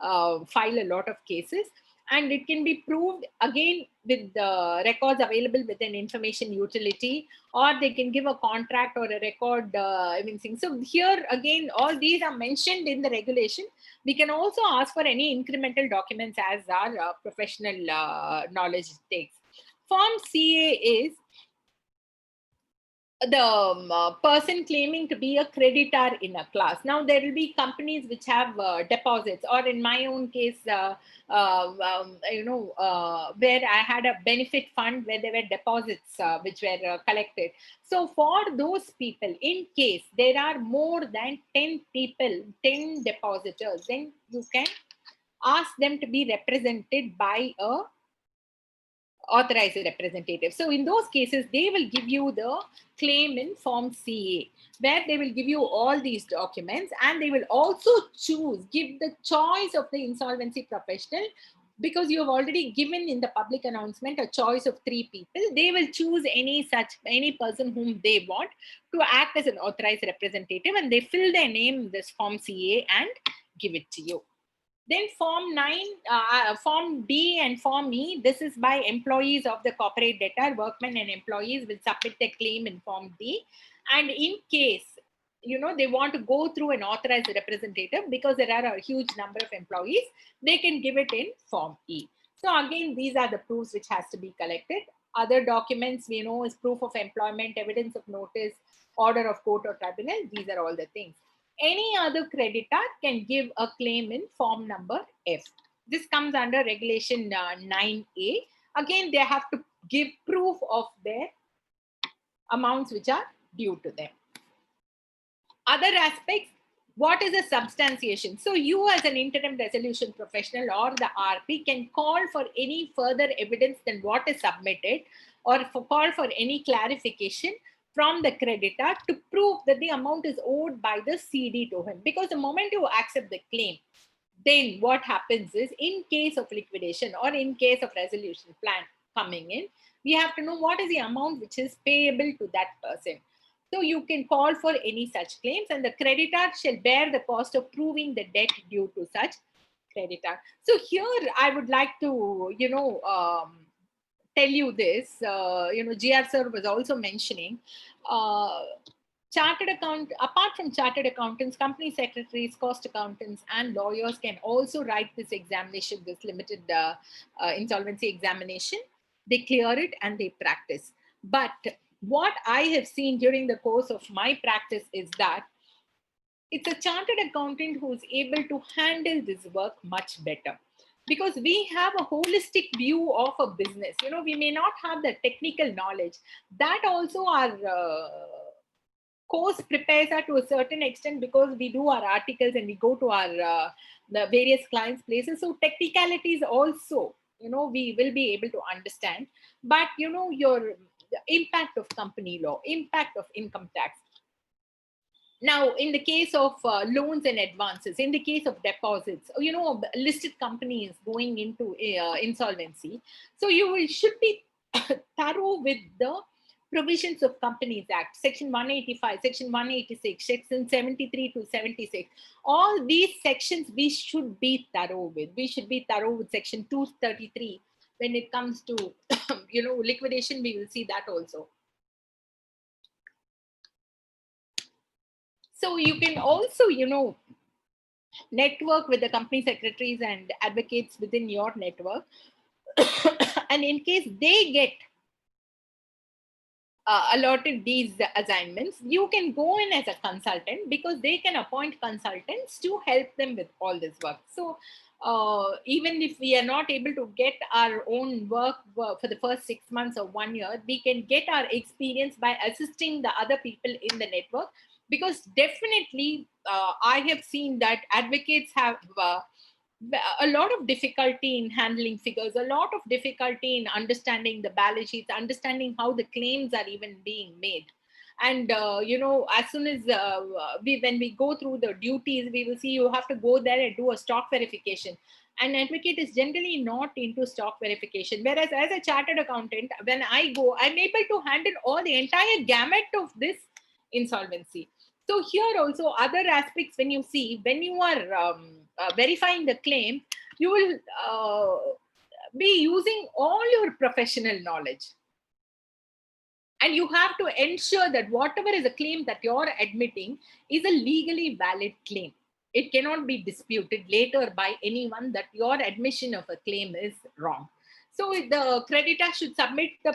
file a lot of cases. And it can be proved again with the records available with an information utility, or they can give a contract or a record. So here again, all these are mentioned in the regulation. We can also ask for any incremental documents as our professional knowledge takes. Form CA is the person claiming to be a creditor in a class. Now there will be companies which have deposits, or in my own case, where I had a benefit fund where there were deposits which were collected. So for those people, in case there are more than 10 people, 10 depositors, then you can ask them to be represented by a authorized representative. So in those cases, they will give you the claim in Form CA, where they will give you all these documents, and they will also give the choice of the insolvency professional, because you have already given in the public announcement a choice of 3 people. They will choose any person whom they want to act as an authorized representative, and they fill their name in this Form CA and give it to you. Then Form D and Form E, this is by employees of the corporate debtor. Workmen and employees will submit their claim in Form D. And in case, they want to go through an authorized representative, because there are a huge number of employees, they can give it in Form E. So again, these are the proofs which has to be collected. Other documents we know is proof of employment, evidence of notice, order of court or tribunal. These are all the things. Any other creditor can give a claim in Form number F. This comes under Regulation 9A. Again, they have to give proof of their amounts which are due to them. Other aspects, What is a substantiation? So you as an interim resolution professional or the RP can call for any further evidence than what is submitted, or call for any clarification from the creditor to prove that the amount is owed by the CD to him. Because the moment you accept the claim, then what happens is, in case of liquidation or in case of resolution plan coming in, we have to know what is the amount which is payable to that person. So you can call for any such claims, and the creditor shall bear the cost of proving the debt due to such creditor. So here I would like to, tell you this, GR sir was also mentioning, apart from chartered accountants, company secretaries, cost accountants, and lawyers can also write this examination, this limited insolvency examination. They clear it and they practice. But what I have seen during the course of my practice is that it's a chartered accountant who's able to handle this work much better, because we have a holistic view of a business. We may not have the technical knowledge. That also our course prepares us to a certain extent, because we do our articles and we go to our the various clients' places. So technicalities also, we will be able to understand. But your the impact of company law, impact of income tax. Now, in the case of loans and advances, in the case of deposits, listed companies going into insolvency, so you should be thorough with the provisions of Companies Act, Section 185, Section 186, Section 73 to 76. All these sections we should be thorough with. We should be thorough with Section 233. When it comes to, liquidation, we will see that also. So you can also, network with the company secretaries and advocates within your network. And in case they get allotted these assignments, you can go in as a consultant, because they can appoint consultants to help them with all this work. So even if we are not able to get our own work for the first 6 months or 1 year, we can get our experience by assisting the other people in the network. Because definitely I have seen that advocates have a lot of difficulty in handling figures, a lot of difficulty in understanding the balance sheets, understanding how the claims are even being made. And, as soon as when we go through the duties, we will see you have to go there and do a stock verification. An advocate is generally not into stock verification. Whereas as a chartered accountant, when I go, I'm able to handle all the entire gamut of this insolvency. So here also other aspects, when you are verifying the claim, you will be using all your professional knowledge. And you have to ensure that whatever is a claim that you're admitting is a legally valid claim. It cannot be disputed later by anyone that your admission of a claim is wrong. So the creditor should submit the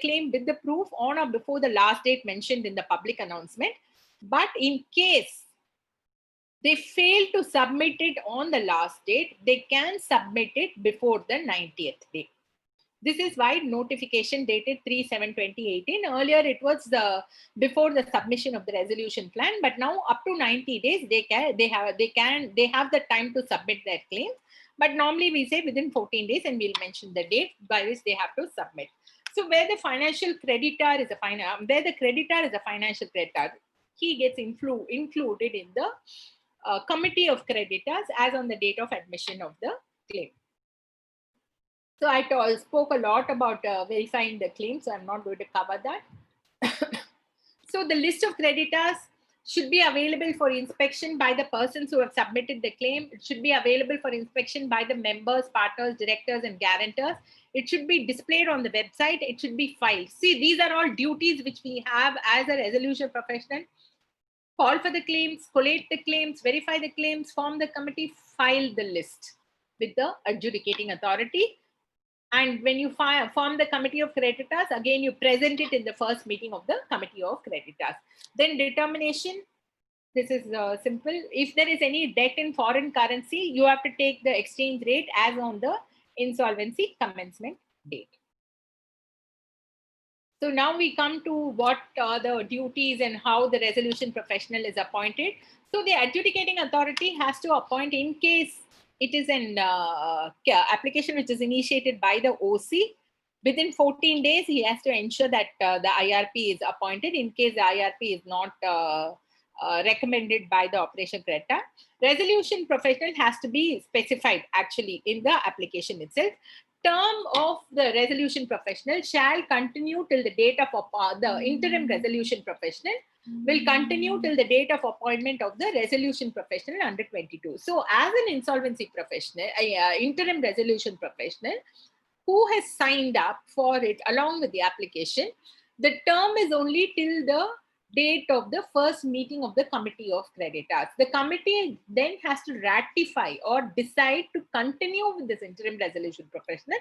claim with the proof on or before the last date mentioned in the public announcement. But in case they fail to submit it on the last date, they can submit it before the 90th day. This is why notification dated 3/7/2018. Earlier it was before the submission of the resolution plan, but now up to 90 days they have the time to submit their claims. But normally we say within 14 days, and we'll mention the date by which they have to submit. So where the creditor is a financial creditor, he gets included in the committee of creditors as on the date of admission of the claim. So I spoke a lot about verifying the claim, so I'm not going to cover that. So the list of creditors should be available for inspection by the persons who have submitted the claim. It should be available for inspection by the members, partners, directors, and guarantors. It should be displayed on the website. It should be filed. See, these are all duties which we have as a resolution professional. Call for the claims, collate the claims, verify the claims, form the committee, file the list with the adjudicating authority. And when you form the committee of creditors, again, you present it in the first meeting of the committee of creditors. Then determination, this is simple. If there is any debt in foreign currency, you have to take the exchange rate as on the insolvency commencement date. So now we come to what are the duties and how the resolution professional is appointed. So the adjudicating authority has to appoint, in case it is an application which is initiated by the OC, within 14 days, he has to ensure that the IRP is appointed. In case the IRP is not recommended by the operation creditor, resolution professional has to be specified actually in the application itself. Term of the resolution professional shall continue till the date of the interim resolution professional will continue till the date of appointment of the resolution professional under 22. So as an insolvency professional, interim resolution professional who has signed up for it along with the application, the term is only till the date of the first meeting of the committee of creditors. The committee then has to ratify or decide to continue with this interim resolution professional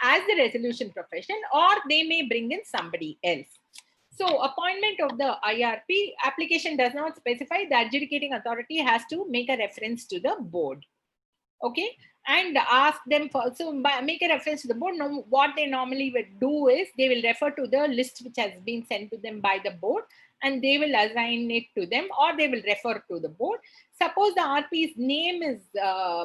as the resolution professional, or they may bring in somebody else. So appointment of the IRP application does not specify. The adjudicating authority has to make a reference to the board. Okay, and ask them for, so make a reference to the board. Now, what they normally would do is they will refer to the list which has been sent to them by the board, and they will assign it to them, or they will refer to the board. Suppose the RP's name is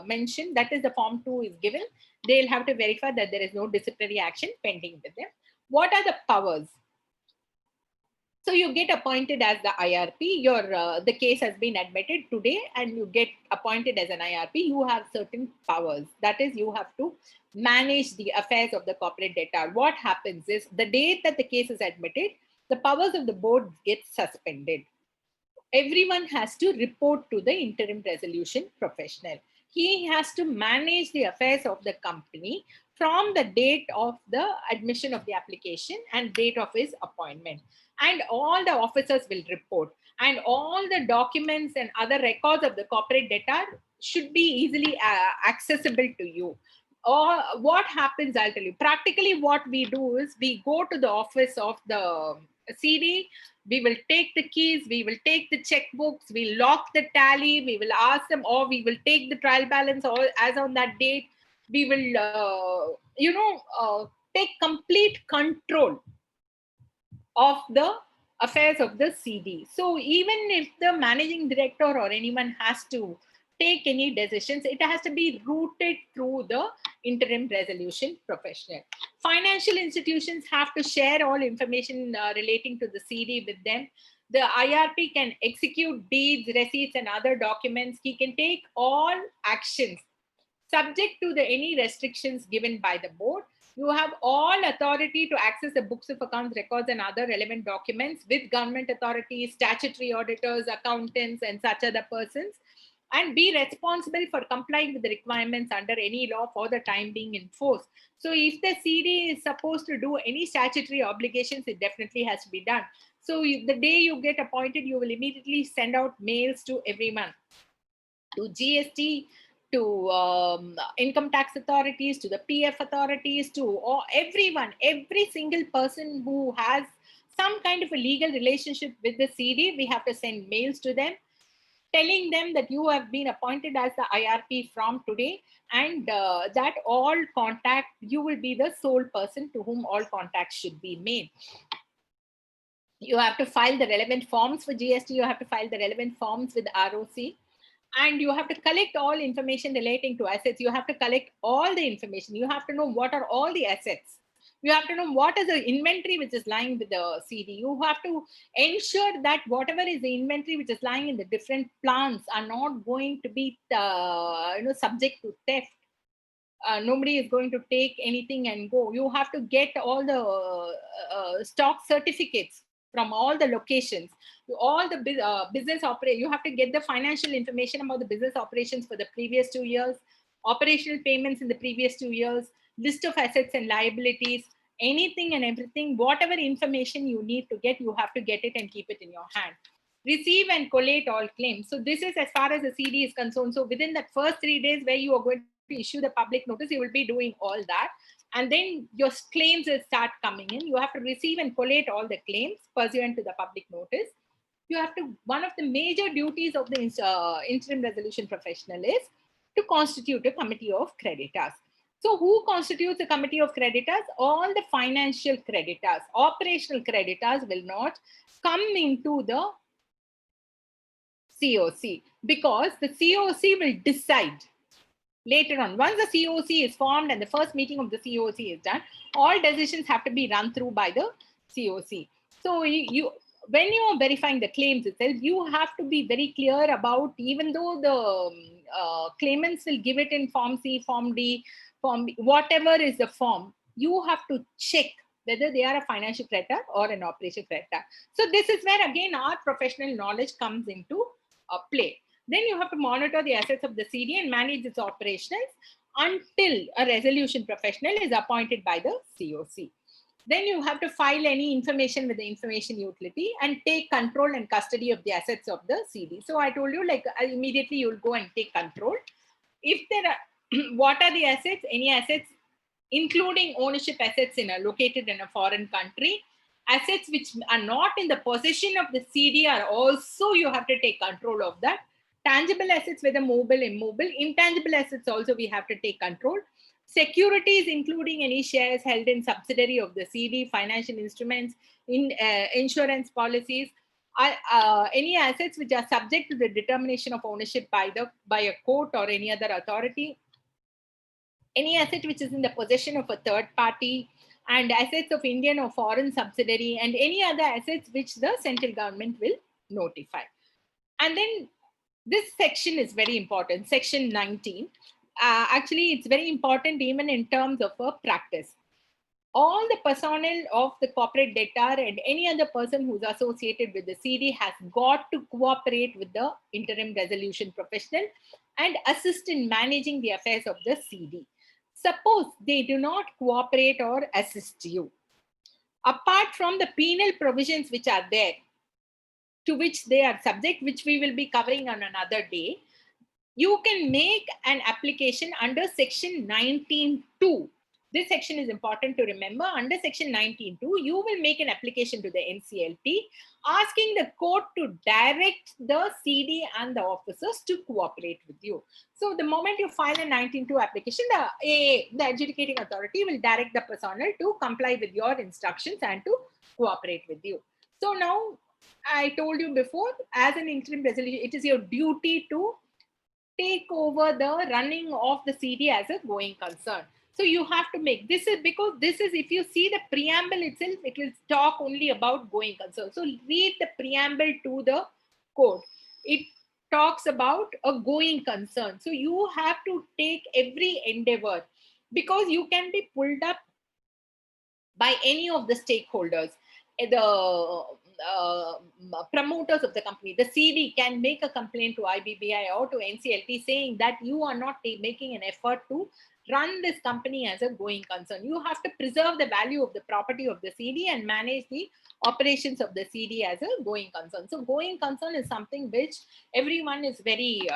mentioned, that is the form 2 is given, they'll have to verify that there is no disciplinary action pending with them. What are the powers? So you get appointed as the IRP, the case has been admitted today and you get appointed as an IRP, you have certain powers. That is, you have to manage the affairs of the corporate debtor. What happens is, the date that the case is admitted, the powers of the board get suspended. Everyone has to report to the interim resolution professional. He has to manage the affairs of the company from the date of the admission of the application and date of his appointment. And all the officers will report, and all the documents and other records of the corporate debtor should be easily accessible to you. Or what happens, I'll tell you. Practically what we do is, we go to the office of the CD, we will take the keys, we will take the checkbooks, we lock the tally, we will ask them, or we will take the trial balance, or as on that date, we will, take complete control of the affairs of the CD. So even if the managing director or anyone has to take any decisions, it has to be routed through the interim resolution professional. Financial institutions have to share all information relating to the CD with them. The IRP can execute deeds, receipts, and other documents. He can take all actions subject to any restrictions given by the board. You have all authority to access the books of accounts, records, and other relevant documents with government authorities, statutory auditors, accountants, and such other persons, and be responsible for complying with the requirements under any law for the time being in force. So if the CD is supposed to do any statutory obligations, it definitely has to be done. So the day you get appointed, you will immediately send out mails to everyone, to GST, to income tax authorities, to the PF authorities, to everyone, every single person who has some kind of a legal relationship with the CD, we have to send mails to them, telling them that you have been appointed as the IRP from today, and that all contact, you will be the sole person to whom all contacts should be made. You have to file the relevant forms for GST, you have to file the relevant forms with ROC, and you have to collect all information relating to assets. You have to collect all the information. You have to know what are all the assets. You have to know what is the inventory which is lying with the CD. You have to ensure that whatever is the inventory which is lying in the different plants are not going to be subject to theft. Nobody is going to take anything and go. You have to get all the stock certificates from all the locations, all the business operation. You have to get the financial information about the business operations for the previous 2 years, operational payments in the previous 2 years, list of assets and liabilities, anything and everything, whatever information you need to get, you have to get it and keep it in your hand. Receive and collate all claims. So this is as far as the CD is concerned. So within that first 3 days where you are going to issue the public notice, you will be doing all that. And then your claims will start coming in. You have to receive and collate all the claims pursuant to the public notice. You have to, one of the major duties of the interim resolution professional is to constitute a committee of creditors. So who constitutes a committee of creditors? All the financial creditors. Operational creditors will not come into the COC, because the COC will decide later on. Once the COC is formed and the first meeting of the COC is done, all decisions have to be run through by the COC. So when you are verifying the claims itself, you have to be very clear about, even though the claimants will give it in Form C, Form D, Form B, whatever is the form, you have to check whether they are a financial creditor or an operational creditor. So this is where again our professional knowledge comes into play. Then you have to monitor the assets of the CD and manage its operations until a resolution professional is appointed by the COC. Then you have to file any information with the information utility and take control and custody of the assets of the CD. So I told you, like, immediately you'll go and take control. If there are, what are the assets? Any assets, including ownership assets located in a foreign country. Assets which are not in the possession of the CD are also, you have to take control of that. Tangible assets, whether mobile, immobile. Intangible assets also we have to take control. Securities, including any shares held in subsidiary of the CD, financial instruments, insurance policies, any assets which are subject to the determination of ownership by a court or any other authority, any asset which is in the possession of a third party, and assets of Indian or foreign subsidiary, and any other assets which the central government will notify. And then this section is very important, section 19. Actually, it's very important even in terms of a practice. All the personnel of the corporate debtor and any other person who's associated with the CD has got to cooperate with the interim resolution professional and assist in managing the affairs of the CD. Suppose they do not cooperate or assist you, apart from the penal provisions which are there, to which they are subject, which we will be covering on another day, you can make an application under section 19(2). This section is important to remember. Under section 19(2), you will make an application to the Nclt asking the court to direct the CD and the officers to cooperate with you. So the moment you file a 19(2) application, the adjudicating authority will direct the personnel to comply with your instructions and to cooperate with you. So now, I told you before, as an interim resolution, it is your duty to take over the running of the CD as a going concern. So you have to make, this is because this is, if you see the preamble itself, it will talk only about going concern. So read the preamble to the code. It talks about a going concern. So you have to take every endeavor, because you can be pulled up by any of the stakeholders. The promoters of the company, the CD can make a complaint to IBBI or to Nclt saying that you are not making an effort to run this company as a going concern. You have to preserve the value of the property of the CD and manage the operations of the CD as a going concern. So going concern is something which everyone is very,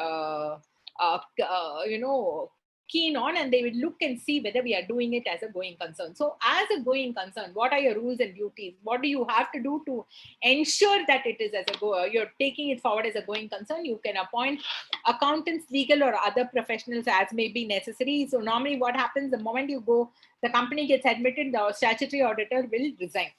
keen on, and they will look and see whether we are doing it as a going concern. So as a going concern, what are your rules and duties? What do you have to do to ensure that it is as a you're taking it forward as a going concern? You can appoint accountants, legal or other professionals as may be necessary. So normally what happens, the moment you go, the company gets admitted, the statutory auditor will resign.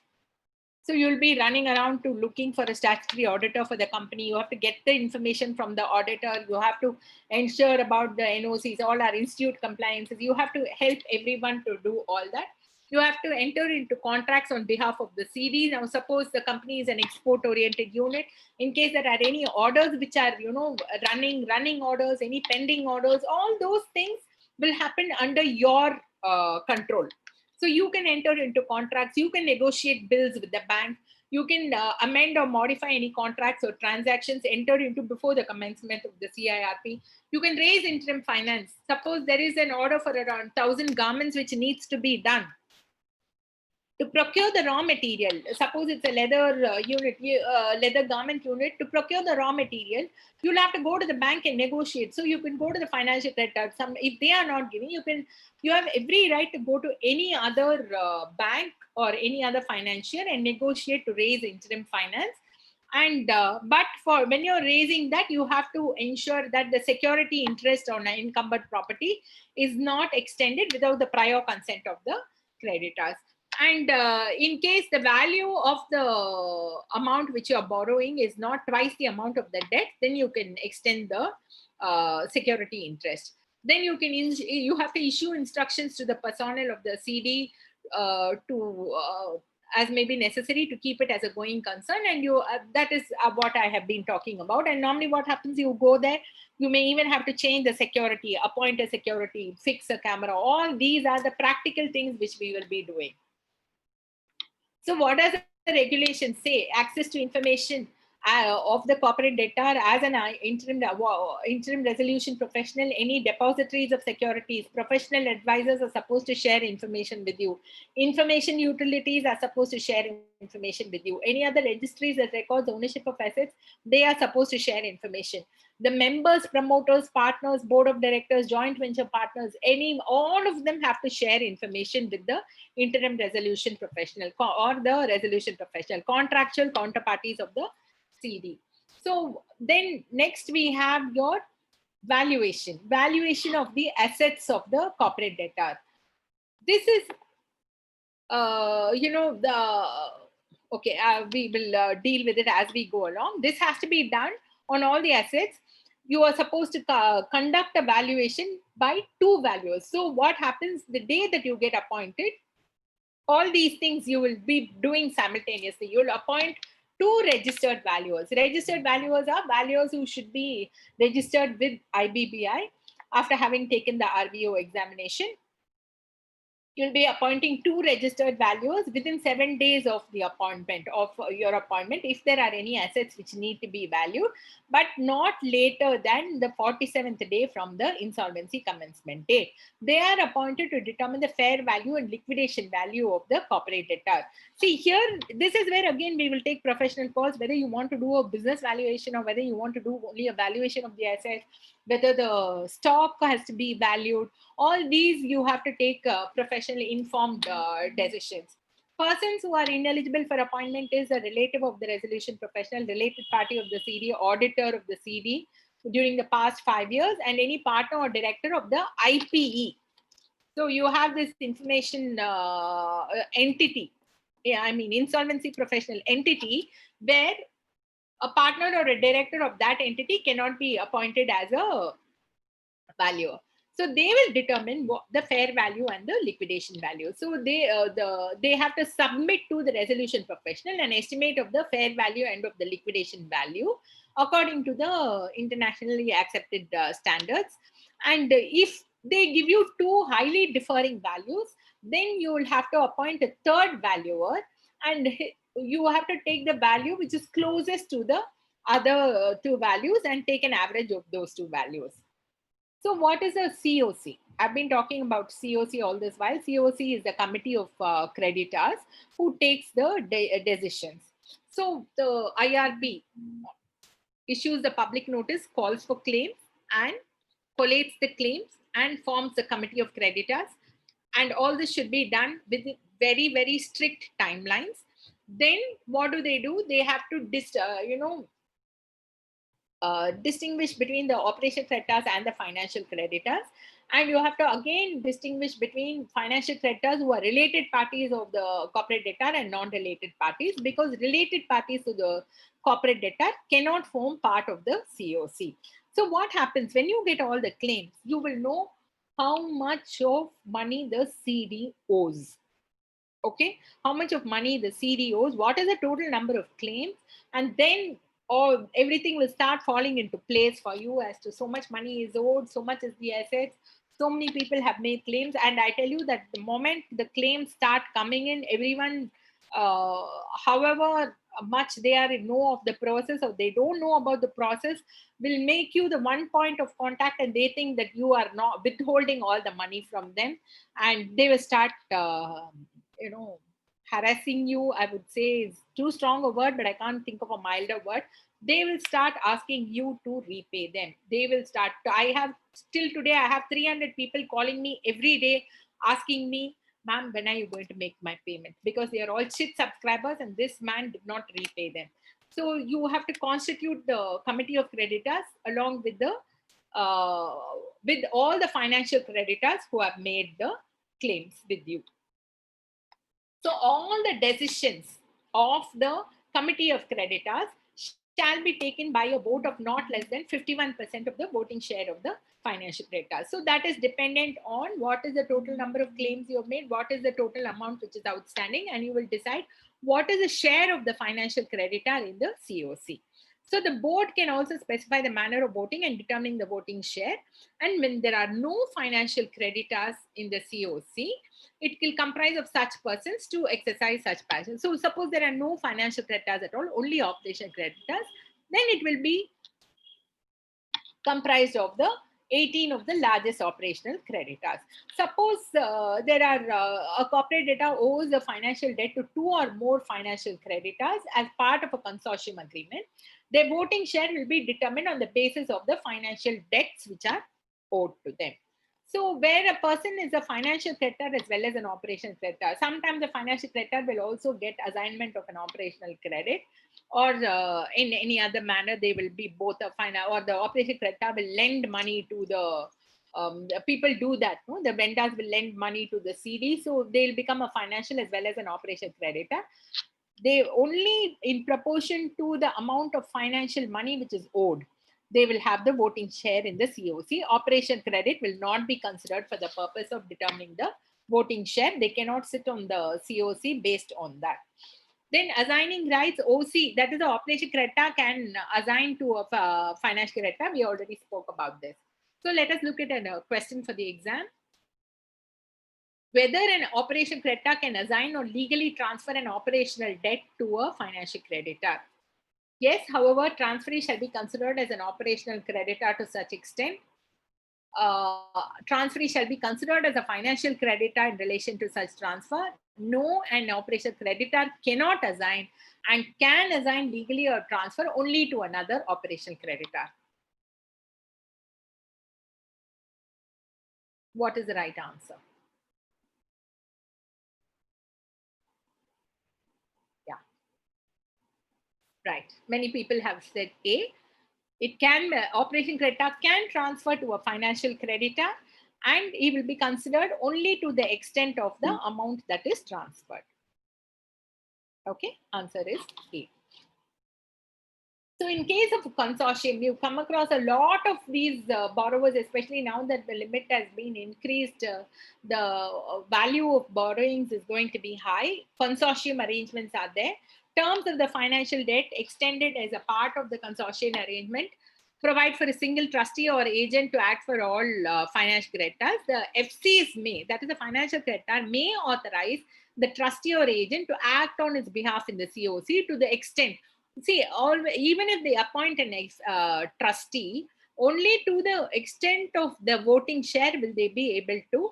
So you'll be running around to looking for a statutory auditor for the company. You have to get the information from the auditor. You have to ensure about the NOCs, all our institute compliances. You have to help everyone to do all that. You have to enter into contracts on behalf of the CD. Now, suppose the company is an export-oriented unit. In case there are any orders which are, running orders, any pending orders, all those things will happen under your control. So you can enter into contracts, you can negotiate bills with the bank, you can amend or modify any contracts or transactions entered into before the commencement of the CIRP. You can raise interim finance. Suppose there is an order for around 1,000 garments which needs to be done. To procure the raw material, suppose it's a leather unit, leather garment unit, to procure the raw material, you'll have to go to the bank and negotiate. So you can go to the financial creditor. If they are not giving, you have every right to go to any other bank or any other financier and negotiate to raise interim finance. And but for when you're raising that, you have to ensure that the security interest on an encumbered property is not extended without the prior consent of the creditors. And in case the value of the amount which you are borrowing is not twice the amount of the debt, then you can extend the security interest. Then you have to issue instructions to the personnel of the CD as may be necessary to keep it as a going concern. And that is what I have been talking about. And normally what happens, you go there, you may even have to change the security, appoint a security, fix a camera. All these are the practical things which we will be doing. So what does the regulation say? Access to information of the corporate debtor as an interim resolution professional, any depositories of securities, professional advisors are supposed to share information with you. Information utilities are supposed to share information with you. Any other registries that records ownership of assets, they are supposed to share information. The members, promoters, partners, board of directors, joint venture partners, all of them have to share information with the interim resolution professional or the resolution professional, contractual counterparties of the CD. So then next we have your valuation of the assets of the corporate debtor. This is, we will deal with it as we go along. This has to be done on all the assets. You are supposed to conduct a valuation by two valuers. So what happens the day that you get appointed, all these things you will be doing simultaneously. You will appoint two registered valuers. Registered valuers are valuers who should be registered with IBBI after having taken the RVO examination. You'll be appointing two registered valuers within 7 days of the appointment of your appointment, if there are any assets which need to be valued, but not later than the 47th day from the insolvency commencement date. They are appointed to determine the fair value and liquidation value of the corporate debtor. See here, this is where again we will take professional calls, whether you want to do a business valuation or whether you want to do only a valuation of the assets, whether the stock has to be valued. All these you have to take professionally informed decisions. Persons who are ineligible for appointment is a relative of the resolution professional, related party of the CD, auditor of the CD during the past 5 years, and any partner or director of the IPE. So you have this information entity, insolvency professional entity, where a partner or a director of that entity cannot be appointed as a valuer. So they will determine what the fair value and the liquidation value. So they have to submit to the resolution professional an estimate of the fair value and of the liquidation value according to the internationally accepted standards. And if they give you two highly differing values, then you will have to appoint a third valuer, and you have to take the value which is closest to the other two values and take an average of those two values. So what is a COC? I've been talking about COC all this while. COC is the committee of creditors who takes the decisions. So the IRB issues the public notice, calls for claims and collates the claims and forms the committee of creditors. And all this should be done with very, very strict timelines. Then what do? They have to distinguish between the operation creditors and the financial creditors. And you have to again distinguish between financial creditors who are related parties of the corporate debtor and non-related parties, because related parties to the corporate debtor cannot form part of the COC. So what happens when you get all the claims, you will know how much of money the CD owes. Okay, how much of money the CD owes, what is the total number of claims, and then everything will start falling into place for you as to so much money is owed, so much is the assets, so many people have made claims. And I tell you that the moment the claims start coming in, everyone, however much they are in know of the process or they don't know about the process, will make you the one point of contact, and they think that you are not withholding all the money from them, and they will start harassing you. I would say is too strong a word, but I can't think of a milder word. They will start asking you to repay them. They will start. Till today, I have 300 people calling me every day asking me, ma'am, when are you going to make my payment? Because they are all chit subscribers and this man did not repay them. So you have to constitute the committee of creditors along with the with all the financial creditors who have made the claims with you. So all the decisions of the committee of creditors shall be taken by a vote of not less than 51% of the voting share of the financial creditors. So that is dependent on what is the total number of claims you have made, what is the total amount which is outstanding, and you will decide what is the share of the financial creditor in the COC. So the board can also specify the manner of voting and determining the voting share. And when there are no financial creditors in the COC, it will comprise of such persons to exercise such passion. So suppose there are no financial creditors at all, only operational creditors, then it will be comprised of the 18 of the largest operational creditors. Suppose there are a corporate debtor owes a financial debt to 2 or more financial creditors as part of a consortium agreement. Their voting share will be determined on the basis of the financial debts which are owed to them. So where a person is a financial creditor as well as an operational creditor, sometimes the financial creditor will also get assignment of an operational credit, or in any other manner they will be both a financial, or the operational creditor will lend money to the people do that. No? The vendors will lend money to the CD, so they'll become a financial as well as an operational creditor. They only in proportion to the amount of financial money which is owed, they will have the voting share in the COC. Operation credit will not be considered for the purpose of determining the voting share. They cannot sit on the COC based on that. Then assigning rights, OC, that is the operation creditor can assign to a financial creditor. We already spoke about this. So let us look at a question for the exam. Whether an operation creditor can assign or legally transfer an operational debt to a financial creditor. Yes, however, transferee shall be considered as an operational creditor to such extent. Transferee shall be considered as a financial creditor in relation to such transfer. No, an operational creditor cannot assign and can assign legally or transfer only to another operational creditor. What is the right answer? Right. Many people have said A. It can, operation creditor can transfer to a financial creditor and he will be considered only to the extent of the amount that is transferred. Okay, answer is A. So in case of consortium, you come across a lot of these borrowers, especially now that the limit has been increased, the value of borrowings is going to be high. Consortium arrangements are there. Terms of the financial debt extended as a part of the consortium arrangement provide for a single trustee or agent to act for all financial creditors. The FCs may, that is the financial creditor, may authorize the trustee or agent to act on its behalf in the COC to the extent. See, even if they appoint an trustee, only to the extent of the voting share will they be able to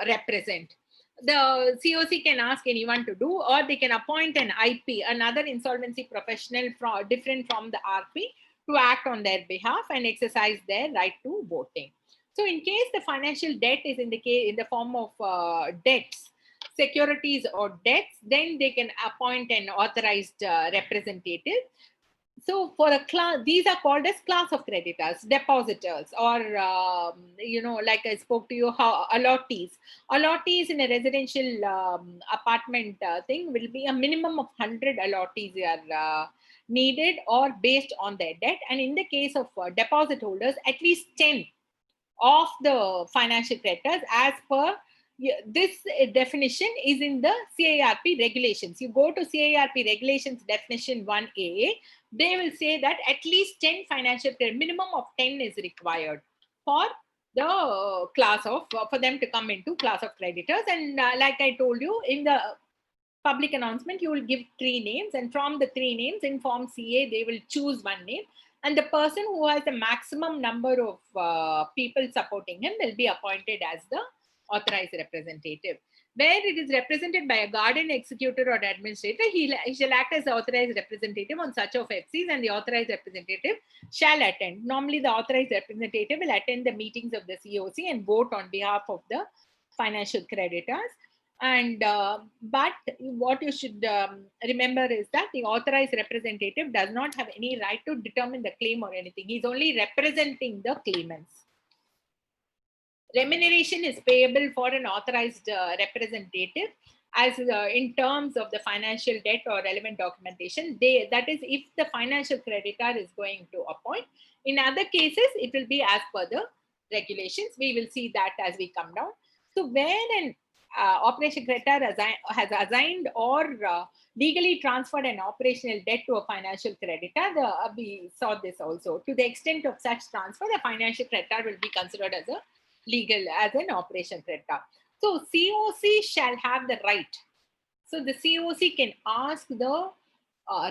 represent. The COC can ask anyone to do, or they can appoint an IP, another insolvency professional different from the RP, to act on their behalf and exercise their right to voting. So in case the financial debt is in the form of debts, securities or debts, then they can appoint an authorized representative. So for a class, these are called as class of creditors, depositors, or, like I spoke to you, how allottees. Allottees in a residential apartment thing will be a minimum of 100 allottees are needed or based on their debt. And in the case of deposit holders, at least 10 of the financial creditors as per this definition is in the CIRP regulations. You go to CIRP regulations definition 1A, they will say that at least 10 financial creditors, minimum of 10 is required for the class of, for them to come into class of creditors. And like I told you, in the public announcement, you will give 3 names, and from the 3 names in form CA, they will choose 1 name. And the person who has the maximum number of people supporting him will be appointed as the authorized representative. Where it is represented by a guardian, executor, or administrator, he shall act as the authorized representative on such of FCs, and the authorized representative shall attend. Normally, the authorized representative will attend the meetings of the COC and vote on behalf of the financial creditors. And but what you should remember is that the authorized representative does not have any right to determine the claim or anything. He's only representing the claimants. Remuneration is payable for an authorized representative as in terms of the financial debt or relevant documentation. That is, if the financial creditor is going to appoint. In other cases, it will be as per the regulations. We will see that as we come down. So when an operation creditor has assigned or legally transferred an operational debt to a financial creditor, we saw this also. To the extent of such transfer, the financial creditor will be considered as an operation creditor. So COC shall have the right. So the COC can ask the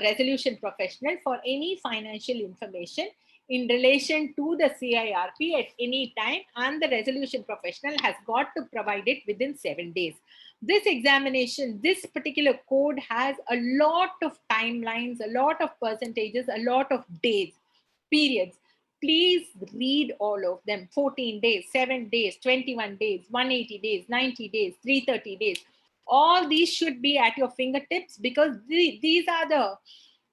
resolution professional for any financial information in relation to the CIRP at any time, and the resolution professional has got to provide it within 7 days. This examination, this particular code has a lot of timelines, a lot of percentages, a lot of days, periods. Please read all of them. 14 days, 7 days, 21 days, 180 days, 90 days, 330 days. All these should be at your fingertips, because these are the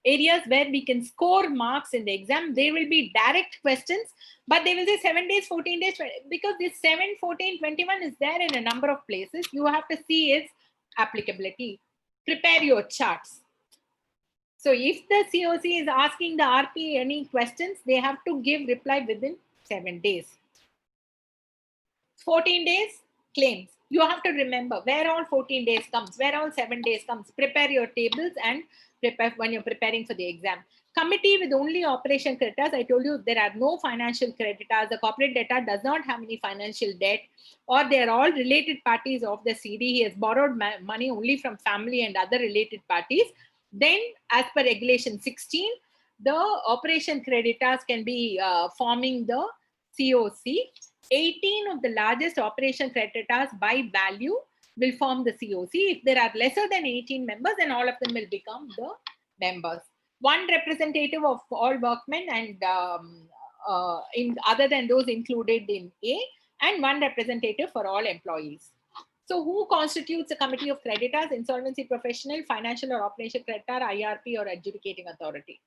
areas where we can score marks in the exam. They will be direct questions, but they will say 7 days, 14 days, because this 7, 14, 21 is there in a number of places. You have to see its applicability. Prepare your charts. So if the COC is asking the RP any questions, they have to give reply within 7 days. 14 days, claims. You have to remember where all 14 days comes, where all 7 days comes. Prepare your tables and prepare when you're preparing for the exam. Committee with only operation creditors. I told you there are no financial creditors. The corporate debtor does not have any financial debt, or they are all related parties of the CD. He has borrowed money only from family and other related parties. Then, as per regulation 16, the operation creditors can be forming the COC. 18 of the largest operation creditors by value will form the COC. If there are lesser than 18 members, then all of them will become the members. One representative of all workmen and other than those included in A, and one representative for all employees. So who constitutes a committee of creditors? Insolvency professional, financial or operation creditor, IRP or adjudicating authority.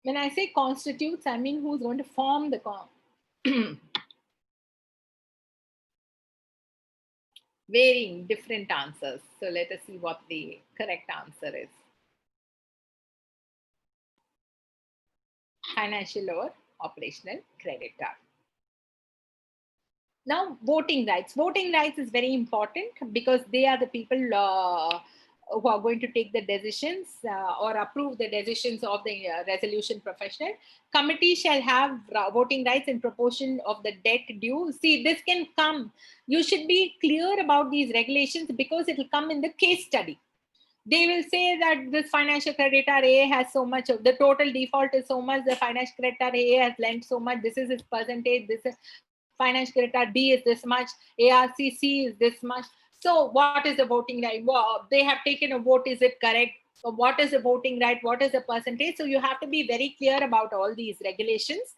When I say constitutes, I mean who's going to form the varying different answers. So let us see what the correct answer is. Financial or operational creditor. Now, voting rights. Voting rights is very important because they are the people who are going to take the decisions or approve the decisions of the resolution professional. Committee shall have voting rights in proportion of the debt due. See, this can come. You should be clear about these regulations because it will come in the case study. They will say that this financial creditor A has so much, of the total default is so much, the financial creditor A has lent so much, this is his percentage, this is financial creditor B is this much, ARCC is this much. So what is the voting right? Well, they have taken a vote, is it correct? So what is the voting right? What is the percentage? So you have to be very clear about all these regulations.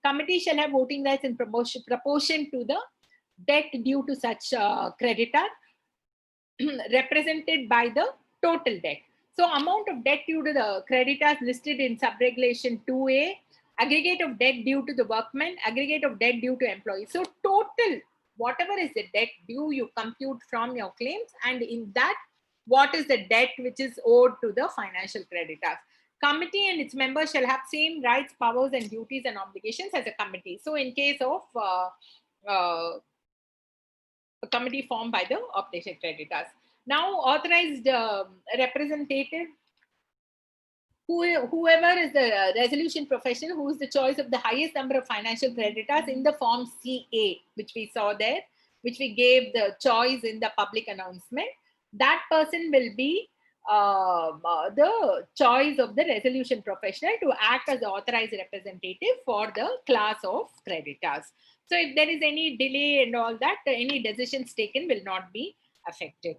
Committee shall have voting rights in proportion to the debt due to such creditor represented by the total debt. So amount of debt due to the creditors listed in subregulation 2A, aggregate of debt due to the workmen, aggregate of debt due to employees. So total, whatever is the debt due, you compute from your claims, and in that, what is the debt which is owed to the financial creditors. Committee and its members shall have same rights, powers, and duties and obligations as a committee. So in case of a committee formed by the operation creditors. Now, authorized representative, whoever is the resolution professional, who is the choice of the highest number of financial creditors in the form CA, which we saw there, which we gave the choice in the public announcement, that person will be the choice of the resolution professional to act as the authorized representative for the class of creditors. So if there is any delay and all that, any decisions taken will not be affected.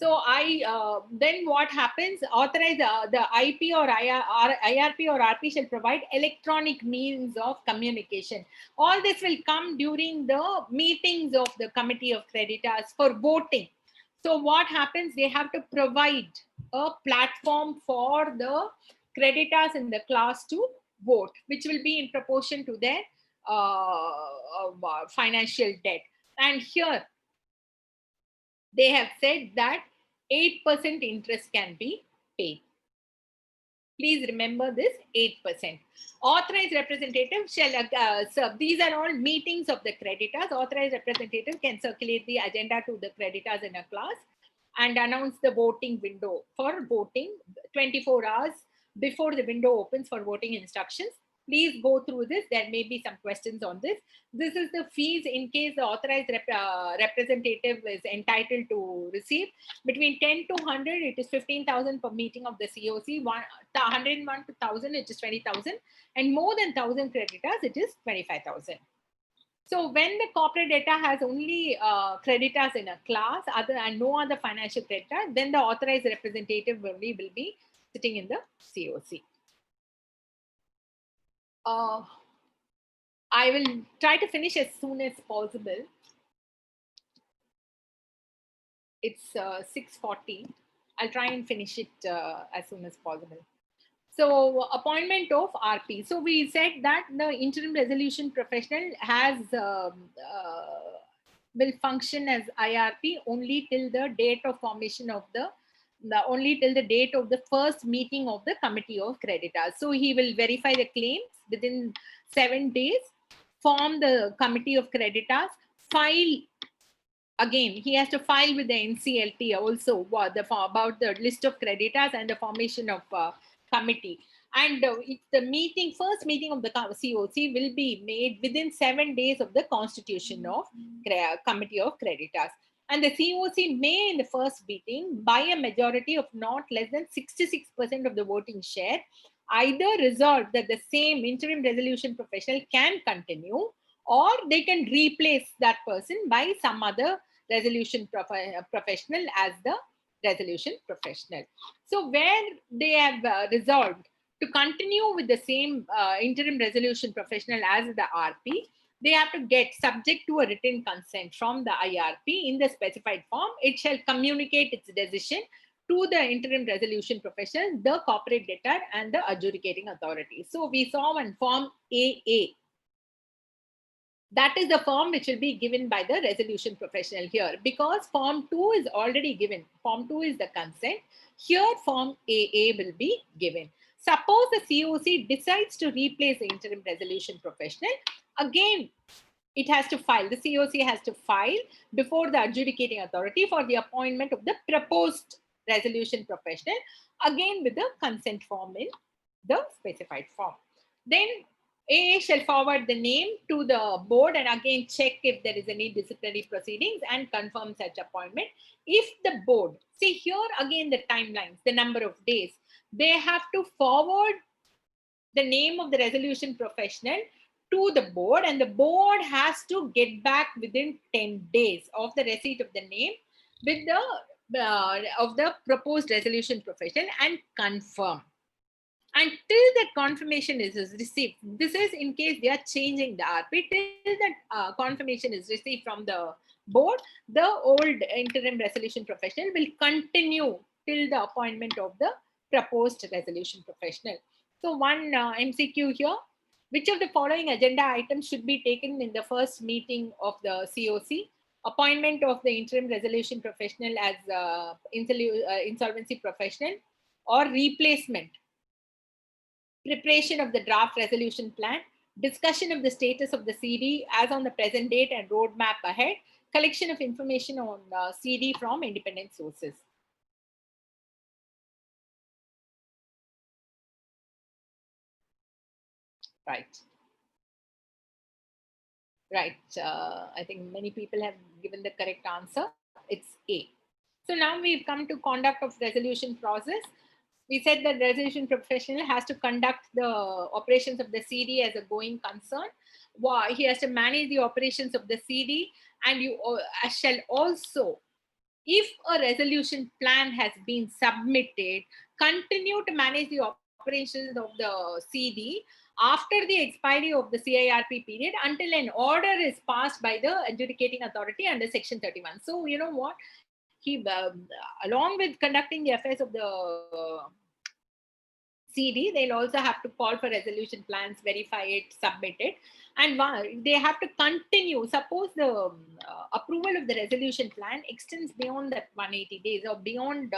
So then what happens? Authorize the IP or IRP or RP shall provide electronic means of communication. All this will come during the meetings of the committee of creditors for voting. So what happens? They have to provide a platform for the creditors in the class to vote, which will be in proportion to their financial debt. And here they have said that 8% interest can be paid. Please remember this 8%. Authorized representative shall serve. These are all meetings of the creditors. Authorized representative can circulate the agenda to the creditors in a class and announce the voting window for voting 24 hours before the window opens for voting instructions. Please go through this. There may be some questions on this. This is the fees in case the authorized representative is entitled to receive. Between 10 to 100, it is 15,000 per meeting of the COC. 101 to 1,000, it is 20,000. And more than 1,000 creditors, it is 25,000. So when the corporate data has only creditors in a class and no other financial creditor, then the authorized representative only will be sitting in the COC. I will try to finish as soon as possible. It's 6:40. I'll try and finish it as soon as possible. So appointment of RP. So we said that the interim resolution professional has will function as IRP only till the date of formation of only till the date of the first meeting of the committee of creditors. So he will verify the claims within 7 days, form the committee of creditors, file. Again, he has to file with the Nclt also about the list of creditors and the formation of committee. And the first meeting of the COC will be made within 7 days of the constitution of committee of creditors. And the COC may, in the first meeting, by a majority of not less than 66% of the voting share, either resolve that the same interim resolution professional can continue, or they can replace that person by some other resolution professional as the resolution professional. So where they have resolved to continue with the same interim resolution professional as the RP, they have to get, subject to a written consent from the IRP in the specified form, it shall communicate its decision to the interim resolution professional, the corporate debtor, and the adjudicating authority. So we saw one form AA. That is the form which will be given by the resolution professional here, because form 2 is already given. Form 2 is the consent. Here form AA will be given. Suppose the COC decides to replace the interim resolution professional, again it has to file. The COC has to file before the adjudicating authority for the appointment of the proposed resolution professional, again with the consent form in the specified form. Then AA shall forward the name to the board and again check if there is any disciplinary proceedings and confirm such appointment. If the board, see here again the timelines, the number of days, they have to forward the name of the resolution professional to the board, and the board has to get back within 10 days of the receipt of the name with the proposed resolution professional and confirm. Until that confirmation is received, this is in case they are changing the RP, till that confirmation is received from the board, the old interim resolution professional will continue till the appointment of the proposed resolution professional. So one MCQ here, which of the following agenda items should be taken in the first meeting of the COC? Appointment of the interim resolution professional as insolvency professional, or replacement, preparation of the draft resolution plan, discussion of the status of the CD as on the present date and roadmap ahead, collection of information on CD from independent sources. Right. Right. I think many people have given the correct answer. It's A. So now we've come to conduct of resolution process. We said that resolution professional has to conduct the operations of the CD as a going concern. He has to manage the operations of the CD, and you shall also if a resolution plan has been submitted, continue to manage the operations of the CD after the expiry of the CIRP period until an order is passed by the adjudicating authority under Section 31. So, you know what? He, along with conducting the affairs of the CD, they'll also have to call for resolution plans, verify it, submit it, and they have to continue. Suppose the approval of the resolution plan extends beyond that 180 days or beyond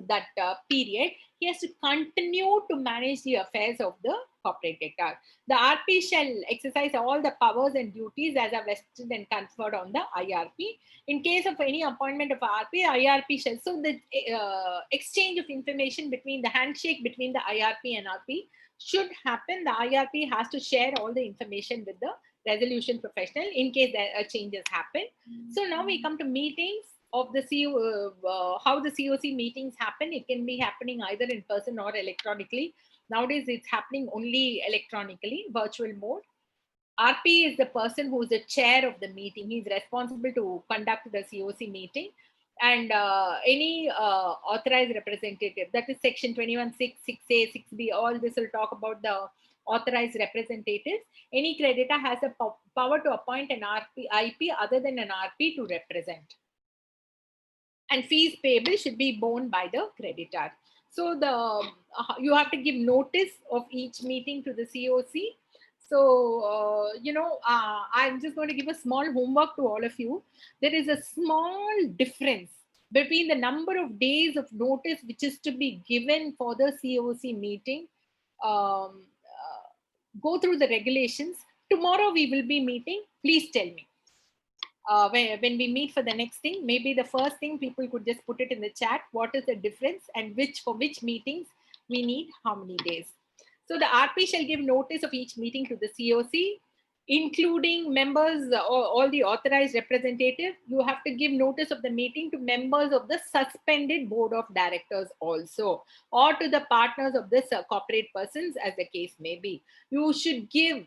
that period, he has to continue to manage the affairs of the corporate debtor. The RP shall exercise all the powers and duties as are vested and conferred on the IRP. In case of any appointment of RP, IRP shall, so the exchange of information between the handshake between the IRP and RP should happen. The IRP has to share all the information with the resolution professional in case there changes happen. So now we come to meetings of the how the COC meetings happen. It can be happening either in person or electronically. Nowadays, it's happening only electronically, virtual mode. RP is the person who is the chair of the meeting. He's responsible to conduct the COC meeting. And any authorized representative, that is Section 21(6), 6A, 6B, all this will talk about the authorized representatives. Any creditor has a power to appoint an IP other than an RP to represent. And fees payable should be borne by the creditor. So you have to give notice of each meeting to the COC. So, I'm just going to give a small homework to all of you. There is a small difference between the number of days of notice which is to be given for the COC meeting. Go through the regulations. Tomorrow we will be meeting. Please tell me. When we meet for the next thing, maybe the first thing people could just put it in the chat. What is the difference and for which meetings we need how many days? So the RP shall give notice of each meeting to the COC, including members or all the authorized representatives. You have to give notice of the meeting to members of the suspended board of directors also, or to the partners of this corporate persons as the case may be. You should give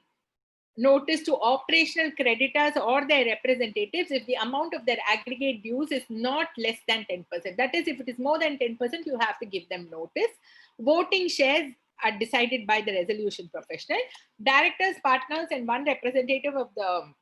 notice to operational creditors or their representatives if the amount of their aggregate dues is not less than 10%. That is, if it is more than 10%, you have to give them notice. Voting shares are decided by the resolution professional. Directors, partners, and one representative of the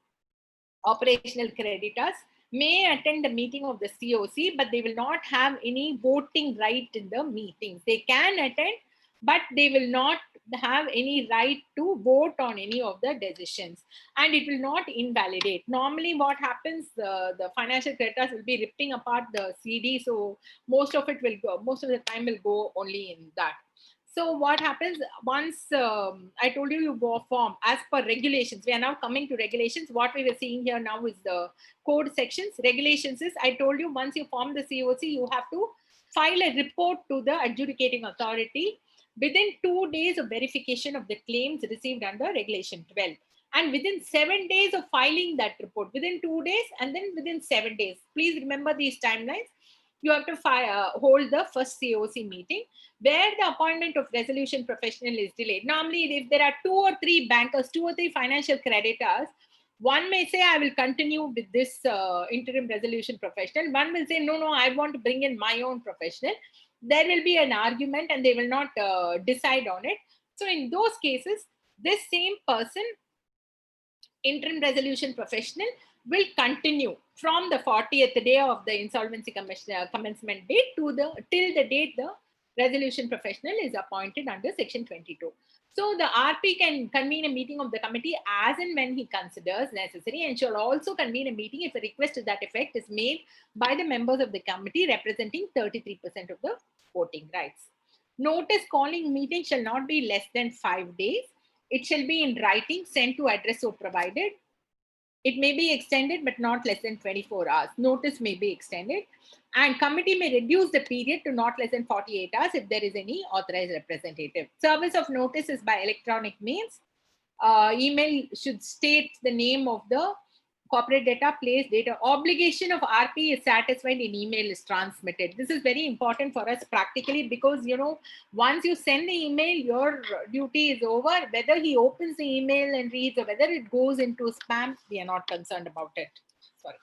operational creditors may attend the meeting of the COC, but they will not have any voting right in the meetings. They can attend, but they will not have any right to vote on any of the decisions, and it will not invalidate. Normally what happens, the financial creditors will be ripping apart the CD, so most of the time will go only in that. So what happens once I told you go form as per regulations. We are now coming to regulations. What we were seeing here now is the code sections. Regulations is, I told you, once you form the COC, you have to file a report to the adjudicating authority within 2 days of verification of the claims received under Regulation 12. And within 7 days of filing that report, within 2 days and then within 7 days. Please remember these timelines. You have to hold the first COC meeting where the appointment of resolution professional is delayed. Normally, if there are 2 or 3 bankers, 2 or 3 financial creditors, one may say, I will continue with this interim resolution professional. One will say, no, I want to bring in my own professional. There will be an argument and they will not decide on it. So in those cases, this same person, interim resolution professional, will continue from the 40th day of the insolvency commencement date till the date the resolution professional is appointed under Section 22. So the RP can convene a meeting of the committee as and when he considers necessary, and shall also convene a meeting if a request to that effect is made by the members of the committee representing 33% of the voting rights. Notice calling meeting shall not be less than 5 days. It shall be in writing, sent to address so provided. It may be extended, but not less than 24 hours. Notice may be extended. And committee may reduce the period to not less than 48 hours if there is any authorized representative. Service of notice is by electronic means. Email should state the name of the corporate data, place, data. Obligation of RP is satisfied in email is transmitted. This is very important for us practically because, once you send the email, your duty is over. Whether he opens the email and reads or whether it goes into spam, we are not concerned about it. Sorry.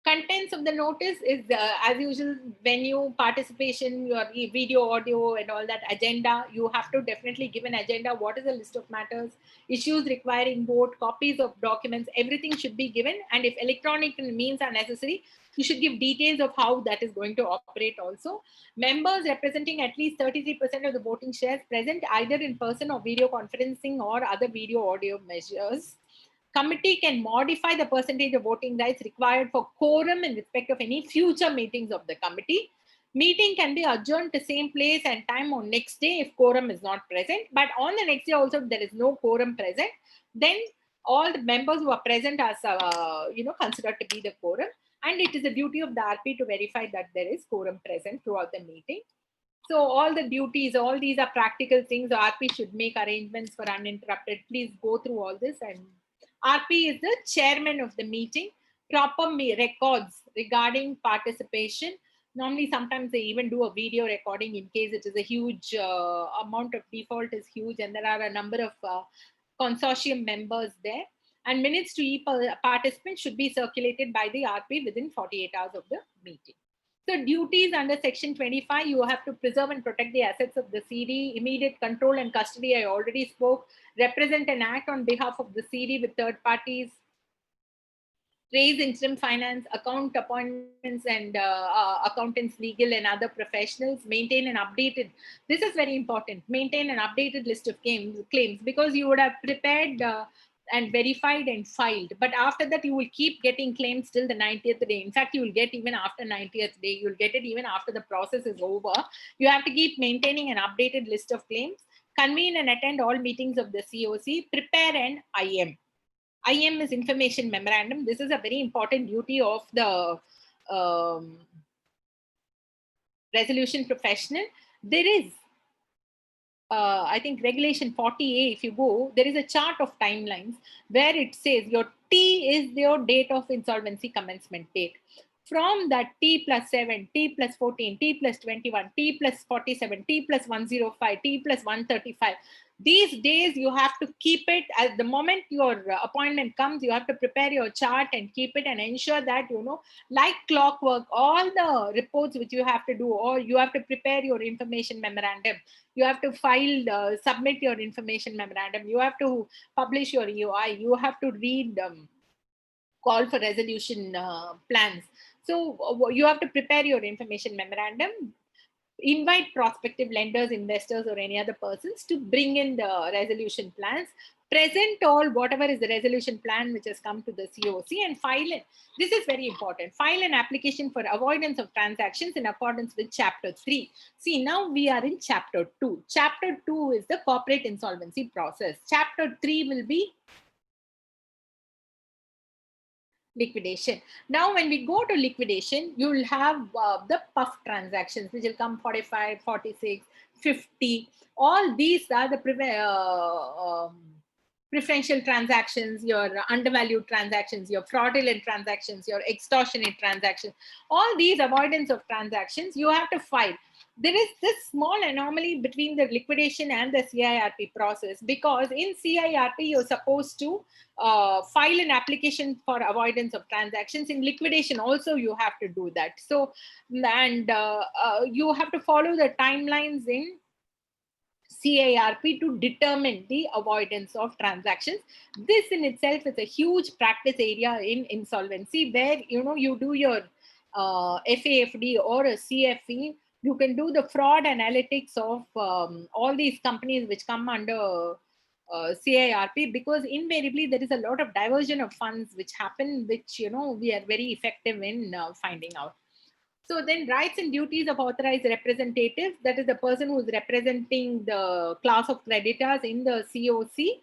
Contents of the notice is as usual, venue, participation, your video, audio, and all that. Agenda, you have to definitely give an agenda. What is the list of matters, issues requiring vote, copies of documents, everything should be given. And if electronic means are necessary, you should give details of how that is going to operate also. Members representing at least 33% of the voting shares present either in person or video conferencing or other video audio measures. Committee can modify the percentage of voting rights required for quorum in respect of any future meetings of the committee. Meeting can be adjourned to same place and time on next day if quorum is not present. But on the next day also, if there is no quorum present, then all the members who are present are considered to be the quorum. And it is the duty of the RP to verify that there is quorum present throughout the meeting. So all the duties, all these are practical things. The RP should make arrangements for uninterrupted. Please go through all this. And RP is the chairman of the meeting. Proper records regarding participation. Normally, sometimes they even do a video recording in case it is a huge amount of default is huge and there are a number of consortium members there. And minutes to each participant should be circulated by the RP within 48 hours of the meeting. So duties under section 25, you have to preserve and protect the assets of the CD, immediate control and custody, I already spoke, represent and act on behalf of the CD with third parties, raise interim finance, account appointments and accountants, legal and other professionals, maintain an updated, this is very important, maintain an updated list of claims because you would have prepared and verified and filed. But after that, you will keep getting claims till the 90th day. In fact, you will get even after 90th day. You'll get it even after the process is over. You have to keep maintaining an updated list of claims, convene and attend all meetings of the COC, prepare an IM. IM is information memorandum. This is a very important duty of the resolution professional. There is I think regulation 40A, if you go, there is a chart of timelines where it says your T is your date of insolvency commencement date. From that T plus 7, T plus 14, T plus 21, T plus 47, T plus 105, T plus 135. These days you have to keep it at the moment your appointment comes, you have to prepare your chart and keep it and ensure that, like clockwork, all the reports which you have to do, or you have to prepare your information memorandum. You have to file, submit your information memorandum. You have to publish your EOI. You have to read call for resolution plans. So you have to prepare your information memorandum, invite prospective lenders, investors, or any other persons to bring in the resolution plans, present all whatever is the resolution plan which has come to the COC and file it. This is very important. File an application for avoidance of transactions in accordance with Chapter 3. See, now we are in Chapter 2. Chapter 2 is the corporate insolvency process. Chapter 3 will be liquidation. Now, when we go to liquidation, you will have the puff transactions, which will come 45, 46, 50. All these are the preferential transactions, your undervalued transactions, your fraudulent transactions, your extortionate transactions. All these avoidance of transactions, you have to file. There is this small anomaly between the liquidation and the CIRP process, because in CIRP, you're supposed to file an application for avoidance of transactions. In liquidation also, you have to do that. So, and you have to follow the timelines in CIRP to determine the avoidance of transactions. This in itself is a huge practice area in insolvency, where, you do your FAFD or a CFE. You can do the fraud analytics of all these companies which come under CIRP, because invariably there is a lot of diversion of funds which happen, which, we are very effective in finding out. So then rights and duties of authorized representative, that is the person who is representing the class of creditors in the COC.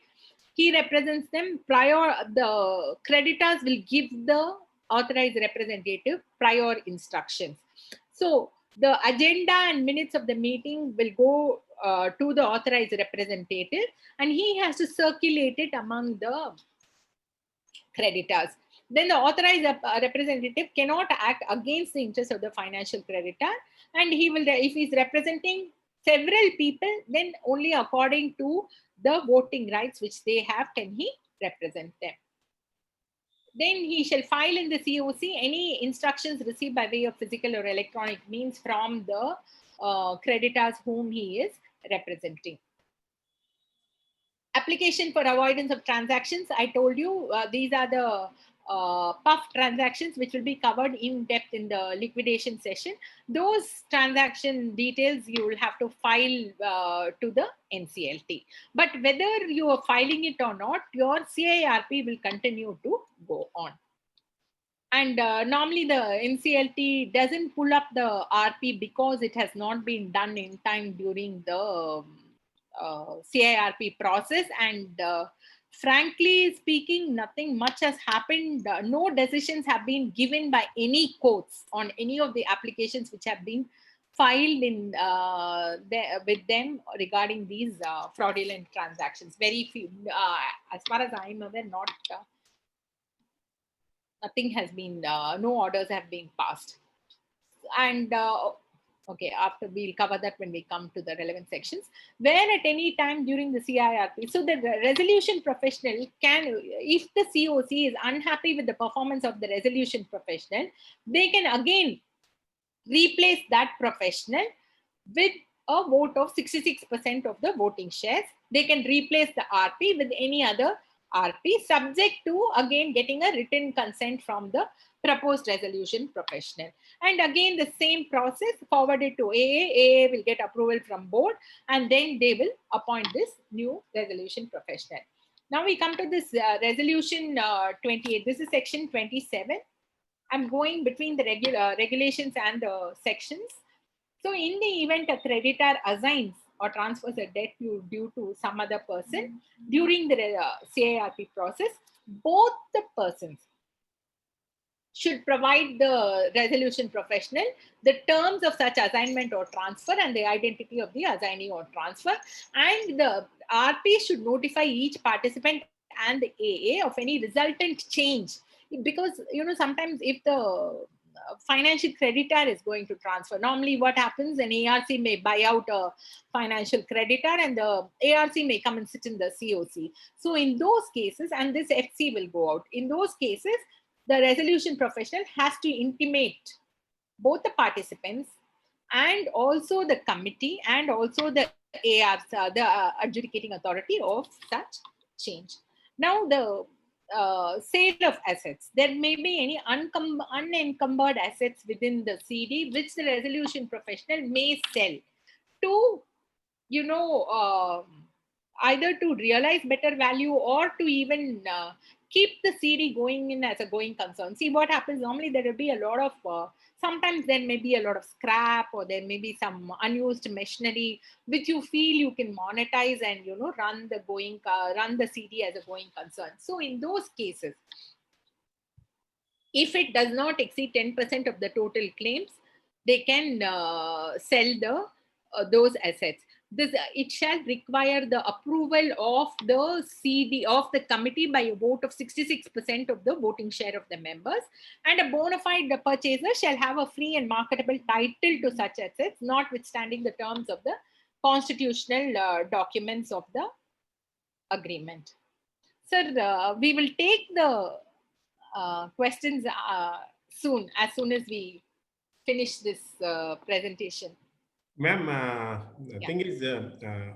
He represents them prior, the creditors will give the authorized representative prior instructions. So the agenda and minutes of the meeting will go to the authorized representative, and he has to circulate it among the creditors. Then the authorized representative cannot act against the interest of the financial creditor, and he will, if he's representing several people, then only according to the voting rights which they have can he represent them. then he shall file in the COC any instructions received by way of physical or electronic means from the creditors whom he is representing. Application for avoidance of transactions. I told you these are the puff transactions which will be covered in depth in the liquidation session. Those transaction details you will have to file to the Nclt. But whether you are filing it or not, your CIRP will continue to go on. And normally the Nclt doesn't pull up the RP because it has not been done in time during the CIRP process. And frankly speaking, nothing much has happened. No decisions have been given by any courts on any of the applications which have been filed in with them regarding these fraudulent transactions. Very few, as far as I'm aware, not nothing has been, no orders have been passed. And okay, after we'll cover that when we come to the relevant sections. Where at any time during the CIRP, so the resolution professional can, if the COC is unhappy with the performance of the resolution professional, they can again replace that professional with a vote of 66% of the voting shares. They can replace the RP with any other RP, subject to again getting a written consent from the proposed resolution professional. And again, the same process forwarded to AA. AA will get approval from board, and then they will appoint this new resolution professional. Now we come to this resolution 28. This is section 27. I'm going between the regulations and the sections. So in the event a creditor assigns or transfers a debt due to some other person during the CIRP process, both the persons should provide the resolution professional the terms of such assignment or transfer and the identity of the assignee or transfer, and the RP should notify each participant and the AA of any resultant change. Because, you know, sometimes if the financial creditor is going to transfer, normally what happens, an ARC may buy out a financial creditor and the ARC may come and sit in the COC. So in those cases, and this FC will go out, in those cases, the resolution professional has to intimate both the participants and also the committee and also the ARC, the adjudicating authority of such change. Now the sale of assets. There may be any unencumbered assets within the CD which the resolution professional may sell to, you know, either to realize better value or to even keep the CD going in as a going concern. See what happens, normally there will be a lot of, sometimes there may be a lot of scrap or there may be some unused machinery which you feel you can monetize and, you know, run the CD as a going concern. So in those cases, if it does not exceed 10% of the total claims, they can sell the those assets. This it shall require the approval of the CD of the committee by a vote of 66% of the voting share of the members, and a bona fide purchaser shall have a free and marketable title to such assets, notwithstanding the terms of the constitutional documents of the agreement. Sir, we will take the questions soon as we finish this presentation. Ma'am, the thing is,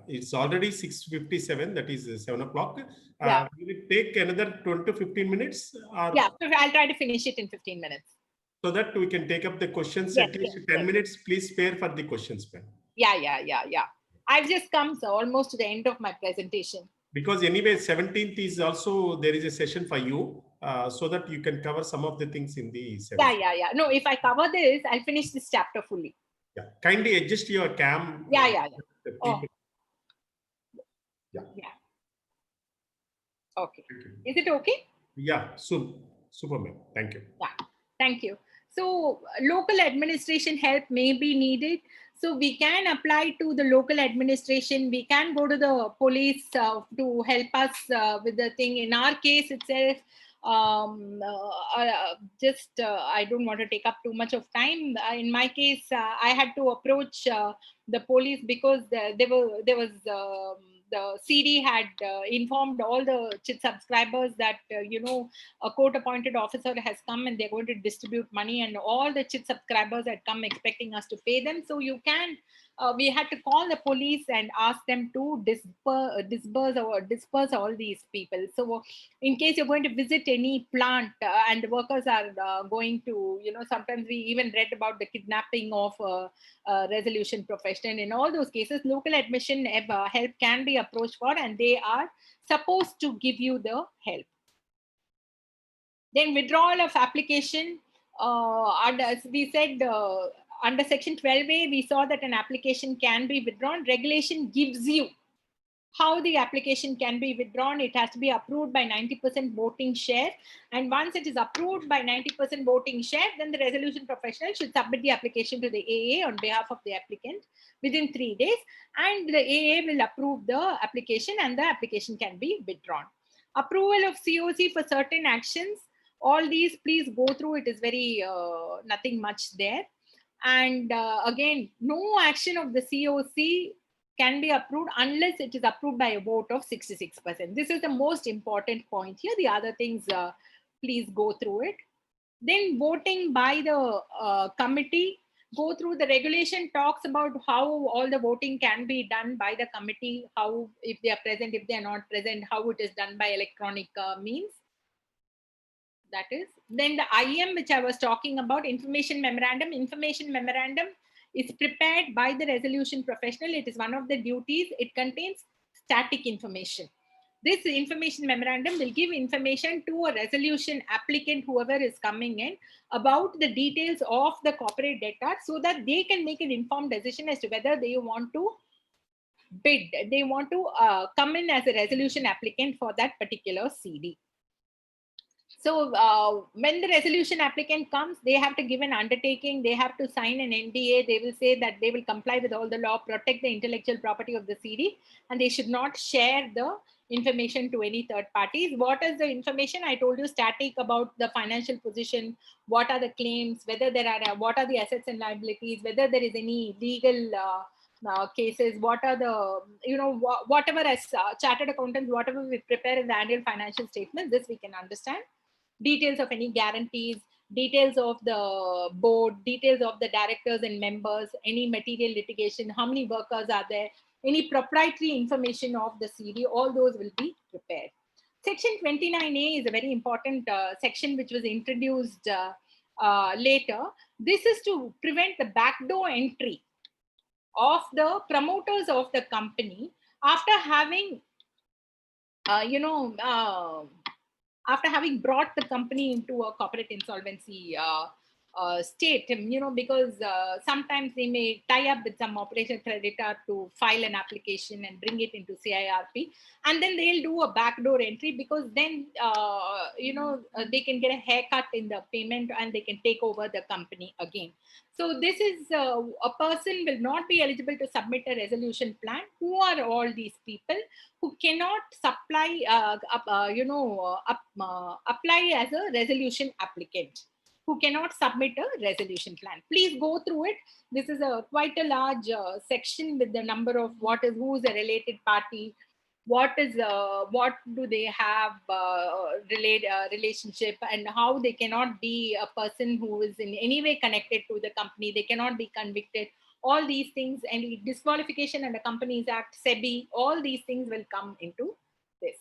it's already 6:57, that is 7 o'clock. Yeah. Will it take another 20 to 15 minutes? Yeah, so I'll try to finish it in 15 minutes. So that we can take up the questions, Yes, at least yes, 10 yes. minutes, please spare for the questions, ma'am. Yeah. I've just come almost to the end of my presentation. Because anyway, 17th is also, there is a session for you, so that you can cover some of the things in the 17th. Yeah. No, if I cover this, I'll finish this chapter fully. Yeah. Kindly adjust your cam. Yeah. Oh. Yeah. Okay. Is it okay? Yeah, super, ma'am. Thank you. Yeah, thank you. So local administration help may be needed. So we can apply to the local administration. We can go to the police to help us with the thing. In our case itself, I don't want to take up too much of time. In my case, I had to approach the police because there was the the CD had informed all the CHIT subscribers that, a court-appointed officer has come and they're going to distribute money, and all the CHIT subscribers had come expecting us to pay them. So we had to call the police and ask them to disperse all these people. So in case you're going to visit any plant and the workers are going to, sometimes we even read about the kidnapping of a resolution professional. In all those cases, local admission help can be approached for, and they are supposed to give you the help. Then withdrawal of application, as we said, under section 12A, we saw that an application can be withdrawn. Regulation gives you how the application can be withdrawn. It has to be approved by 90% voting share. And once it is approved by 90% voting share, then the resolution professional should submit the application to the AA on behalf of the applicant within 3 days. And the AA will approve the application and the application can be withdrawn. Approval of COC for certain actions. All these, please go through. It is very, nothing much there. And again, no action of the COC can be approved unless it is approved by a vote of 66%. This is the most important point here. The other things, please go through it. Then voting by the committee, go through the regulation, talks about how all the voting can be done by the committee, how if they are present, if they are not present, how it is done by electronic means. That is. Then the IM, which I was talking about, information memorandum. Information memorandum is prepared by the resolution professional. It is one of the duties. It contains static information. This information memorandum will give information to a resolution applicant, whoever is coming in, about the details of the corporate debtor, so that they can make an informed decision as to whether they want to bid. They want to come in as a resolution applicant for that particular CD. So when the resolution applicant comes, they have to give an undertaking, they have to sign an NDA, they will say that they will comply with all the law, protect the intellectual property of the CD, and they should not share the information to any third parties. What is the information? I told you static about the financial position, what are the claims, whether there are, what are the assets and liabilities, whether there is any legal cases, what are the, whatever as chartered accountants, whatever we prepare in the annual financial statement, this we can understand. Details of any guarantees, details of the board, details of the directors and members, any material litigation, how many workers are there, any proprietary information of the CD, all those will be prepared. Section 29A is a very important section which was introduced later. This is to prevent the backdoor entry of the promoters of the company after having, after having brought the company into a corporate insolvency state, because sometimes they may tie up with some operational creditor to file an application and bring it into CIRP, and then they'll do a backdoor entry, because then they can get a haircut in the payment and they can take over the company again. So this is a person will not be eligible to submit a resolution plan. Who are all these people who cannot supply, apply as a resolution applicant, who cannot submit a resolution plan? Please go through it. This is quite a large section with the number of who is a related party, what do they have relationship, and how they cannot be a person who is in any way connected to the company. They cannot be convicted. All these things, and disqualification under Companies Act, SEBI, all these things will come into this.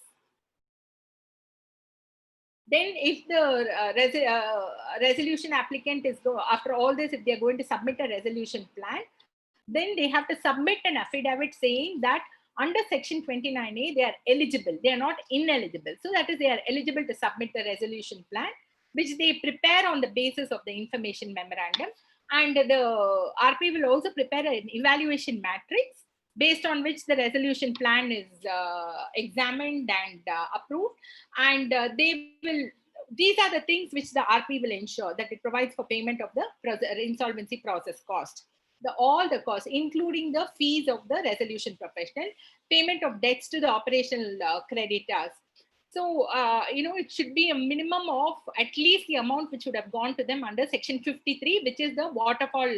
Then if the resolution applicant is after all this, if they're going to submit a resolution plan, then they have to submit an affidavit saying that under section 29A, they are eligible. They are not ineligible. So that is, they are eligible to submit the resolution plan, which they prepare on the basis of the information memorandum. And the RP will also prepare an evaluation matrix based on which the resolution plan is examined and approved. And these are the things which the RP will ensure, that it provides for payment of the insolvency process cost. All the costs, including the fees of the resolution professional, payment of debts to the operational creditors. So, it should be a minimum of at least the amount which would have gone to them under section 53, which is the waterfall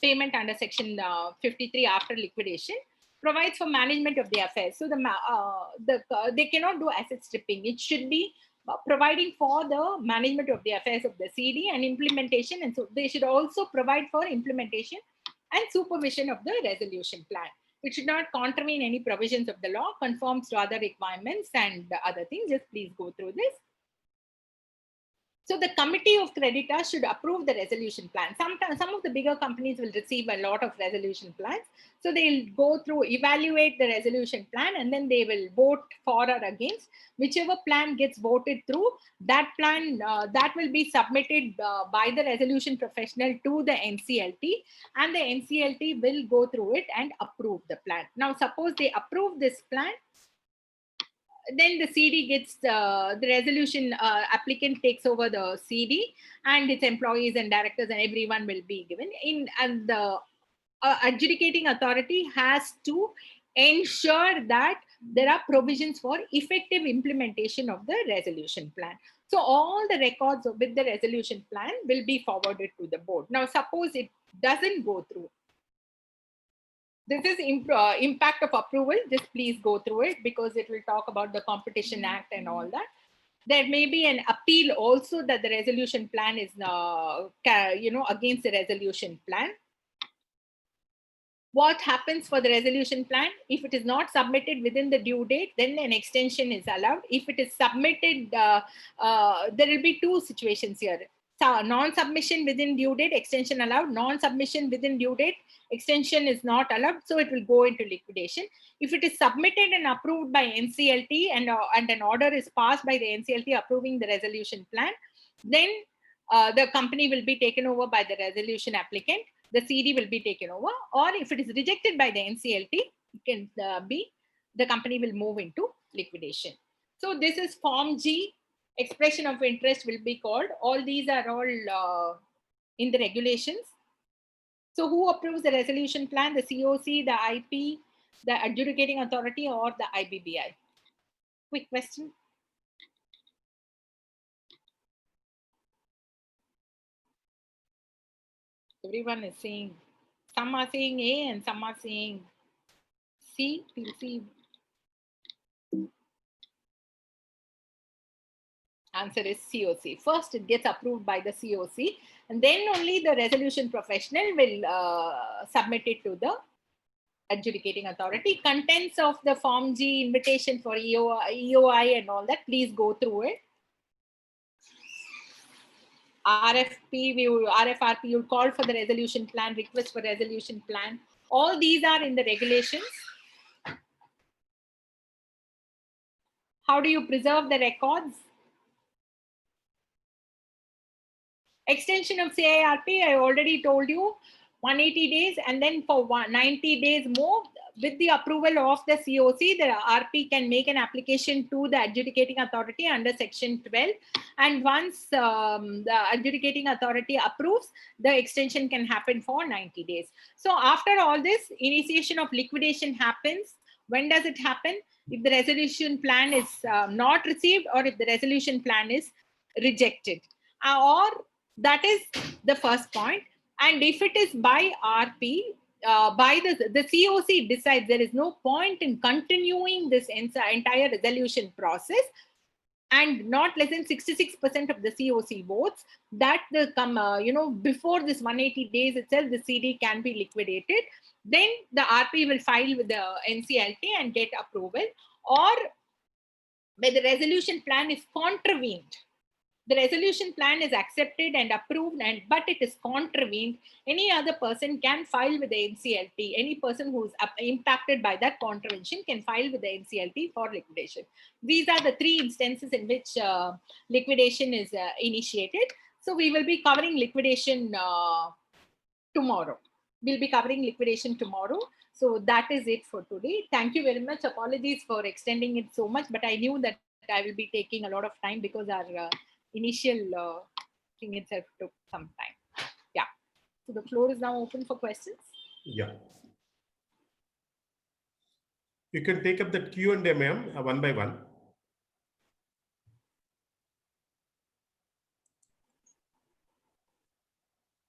payment under section 53 after liquidation. provides for management of the affairs. So they cannot do asset stripping. It should be providing for the management of the affairs of the CD and implementation. And so they should also provide for implementation and supervision of the resolution plan. It should not contravene any provisions of the law, conforms to other requirements and other things. Just please go through this. So the committee of creditors should approve the resolution plan. Sometimes some of the bigger companies will receive a lot of resolution plans. So they'll go through, evaluate the resolution plan, and then they will vote for or against. Whichever plan gets voted through, that plan that will be submitted by the resolution professional to the Nclt, and the Nclt will go through it and approve the plan. Now, suppose they approve this plan, then the CD gets the resolution applicant takes over the CD, and its employees and directors and everyone will be given in, and the adjudicating authority has to ensure that there are provisions for effective implementation of the resolution plan. So all the records with the resolution plan will be forwarded to the board. Now, suppose it doesn't go through. This is impact of approval. Just please go through it because it will talk about the Competition Act and all that. There may be an appeal also that the resolution plan is, against the resolution plan. What happens for the resolution plan? If it is not submitted within the due date, then an extension is allowed. If it is submitted, there will be two situations here. So non-submission within due date, extension allowed. Non-submission within due date, extension is not allowed. So it will go into liquidation. If it is submitted and approved by Nclt and an order is passed by the Nclt approving the resolution plan, then the company will be taken over by the resolution applicant. The CD will be taken over. Or if it is rejected by the Nclt, it can the company will move into liquidation. So this is Form G. Expression of interest will be called. All these are all in the regulations. So who approves the resolution plan? The COC, the IP, the adjudicating authority, or the IBBI? Quick question. Everyone is saying, some are saying A and some are saying C. We'll see. Answer is COC. First, it gets approved by the COC, and then only the resolution professional will submit it to the adjudicating authority. Contents of the Form G, invitation for EOI and all that, please go through it. RFRP, you call for the resolution plan, request for resolution plan. All these are in the regulations. How do you preserve the records? Extension of CIRP, I already told you, 180 days, and then for 90 days more, with the approval of the COC, the RP can make an application to the adjudicating authority under Section 12. And once the adjudicating authority approves, the extension can happen for 90 days. So after all this, initiation of liquidation happens. When does it happen? If the resolution plan is not received, or if the resolution plan is rejected, or that is the first point. And if it is by RP, by the COC decides there is no point in continuing this entire resolution process, and not less than 66% of the COC votes, that the before this 180 days itself, the CD can be liquidated, then the RP will file with the Nclt and get approval. Or where the resolution plan is contravened, the resolution plan is accepted and approved, but it is contravened, any other person can file with the Nclt. Any person who is impacted by that contravention can file with the Nclt for liquidation. These are the three instances in which liquidation is initiated. So we will be covering liquidation tomorrow. We'll be covering liquidation tomorrow. So that is it for today. Thank you very much. Apologies for extending it so much, but I knew that I will be taking a lot of time because our initial thing itself took some time. Yeah. So the floor is now open for questions. Yeah. You can take up the Q&A, ma'am, one by one.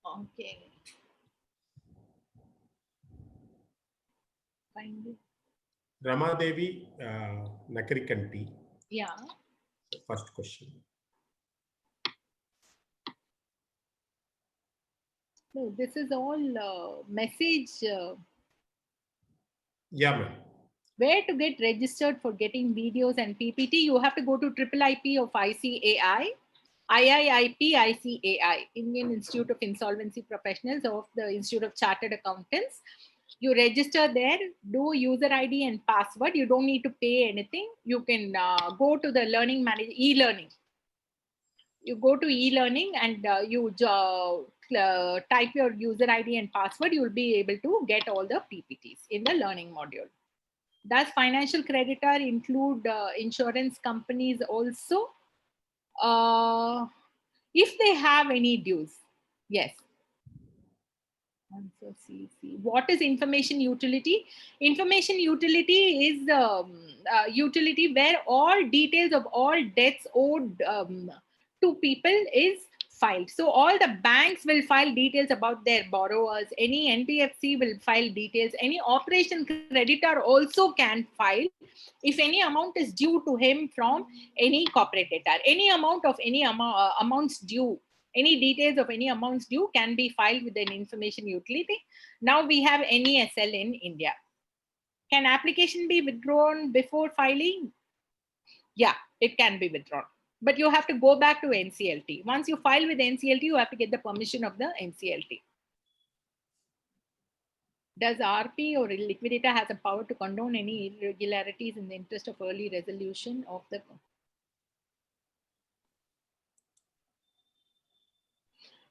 Okay. Finally. Ramadevi Nakarikanti. Yeah. First question. No, this is all message. Yeah, ma'am. Where to get registered for getting videos and PPT? You have to go to IIIP of ICAI, IIIP ICAI, Indian Institute of Insolvency Professionals of the Institute of Chartered Accountants. You register there, do user ID and password. You don't need to pay anything. You can go to the learning manager, e-learning. You go to e-learning and you type your user ID and password. You'll be able to get all the PPTs in the learning module. Does financial creditor include insurance companies also? If they have any dues, yes. Answer C. What is information utility? Information utility is the utility where all details of all debts owed to people is filed. So all the banks will file details about their borrowers. Any NBFC will file details. Any operation creditor also can file if any amount is due to him from any corporate debtor. Any amount of any amounts due. Any details of any amounts due can be filed with an information utility. Now we have NESL in India. Can application be withdrawn before filing? Yeah, it can be withdrawn. But you have to go back to Nclt. Once you file with Nclt, you have to get the permission of the Nclt. Does RP or liquidator has a power to condone any irregularities in the interest of early resolution of the...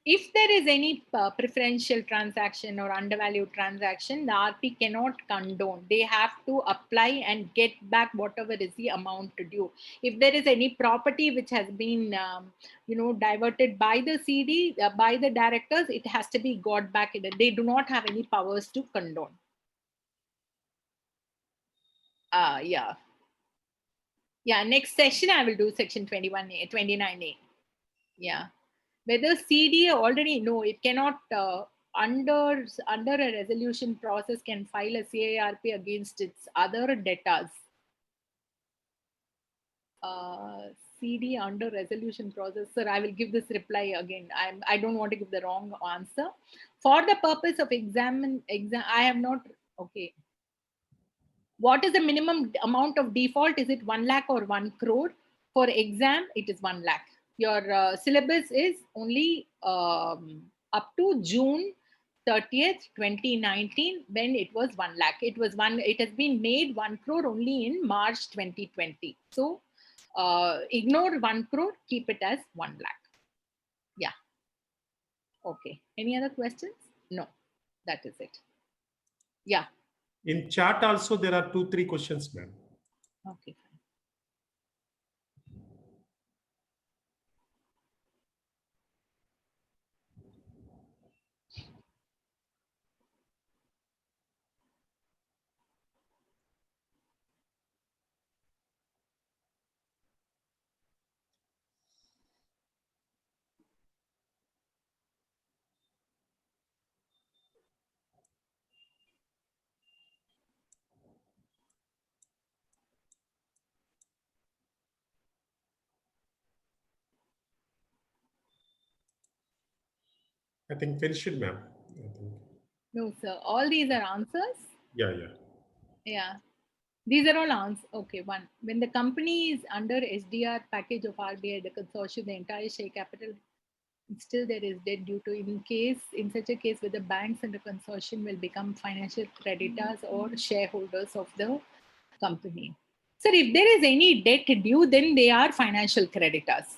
If there is any preferential transaction or undervalued transaction, the RP cannot condone. They have to apply and get back whatever is the amount due. If there is any property which has been, diverted by the CD, by the directors, it has to be got back. They do not have any powers to condone. Yeah. Next session I will do section 21A, 29A. Yeah. Whether CD already, no, it cannot, under a resolution process can file a CARP against its other debtors. CD under resolution process. Sir, I will give this reply again. I don't want to give the wrong answer. For the purpose of exam, I have not, okay. What is the minimum amount of default? Is it 1 lakh or 1 crore? For exam, it is 1 lakh. Your syllabus is only up to June 30th, 2019, when it was 1 lakh. It has been made 1 crore only in March 2020. So ignore 1 crore, keep it as 1 lakh. Yeah. Okay. Any other questions? No, that is it. Yeah. In chat also, there are 2-3 questions, ma'am. Okay. I think finished, ma'am. No, sir. All these are answers. Yeah. Yeah. These are all answers. Okay, one. When the company is under SDR package of RBI, the consortium, the entire share capital, still there is debt due to, in such a case, where the banks and the consortium will become financial creditors or shareholders of the company. Sir, if there is any debt due, then they are financial creditors.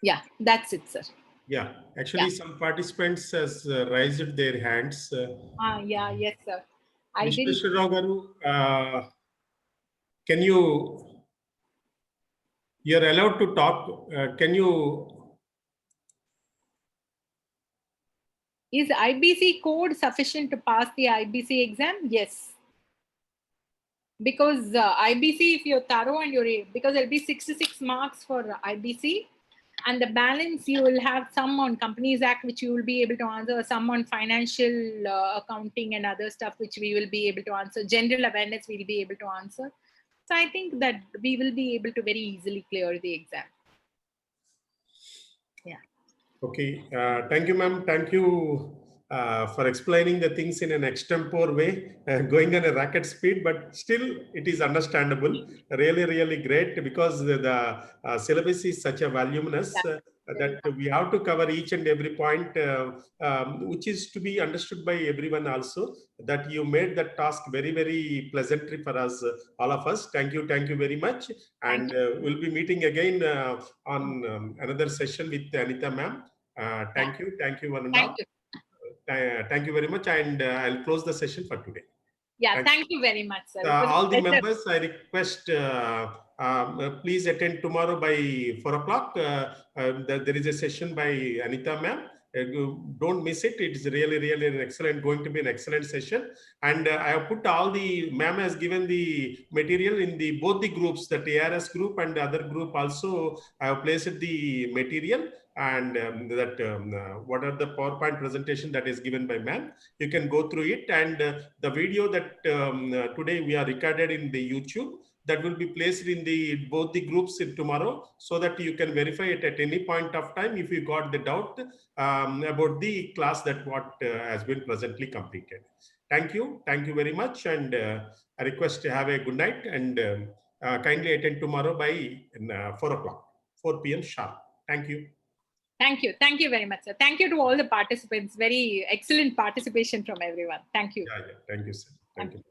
Yeah, that's it, sir. Yeah, actually, some participants has raised their hands. Yeah, yes, sir. Mr. Rao Garu, can you're allowed to talk. Can you? Is IBC code sufficient to pass the IBC exam? Yes. because IBC, if you're thorough and because there'll be 66 marks for IBC, and the balance you will have some on Companies Act, which you will be able to answer, some on financial accounting and other stuff, which we will be able to answer. General awareness we'll be able to answer. So I think that we will be able to very easily clear the exam. Yeah. Okay. Thank you, ma'am. Thank you for explaining the things in an extempore way, going on a rocket speed, but still it is understandable. Really, really great, because the syllabus is such a voluminous that we have to cover each and every point, which is to be understood by everyone also. That you made that task very, very pleasantly for us, all of us. Thank you very much. And we'll be meeting again on another session with Anita ma'am. Thank you, one and all. Thank you very much, and I'll close the session for today. Yeah, thank you very much, sir. All the members, I request please attend tomorrow by 4 o'clock. There is a session by Anita ma'am. Don't miss it. It is really, really going to be an excellent session. And I have put all the, ma'am has given the material in both the groups, the ARS group and the other group also. I have placed the material, and what are the PowerPoint presentation that is given by ma'am. You can go through it, and the video that today we are recorded in the YouTube, that will be placed in both the groups tomorrow, so that you can verify it at any point of time if you got the doubt about the class that what has been presently completed. Thank you very much, and I request to have a good night, and kindly attend tomorrow by 4 o'clock, 4 p.m. sharp. Thank you. Thank you very much, sir. Thank you to all the participants. Very excellent participation from everyone. Thank you. Thank you, sir. Thank you.